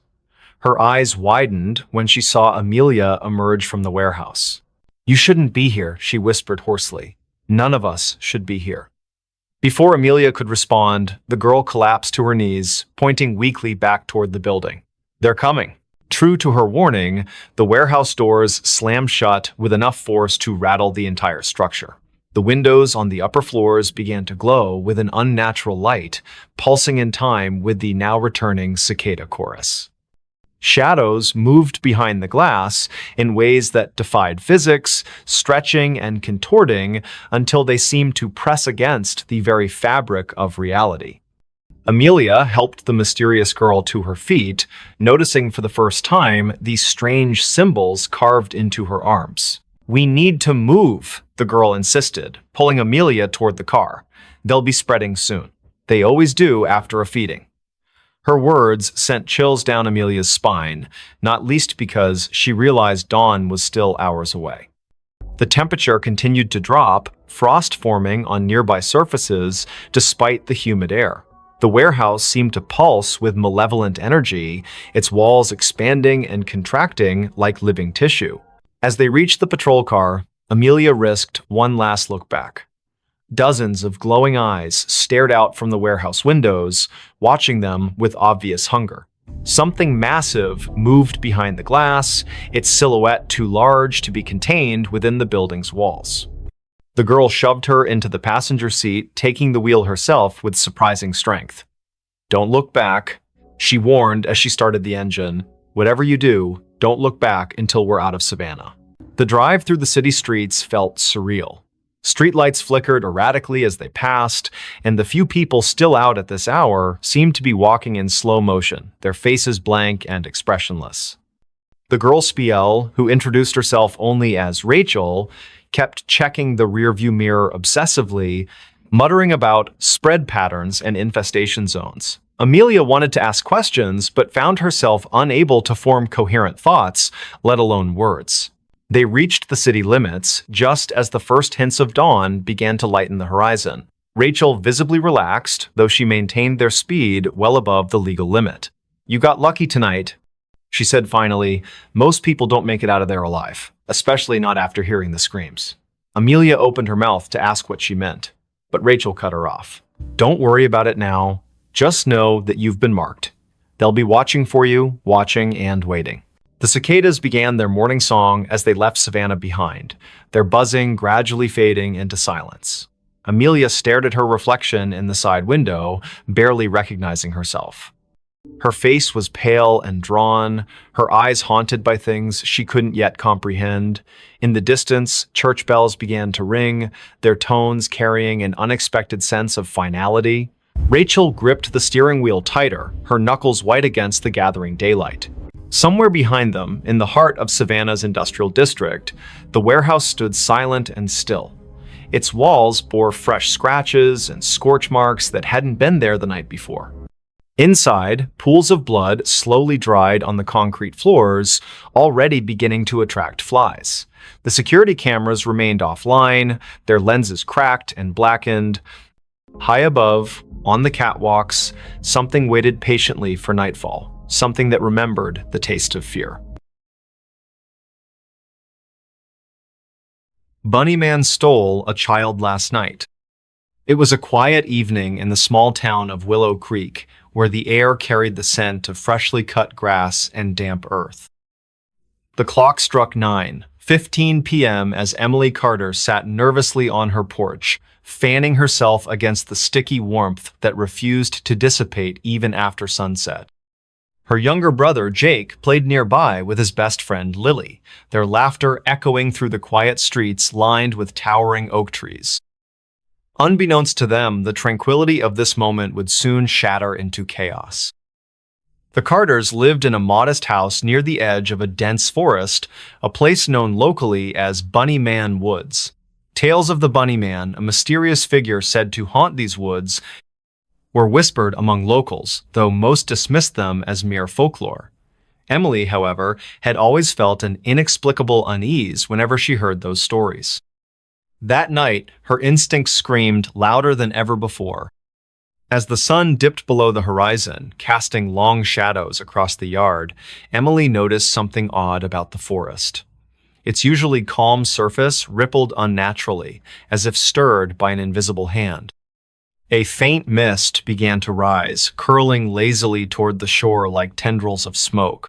Her eyes widened when she saw Amelia emerge from the warehouse. "You shouldn't be here," she whispered hoarsely. None of us should be here." Before Amelia could respond, the girl collapsed to her knees, pointing weakly back toward the building. "They're coming." True to her warning, the warehouse doors slammed shut with enough force to rattle the entire structure. The windows on the upper floors began to glow with an unnatural light, pulsing in time with the now returning cicada chorus. Shadows moved behind the glass in ways that defied physics, stretching and contorting until they seemed to press against the very fabric of reality. Amelia helped the mysterious girl to her feet, noticing for the first time these strange symbols carved into her arms. "We need to move," the girl insisted, pulling Amelia toward the car. "They'll be spreading soon. They always do after a feeding." Her words sent chills down Amelia's spine, not least because she realized dawn was still hours away. The temperature continued to drop, frost forming on nearby surfaces despite the humid air. The warehouse seemed to pulse with malevolent energy, its walls expanding and contracting like living tissue. As they reached the patrol car, Amelia risked one last look back. Dozens of glowing eyes stared out from the warehouse windows, watching them with obvious hunger. Something massive moved behind the glass, its silhouette too large to be contained within the building's walls. The girl shoved her into the passenger seat, taking the wheel herself with surprising strength. "Don't look back," she warned as she started the engine. "Whatever you do, don't look back until we're out of Savannah." The drive through the city streets felt surreal. Streetlights flickered erratically as they passed, and the few people still out at this hour seemed to be walking in slow motion, their faces blank and expressionless. The girl Spiel, who introduced herself only as Rachel, kept checking the rearview mirror obsessively, muttering about spread patterns and infestation zones. Amelia wanted to ask questions, but found herself unable to form coherent thoughts, let alone words. They reached the city limits just as the first hints of dawn began to lighten the horizon. Rachel visibly relaxed, though she maintained their speed well above the legal limit. "You got lucky tonight," she said finally. "Most people don't make it out of there alive, especially not after hearing the screams." Amelia opened her mouth to ask what she meant, but Rachel cut her off. "Don't worry about it now. Just know that you've been marked. They'll be watching for you, watching and waiting." The cicadas began their morning song as they left Savannah behind, their buzzing gradually fading into silence. Amelia stared at her reflection in the side window, barely recognizing herself. Her face was pale and drawn, her eyes haunted by things she couldn't yet comprehend. In the distance, church bells began to ring, their tones carrying an unexpected sense of finality. Rachel gripped the steering wheel tighter, her knuckles white against the gathering daylight. Somewhere behind them, in the heart of Savannah's industrial district, the warehouse stood silent and still. Its walls bore fresh scratches and scorch marks that hadn't been there the night before. Inside, pools of blood slowly dried on the concrete floors, already beginning to attract flies. The security cameras remained offline, their lenses cracked and blackened. High above, on the catwalks, something waited patiently for nightfall. Something that remembered the taste of fear. Bunnyman stole a child last night. It was a quiet evening in the small town of Willow Creek, where the air carried the scent of freshly cut grass and damp earth. The clock struck 9:15 p.m. as Emily Carter sat nervously on her porch, fanning herself against the sticky warmth that refused to dissipate even after sunset. Her younger brother, Jake, played nearby with his best friend, Lily, their laughter echoing through the quiet streets lined with towering oak trees. Unbeknownst to them, the tranquility of this moment would soon shatter into chaos. The Carters lived in a modest house near the edge of a dense forest, a place known locally as Bunnyman Woods. Tales of the Bunnyman, a mysterious figure said to haunt these woods, were whispered among locals, though most dismissed them as mere folklore. Emily, however, had always felt an inexplicable unease whenever she heard those stories. That night, her instincts screamed louder than ever before. As the sun dipped below the horizon, casting long shadows across the yard, Emily noticed something odd about the forest. Its usually calm surface rippled unnaturally, as if stirred by an invisible hand. A faint mist began to rise, curling lazily toward the shore like tendrils of smoke.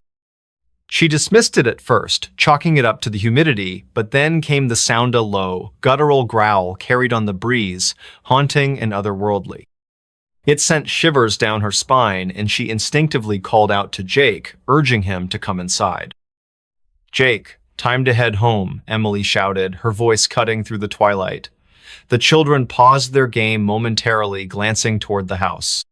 She dismissed it at first, chalking it up to the humidity, but then came the sound, a low, guttural growl carried on the breeze, haunting and otherworldly. It sent shivers down her spine, and she instinctively called out to Jake, urging him to come inside. "Jake, time to head home," Emily shouted, her voice cutting through the twilight. The children paused their game momentarily, glancing toward the house.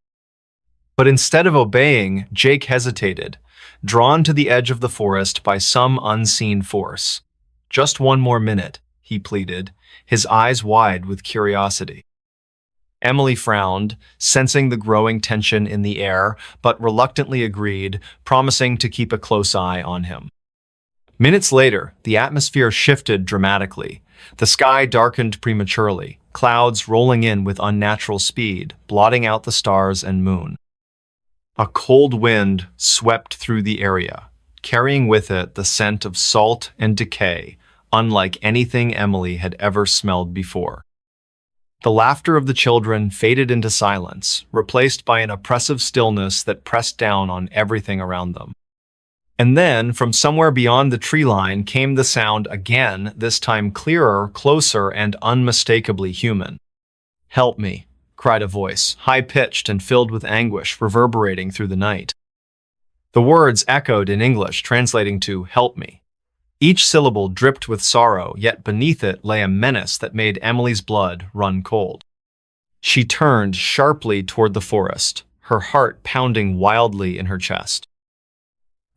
But instead of obeying, Jake hesitated, drawn to the edge of the forest by some unseen force. "Just one more minute," he pleaded, his eyes wide with curiosity. Emily frowned, sensing the growing tension in the air, but reluctantly agreed, promising to keep a close eye on him. Minutes later, the atmosphere shifted dramatically. The sky darkened prematurely, clouds rolling in with unnatural speed, blotting out the stars and moon. A cold wind swept through the area, carrying with it the scent of salt and decay, unlike anything Emily had ever smelled before. The laughter of the children faded into silence, replaced by an oppressive stillness that pressed down on everything around them. And then, from somewhere beyond the tree line, came the sound again, this time clearer, closer, and unmistakably human. "Help me," cried a voice, high-pitched and filled with anguish, reverberating through the night. The words echoed in English, translating to "help me." Each syllable dripped with sorrow, yet beneath it lay a menace that made Emily's blood run cold. She turned sharply toward the forest, her heart pounding wildly in her chest.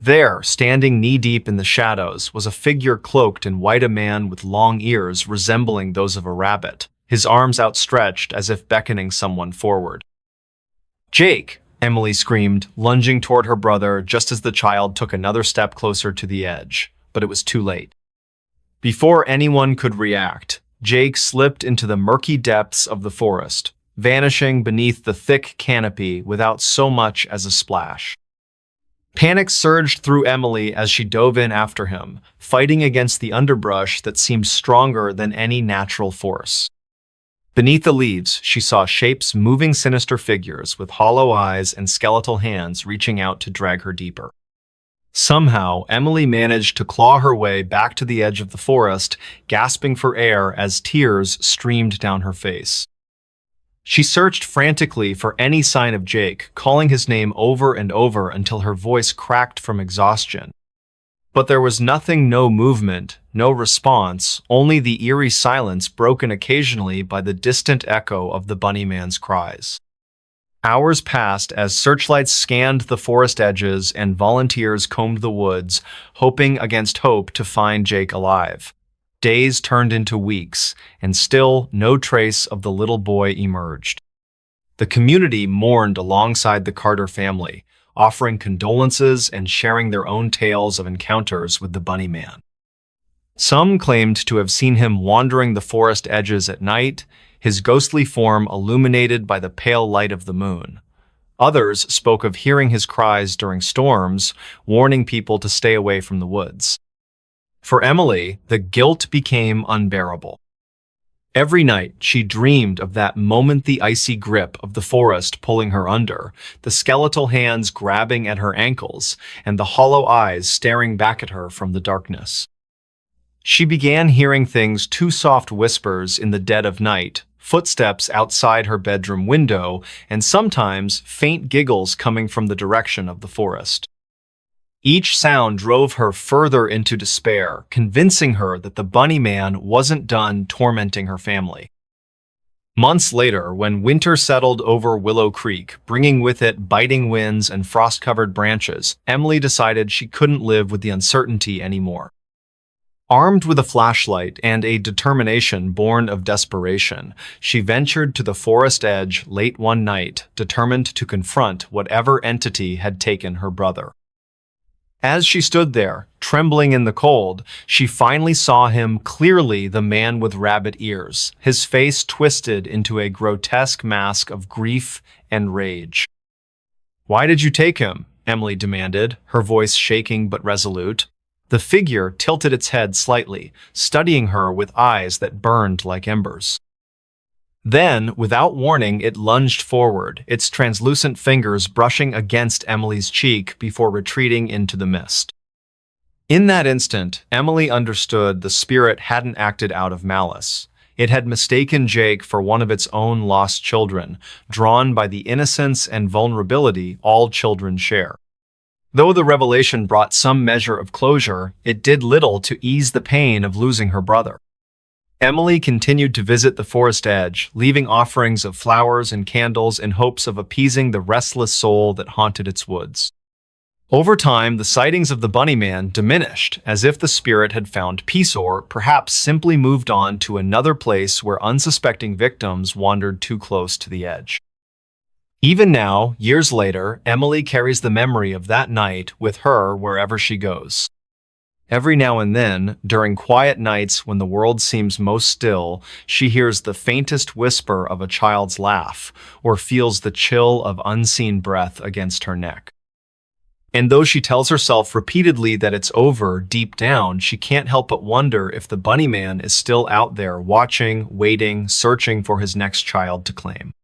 There, standing knee-deep in the shadows, was a figure cloaked in white, a man with long ears resembling those of a rabbit, his arms outstretched as if beckoning someone forward. "Jake!" Emily screamed, lunging toward her brother just as the child took another step closer to the edge, but it was too late. Before anyone could react, Jake slipped into the murky depths of the forest, vanishing beneath the thick canopy without so much as a splash. Panic surged through Emily as she dove in after him, fighting against the underbrush that seemed stronger than any natural force. Beneath the leaves, she saw shapes, moving sinister figures with hollow eyes and skeletal hands reaching out to drag her deeper. Somehow, Emily managed to claw her way back to the edge of the forest, gasping for air as tears streamed down her face. She searched frantically for any sign of Jake, calling his name over and over until her voice cracked from exhaustion. But there was nothing, no movement, no response, only the eerie silence broken occasionally by the distant echo of the bunnyman's cries. Hours passed as searchlights scanned the forest edges and volunteers combed the woods, hoping against hope to find Jake alive. Days turned into weeks, and still no trace of the little boy emerged. The community mourned alongside the Carter family, offering condolences and sharing their own tales of encounters with the Bunnyman. Some claimed to have seen him wandering the forest edges at night, his ghostly form illuminated by the pale light of the moon. Others spoke of hearing his cries during storms, warning people to stay away from the woods. For Emily, the guilt became unbearable. Every night, she dreamed of that moment, the icy grip of the forest pulling her under, the skeletal hands grabbing at her ankles, and the hollow eyes staring back at her from the darkness. She began hearing things, too soft whispers in the dead of night, footsteps outside her bedroom window, and sometimes faint giggles coming from the direction of the forest. Each sound drove her further into despair, convincing her that the Bunnyman wasn't done tormenting her family. Months later, when winter settled over Willow Creek, bringing with it biting winds and frost-covered branches, Emily decided she couldn't live with the uncertainty anymore. Armed with a flashlight and a determination born of desperation, she ventured to the forest edge late one night, determined to confront whatever entity had taken her brother. As she stood there, trembling in the cold, she finally saw him clearly, the man with rabbit ears, his face twisted into a grotesque mask of grief and rage. "Why did you take him?" Emily demanded, her voice shaking but resolute. The figure tilted its head slightly, studying her with eyes that burned like embers. Then, without warning, it lunged forward, its translucent fingers brushing against Emily's cheek before retreating into the mist. In that instant, Emily understood the spirit hadn't acted out of malice. It had mistaken Jake for one of its own lost children, drawn by the innocence and vulnerability all children share. Though the revelation brought some measure of closure, it did little to ease the pain of losing her brother. Emily continued to visit the forest edge, leaving offerings of flowers and candles in hopes of appeasing the restless soul that haunted its woods. Over time, the sightings of the Bunnyman diminished, as if the spirit had found peace or, perhaps, simply moved on to another place where unsuspecting victims wandered too close to the edge. Even now, years later, Emily carries the memory of that night with her wherever she goes. Every now and then, during quiet nights when the world seems most still, she hears the faintest whisper of a child's laugh or feels the chill of unseen breath against her neck. And though she tells herself repeatedly that it's over, deep down, she can't help but wonder if the Bunnyman is still out there watching, waiting, searching for his next child to claim.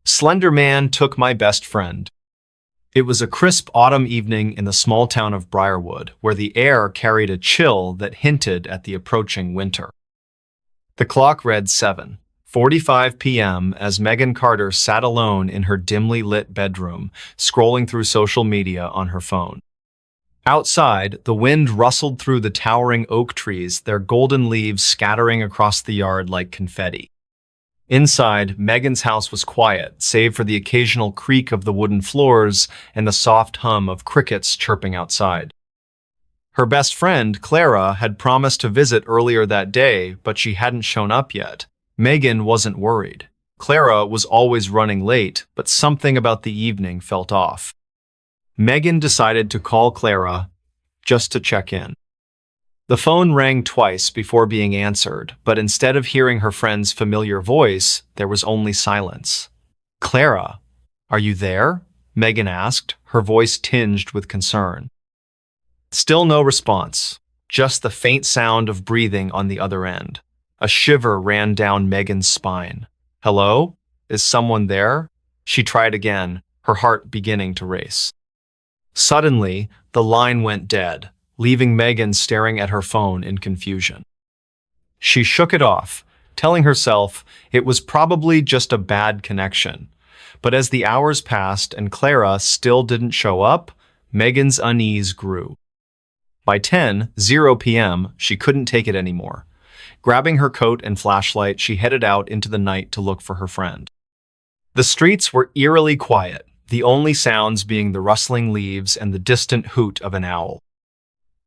Slender Man took my best friend. It was a crisp autumn evening in the small town of Briarwood, where the air carried a chill that hinted at the approaching winter. The clock read 7:45 p.m. as Megan Carter sat alone in her dimly lit bedroom, scrolling through social media on her phone. Outside, the wind rustled through the towering oak trees, their golden leaves scattering across the yard like confetti. Inside, Megan's house was quiet, save for the occasional creak of the wooden floors and the soft hum of crickets chirping outside. Her best friend, Clara, had promised to visit earlier that day, but she hadn't shown up yet. Megan wasn't worried. Clara was always running late, but something about the evening felt off. Megan decided to call Clara just to check in. The phone rang twice before being answered, but instead of hearing her friend's familiar voice, there was only silence. "Clara, are you there?" Megan asked, her voice tinged with concern. Still no response, just the faint sound of breathing on the other end. A shiver ran down Megan's spine. "Hello? Is someone there?" She tried again, her heart beginning to race. Suddenly, the line went dead, leaving Megan staring at her phone in confusion. She shook it off, telling herself it was probably just a bad connection. But as the hours passed and Clara still didn't show up, Megan's unease grew. By 10:00 p.m., she couldn't take it anymore. Grabbing her coat and flashlight, she headed out into the night to look for her friend. The streets were eerily quiet, the only sounds being the rustling leaves and the distant hoot of an owl.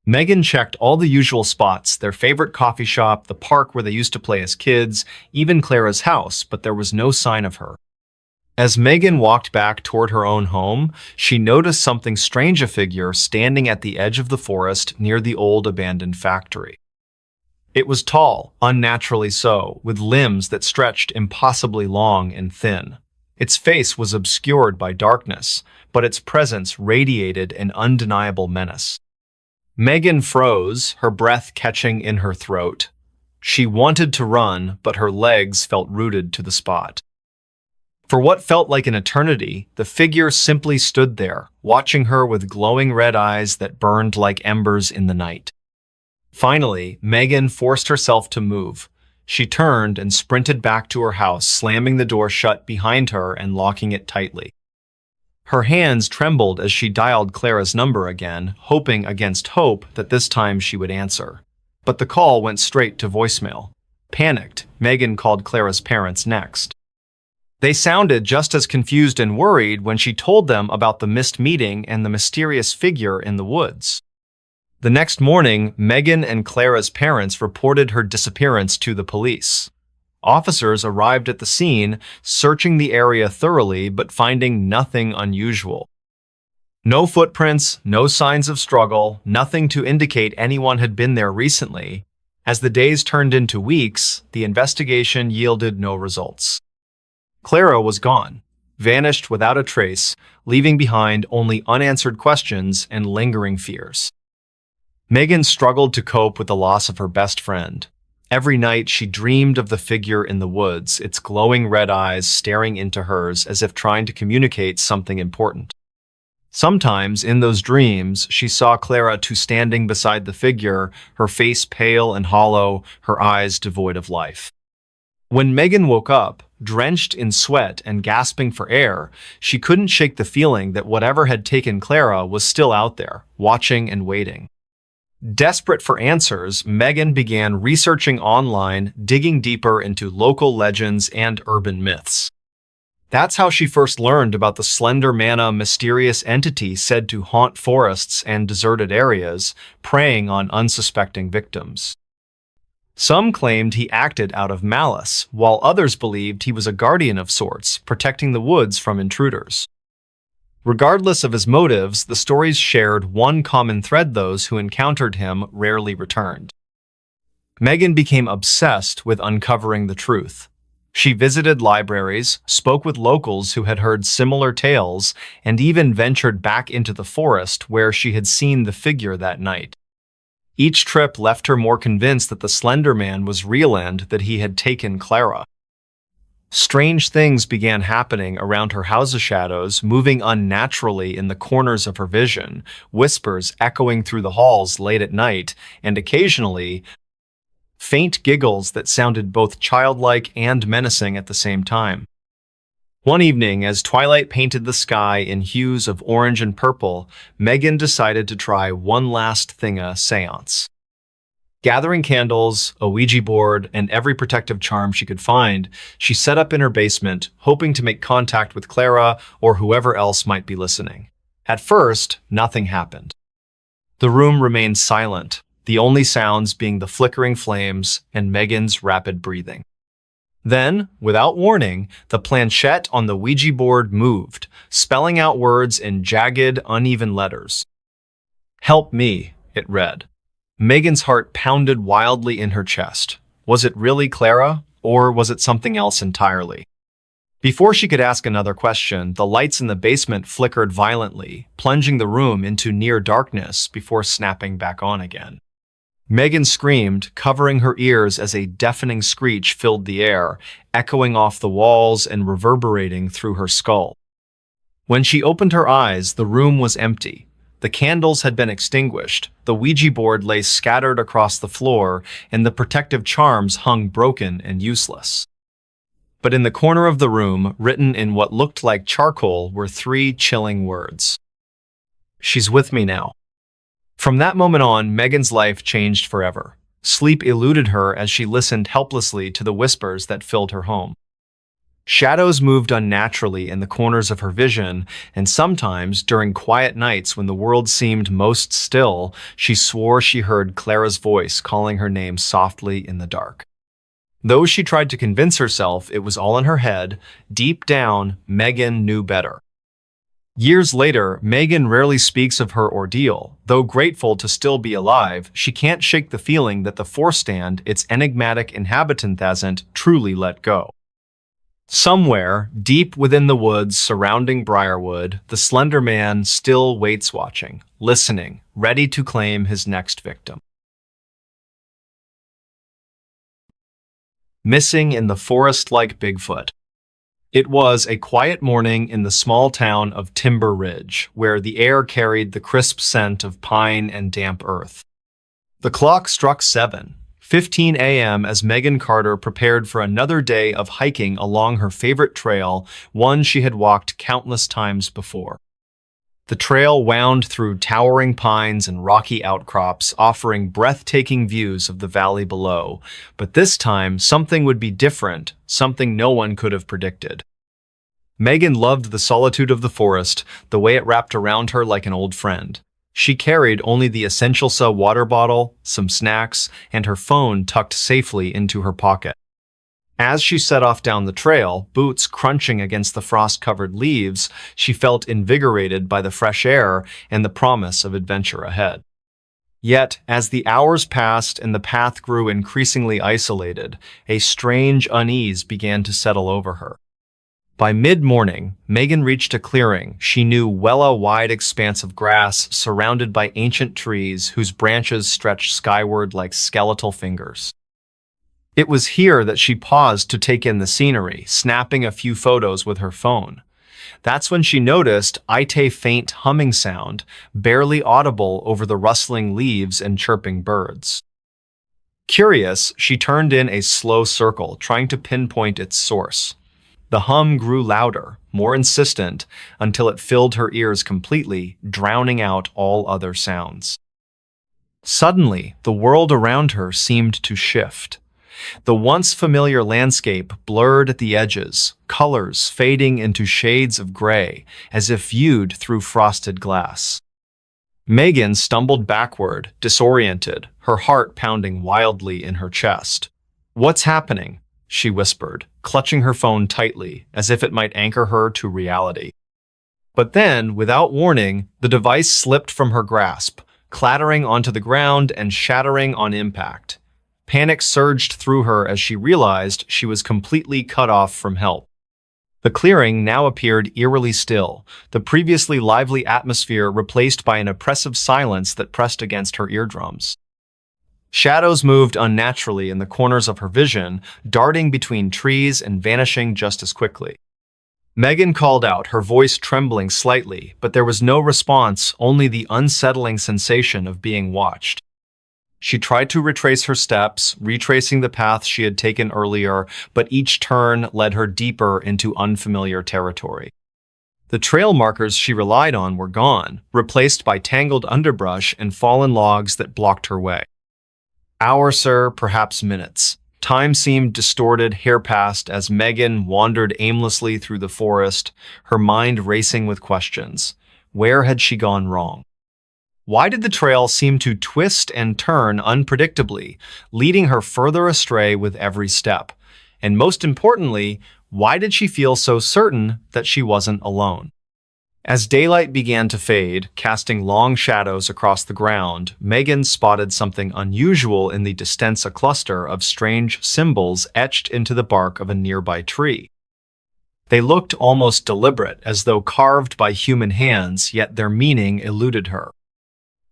Megan checked all the usual spots, their favorite coffee shop, the park where they used to play as kids, even Clara's house, but there was no sign of her. As Megan walked back toward her own home, she noticed something strange, a figure standing at the edge of the forest near the old abandoned factory. It was tall, unnaturally so, with limbs that stretched impossibly long and thin. Its face was obscured by darkness, but its presence radiated an undeniable menace. Megan froze, her breath catching in her throat. She wanted to run, but her legs felt rooted to the spot. For what felt like an eternity, the figure simply stood there, watching her with glowing red eyes that burned like embers in the night. Finally, Megan forced herself to move. She turned and sprinted back to her house, slamming the door shut behind her and locking it tightly. Her hands trembled as she dialed Clara's number again, hoping against hope that this time she would answer. But the call went straight to voicemail. Panicked, Megan called Clara's parents next. They sounded just as confused and worried when she told them about the missed meeting and the mysterious figure in the woods. The next morning, Megan and Clara's parents reported her disappearance to the police. Officers arrived at the scene, searching the area thoroughly but finding nothing unusual. No footprints, no signs of struggle, nothing to indicate anyone had been there recently. As the days turned into weeks, the investigation yielded no results. Clara was gone. vanished without a trace, leaving behind only unanswered questions and lingering fears. Megan struggled to cope with the loss of her best friend. Every night she dreamed of the figure in the woods, its glowing red eyes staring into hers as if trying to communicate something important. Sometimes, in those dreams, she saw Clara too standing beside the figure, her face pale and hollow, her eyes devoid of life. When Megan woke up, drenched in sweat and gasping for air, she couldn't shake the feeling that whatever had taken Clara was still out there, watching and waiting. Desperate for answers, Megan began researching online, digging deeper into local legends and urban myths. That's how she first learned about the Slender Man, a mysterious entity said to haunt forests and deserted areas, preying on unsuspecting victims. Some claimed he acted out of malice, while others believed he was a guardian of sorts, protecting the woods from intruders. Regardless of his motives, the stories shared one common thread: those who encountered him rarely returned. Megan became obsessed with uncovering the truth. She visited libraries, spoke with locals who had heard similar tales, and even ventured back into the forest where she had seen the figure that night. Each trip left her more convinced that the Slender Man was real and that he had taken Clara. Strange things began happening around her house's shadows, moving unnaturally in the corners of her vision, whispers echoing through the halls late at night, and occasionally, faint giggles that sounded both childlike and menacing at the same time. One evening, as twilight painted the sky in hues of orange and purple, Megan decided to try one last thing: a seance. Gathering candles, a Ouija board, and every protective charm she could find, she set up in her basement, hoping to make contact with Clara or whoever else might be listening. At first, nothing happened. The room remained silent, the only sounds being the flickering flames and Megan's rapid breathing. Then, without warning, the planchette on the Ouija board moved, spelling out words in jagged, uneven letters. "Help me," it read. Megan's heart pounded wildly in her chest. Was it really Clara, or was it something else entirely? Before she could ask another question, the lights in the basement flickered violently, plunging the room into near darkness before snapping back on again. Megan screamed, covering her ears as a deafening screech filled the air, echoing off the walls and reverberating through her skull. When she opened her eyes, the room was empty. The candles had been extinguished, the Ouija board lay scattered across the floor, and the protective charms hung broken and useless. But in the corner of the room, written in what looked like charcoal, were 3 chilling words. "She's with me now." From that moment on, Megan's life changed forever. Sleep eluded her as she listened helplessly to the whispers that filled her home. Shadows moved unnaturally in the corners of her vision, and sometimes, during quiet nights when the world seemed most still, she swore she heard Clara's voice calling her name softly in the dark. Though she tried to convince herself it was all in her head, deep down, Megan knew better. Years later, Megan rarely speaks of her ordeal. Though grateful to still be alive, she can't shake the feeling that the forest and its enigmatic inhabitant hasn't truly let go. Somewhere, deep within the woods surrounding Briarwood, the Slender Man still waits, watching, listening, ready to claim his next victim. Missing in the forest like Bigfoot. It was a quiet morning in the small town of Timber Ridge, where the air carried the crisp scent of pine and damp earth. The clock struck 7:15 a.m. as Megan Carter prepared for another day of hiking along her favorite trail, one she had walked countless times before. The trail wound through towering pines and rocky outcrops, offering breathtaking views of the valley below. But this time, something would be different, something no one could have predicted. Megan loved the solitude of the forest, the way it wrapped around her like an old friend. She carried only the essential water bottle, some snacks, and her phone tucked safely into her pocket. As she set off down the trail, boots crunching against the frost-covered leaves, she felt invigorated by the fresh air and the promise of adventure ahead. Yet, as the hours passed and the path grew increasingly isolated, a strange unease began to settle over her. By mid-morning, Megan reached a clearing she knew well, a wide expanse of grass surrounded by ancient trees whose branches stretched skyward like skeletal fingers. It was here that she paused to take in the scenery, snapping a few photos with her phone. That's when she noticed a faint humming sound, barely audible over the rustling leaves and chirping birds. Curious, she turned in a slow circle, trying to pinpoint its source. The hum grew louder, more insistent, until it filled her ears completely, drowning out all other sounds. Suddenly, the world around her seemed to shift. The once familiar landscape blurred at the edges, colors fading into shades of gray, as if viewed through frosted glass. Megan stumbled backward, disoriented, her heart pounding wildly in her chest. "What's happening?" she whispered, clutching her phone tightly, as if it might anchor her to reality. But then, without warning, the device slipped from her grasp, clattering onto the ground and shattering on impact. Panic surged through her as she realized she was completely cut off from help. The clearing now appeared eerily still, the previously lively atmosphere replaced by an oppressive silence that pressed against her eardrums. Shadows moved unnaturally in the corners of her vision, darting between trees and vanishing just as quickly. Megan called out, her voice trembling slightly, but there was no response, only the unsettling sensation of being watched. She tried to retrace her steps, retracing the path she had taken earlier, but each turn led her deeper into unfamiliar territory. The trail markers she relied on were gone, replaced by tangled underbrush and fallen logs that blocked her way. Hours, perhaps minutes. Time seemed distorted, hair passed, as Megan wandered aimlessly through the forest, her mind racing with questions. Where had she gone wrong? Why did the trail seem to twist and turn unpredictably, leading her further astray with every step? And most importantly, why did she feel so certain that she wasn't alone? As daylight began to fade, casting long shadows across the ground, Megan spotted something unusual in the distance, a cluster of strange symbols etched into the bark of a nearby tree. They looked almost deliberate, as though carved by human hands, yet their meaning eluded her.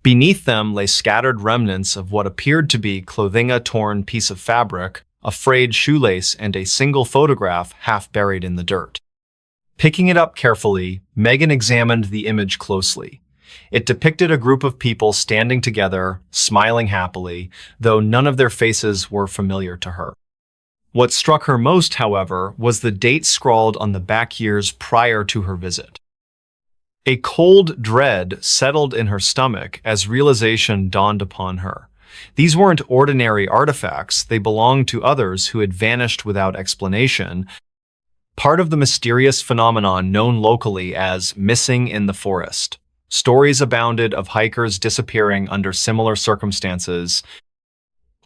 Beneath them lay scattered remnants of what appeared to be clothing, a torn piece of fabric, a frayed shoelace, and a single photograph half buried in the dirt. Picking it up carefully, Megan examined the image closely. It depicted a group of people standing together, smiling happily, though none of their faces were familiar to her. What struck her most, however, was the date scrawled on the back years prior to her visit. A cold dread settled in her stomach as realization dawned upon her. These weren't ordinary artifacts, they belonged to others who had vanished without explanation, part of the mysterious phenomenon known locally as missing in the forest. Stories abounded of hikers disappearing under similar circumstances,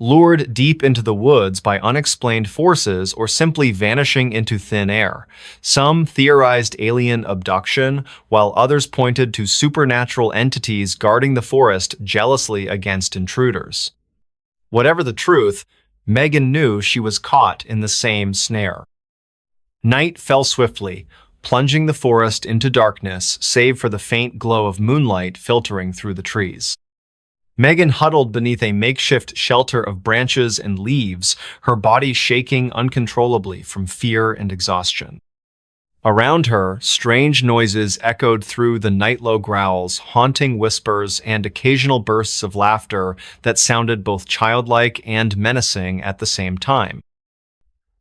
lured deep into the woods by unexplained forces or simply vanishing into thin air. Some theorized alien abduction, while others pointed to supernatural entities guarding the forest jealously against intruders. Whatever the truth, Megan knew she was caught in the same snare. Night fell swiftly, plunging the forest into darkness, save for the faint glow of moonlight filtering through the trees. Megan huddled beneath a makeshift shelter of branches and leaves, her body shaking uncontrollably from fear and exhaustion. Around her, strange noises echoed through the night-low growls, haunting whispers and occasional bursts of laughter that sounded both childlike and menacing at the same time.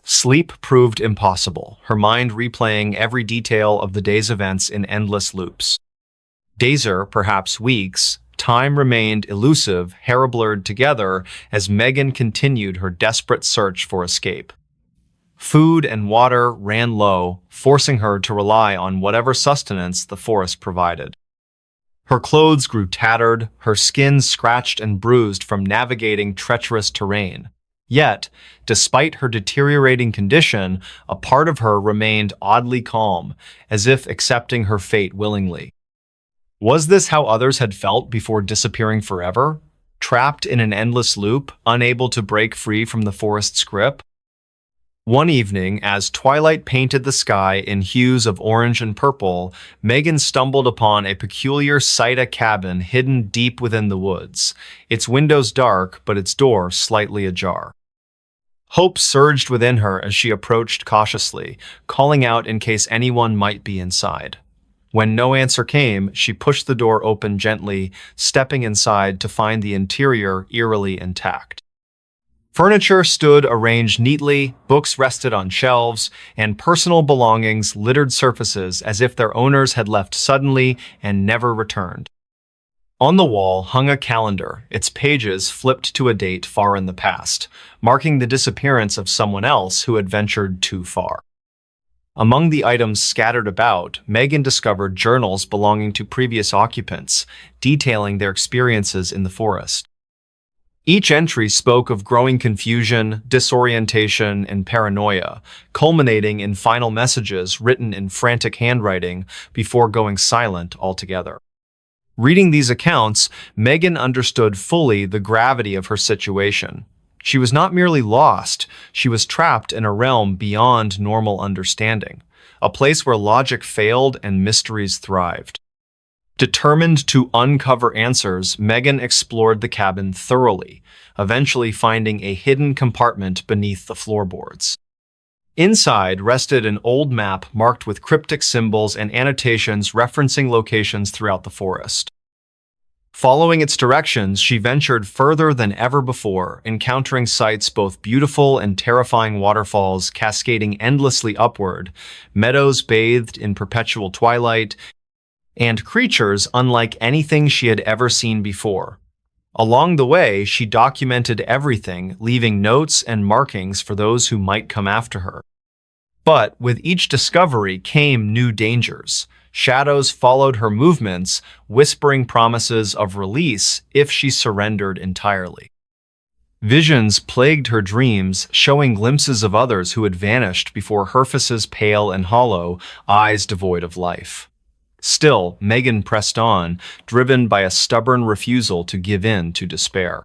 Sleep proved impossible, her mind replaying every detail of the day's events in endless loops. Days, perhaps weeks, time remained elusive, hair blurred together as Megan continued her desperate search for escape. Food and water ran low, forcing her to rely on whatever sustenance the forest provided. Her clothes grew tattered, her skin scratched and bruised from navigating treacherous terrain. Yet, despite her deteriorating condition, a part of her remained oddly calm, as if accepting her fate willingly. Was this how others had felt before disappearing forever? Trapped in an endless loop, unable to break free from the forest's grip? One evening, as twilight painted the sky in hues of orange and purple, Megan stumbled upon a peculiar Sita cabin hidden deep within the woods, its windows dark but its door slightly ajar. Hope surged within her as she approached cautiously, calling out in case anyone might be inside. When no answer came, she pushed the door open gently, stepping inside to find the interior eerily intact. Furniture stood arranged neatly, books rested on shelves, and personal belongings littered surfaces as if their owners had left suddenly and never returned. On the wall hung a calendar, its pages flipped to a date far in the past, marking the disappearance of someone else who had ventured too far. Among the items scattered about, Megan discovered journals belonging to previous occupants, detailing their experiences in the forest. Each entry spoke of growing confusion, disorientation, and paranoia, culminating in final messages written in frantic handwriting before going silent altogether. Reading these accounts, Megan understood fully the gravity of her situation. She was not merely lost, she was trapped in a realm beyond normal understanding, a place where logic failed and mysteries thrived. Determined to uncover answers, Megan explored the cabin thoroughly, eventually finding a hidden compartment beneath the floorboards. Inside rested an old map marked with cryptic symbols and annotations referencing locations throughout the forest. Following its directions, she ventured further than ever before, encountering sights both beautiful and terrifying: waterfalls cascading endlessly upward, meadows bathed in perpetual twilight, and creatures unlike anything she had ever seen before. Along the way, she documented everything, leaving notes and markings for those who might come after her. But with each discovery came new dangers. Shadows followed her movements, whispering promises of release if she surrendered entirely. Visions plagued her dreams, showing glimpses of others who had vanished before her faces, pale and hollow, eyes devoid of life. Still, Megan pressed on, driven by a stubborn refusal to give in to despair.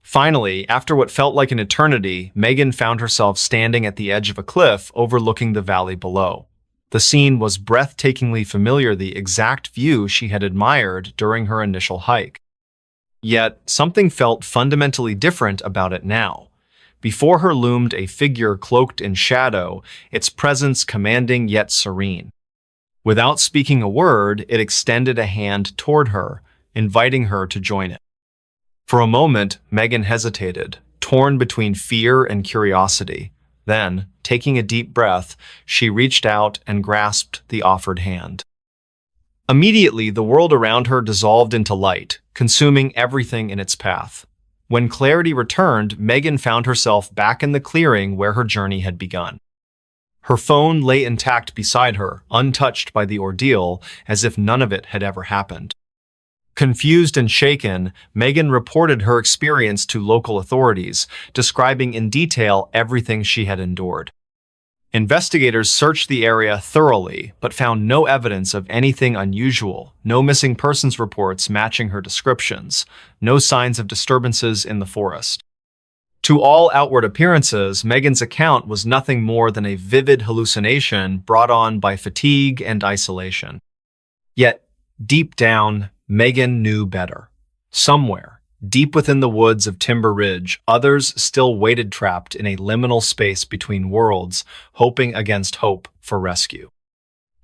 Finally, after what felt like an eternity, Megan found herself standing at the edge of a cliff overlooking the valley below. The scene was breathtakingly familiar, the exact view she had admired during her initial hike. Yet, something felt fundamentally different about it now. Before her loomed a figure cloaked in shadow, its presence commanding yet serene. Without speaking a word, it extended a hand toward her, inviting her to join it. For a moment, Megan hesitated, torn between fear and curiosity. Then, taking a deep breath, she reached out and grasped the offered hand. Immediately, the world around her dissolved into light, consuming everything in its path. When clarity returned, Megan found herself back in the clearing where her journey had begun. Her phone lay intact beside her, untouched by the ordeal, as if none of it had ever happened. Confused and shaken, Megan reported her experience to local authorities, describing in detail everything she had endured. Investigators searched the area thoroughly, but found no evidence of anything unusual, no missing persons reports matching her descriptions, no signs of disturbances in the forest. To all outward appearances, Megan's account was nothing more than a vivid hallucination brought on by fatigue and isolation. Yet, deep down, Megan knew better. Somewhere, deep within the woods of Timber Ridge, others still waited trapped in a liminal space between worlds, hoping against hope for rescue.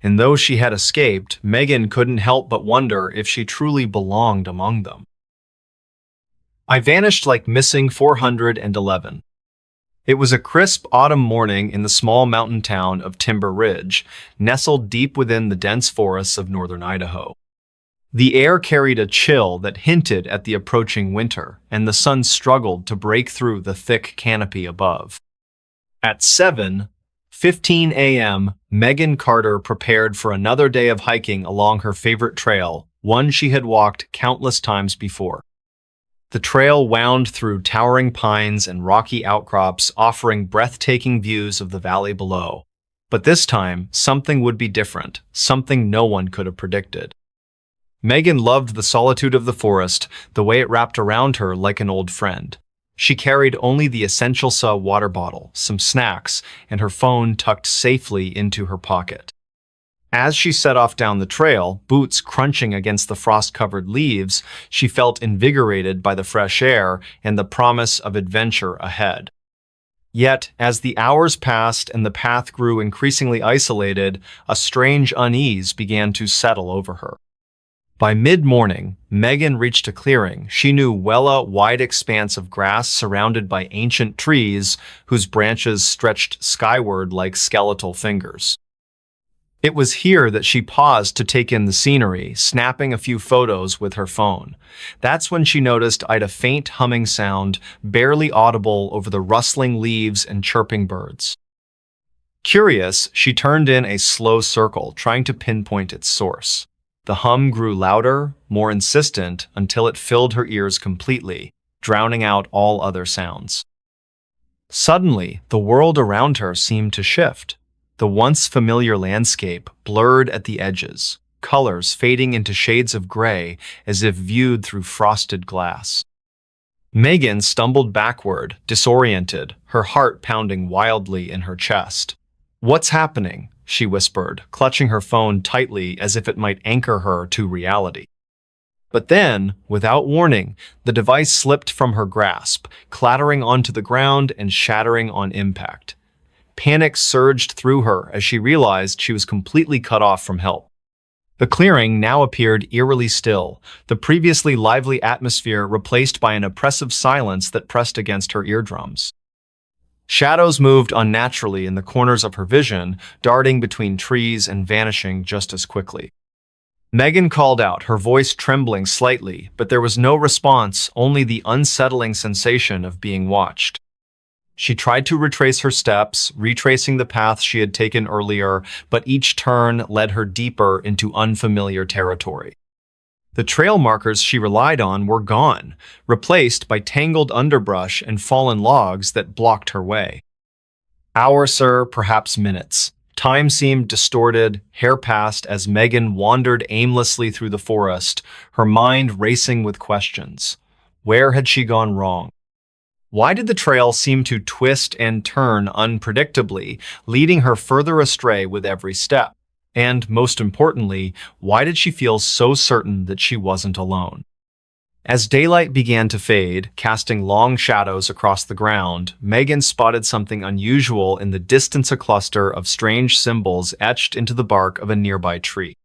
And though she had escaped, Megan couldn't help but wonder if she truly belonged among them. I vanished like missing 411. It was a crisp autumn morning in the small mountain town of Timber Ridge, nestled deep within the dense forests of northern Idaho. The air carried a chill that hinted at the approaching winter, and the sun struggled to break through the thick canopy above. At 7:15 a.m., Megan Carter prepared for another day of hiking along her favorite trail, one she had walked countless times before. The trail wound through towering pines and rocky outcrops, offering breathtaking views of the valley below. But this time, something would be different, something no one could have predicted. Megan loved the solitude of the forest, the way it wrapped around her like an old friend. She carried only the essential water bottle, some snacks, and her phone tucked safely into her pocket. As she set off down the trail, boots crunching against the frost-covered leaves, she felt invigorated by the fresh air and the promise of adventure ahead. Yet, as the hours passed and the path grew increasingly isolated, a strange unease began to settle over her. By mid-morning, Megan reached a clearing. She knew well a wide expanse of grass surrounded by ancient trees whose branches stretched skyward like skeletal fingers. It was here that she paused to take in the scenery, snapping a few photos with her phone. That's when she noticed a faint humming sound, barely audible over the rustling leaves and chirping birds. Curious, she turned in a slow circle, trying to pinpoint its source. The hum grew louder, more insistent, until it filled her ears completely, drowning out all other sounds. Suddenly, the world around her seemed to shift. The once familiar landscape blurred at the edges, colors fading into shades of gray as if viewed through frosted glass. Megan stumbled backward, disoriented, her heart pounding wildly in her chest. "What's happening?" she whispered, clutching her phone tightly as if it might anchor her to reality. But then, without warning, the device slipped from her grasp, clattering onto the ground and shattering on impact. Panic surged through her as she realized she was completely cut off from help. The clearing now appeared eerily still, the previously lively atmosphere replaced by an oppressive silence that pressed against her eardrums. Shadows moved unnaturally in the corners of her vision, darting between trees and vanishing just as quickly. Megan called out, her voice trembling slightly, but there was no response, only the unsettling sensation of being watched. She tried to retrace her steps, retracing the path she had taken earlier, but each turn led her deeper into unfamiliar territory. The trail markers she relied on were gone, replaced by tangled underbrush and fallen logs that blocked her way. Hours, perhaps minutes. Time seemed distorted, hair passed as Megan wandered aimlessly through the forest, her mind racing with questions. Where had she gone wrong? Why did the trail seem to twist and turn unpredictably, leading her further astray with every step? And, most importantly, why did she feel so certain that she wasn't alone? As daylight began to fade, casting long shadows across the ground, Megan spotted something unusual in the distance, a cluster of strange symbols etched into the bark of a nearby tree.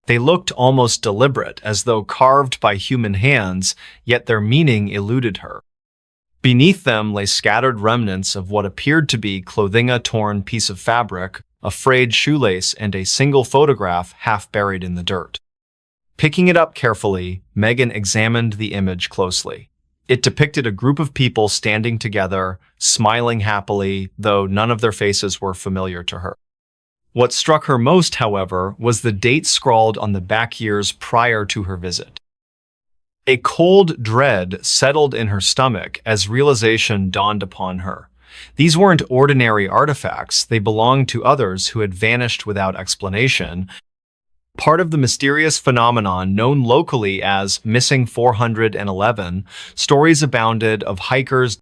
They looked almost deliberate, as though carved by human hands, yet their meaning eluded her. Beneath them lay scattered remnants of what appeared to be clothing, a torn piece of fabric, a frayed shoelace, and a single photograph half buried in the dirt. Picking it up carefully, Megan examined the image closely. It depicted a group of people standing together, smiling happily, though none of their faces were familiar to her. What struck her most, however, was the date scrawled on the back years prior to her visit. A cold dread settled in her stomach as realization dawned upon her. These weren't ordinary artifacts, they belonged to others who had vanished without explanation, part of the mysterious phenomenon known locally as Missing 411. Stories abounded of hikers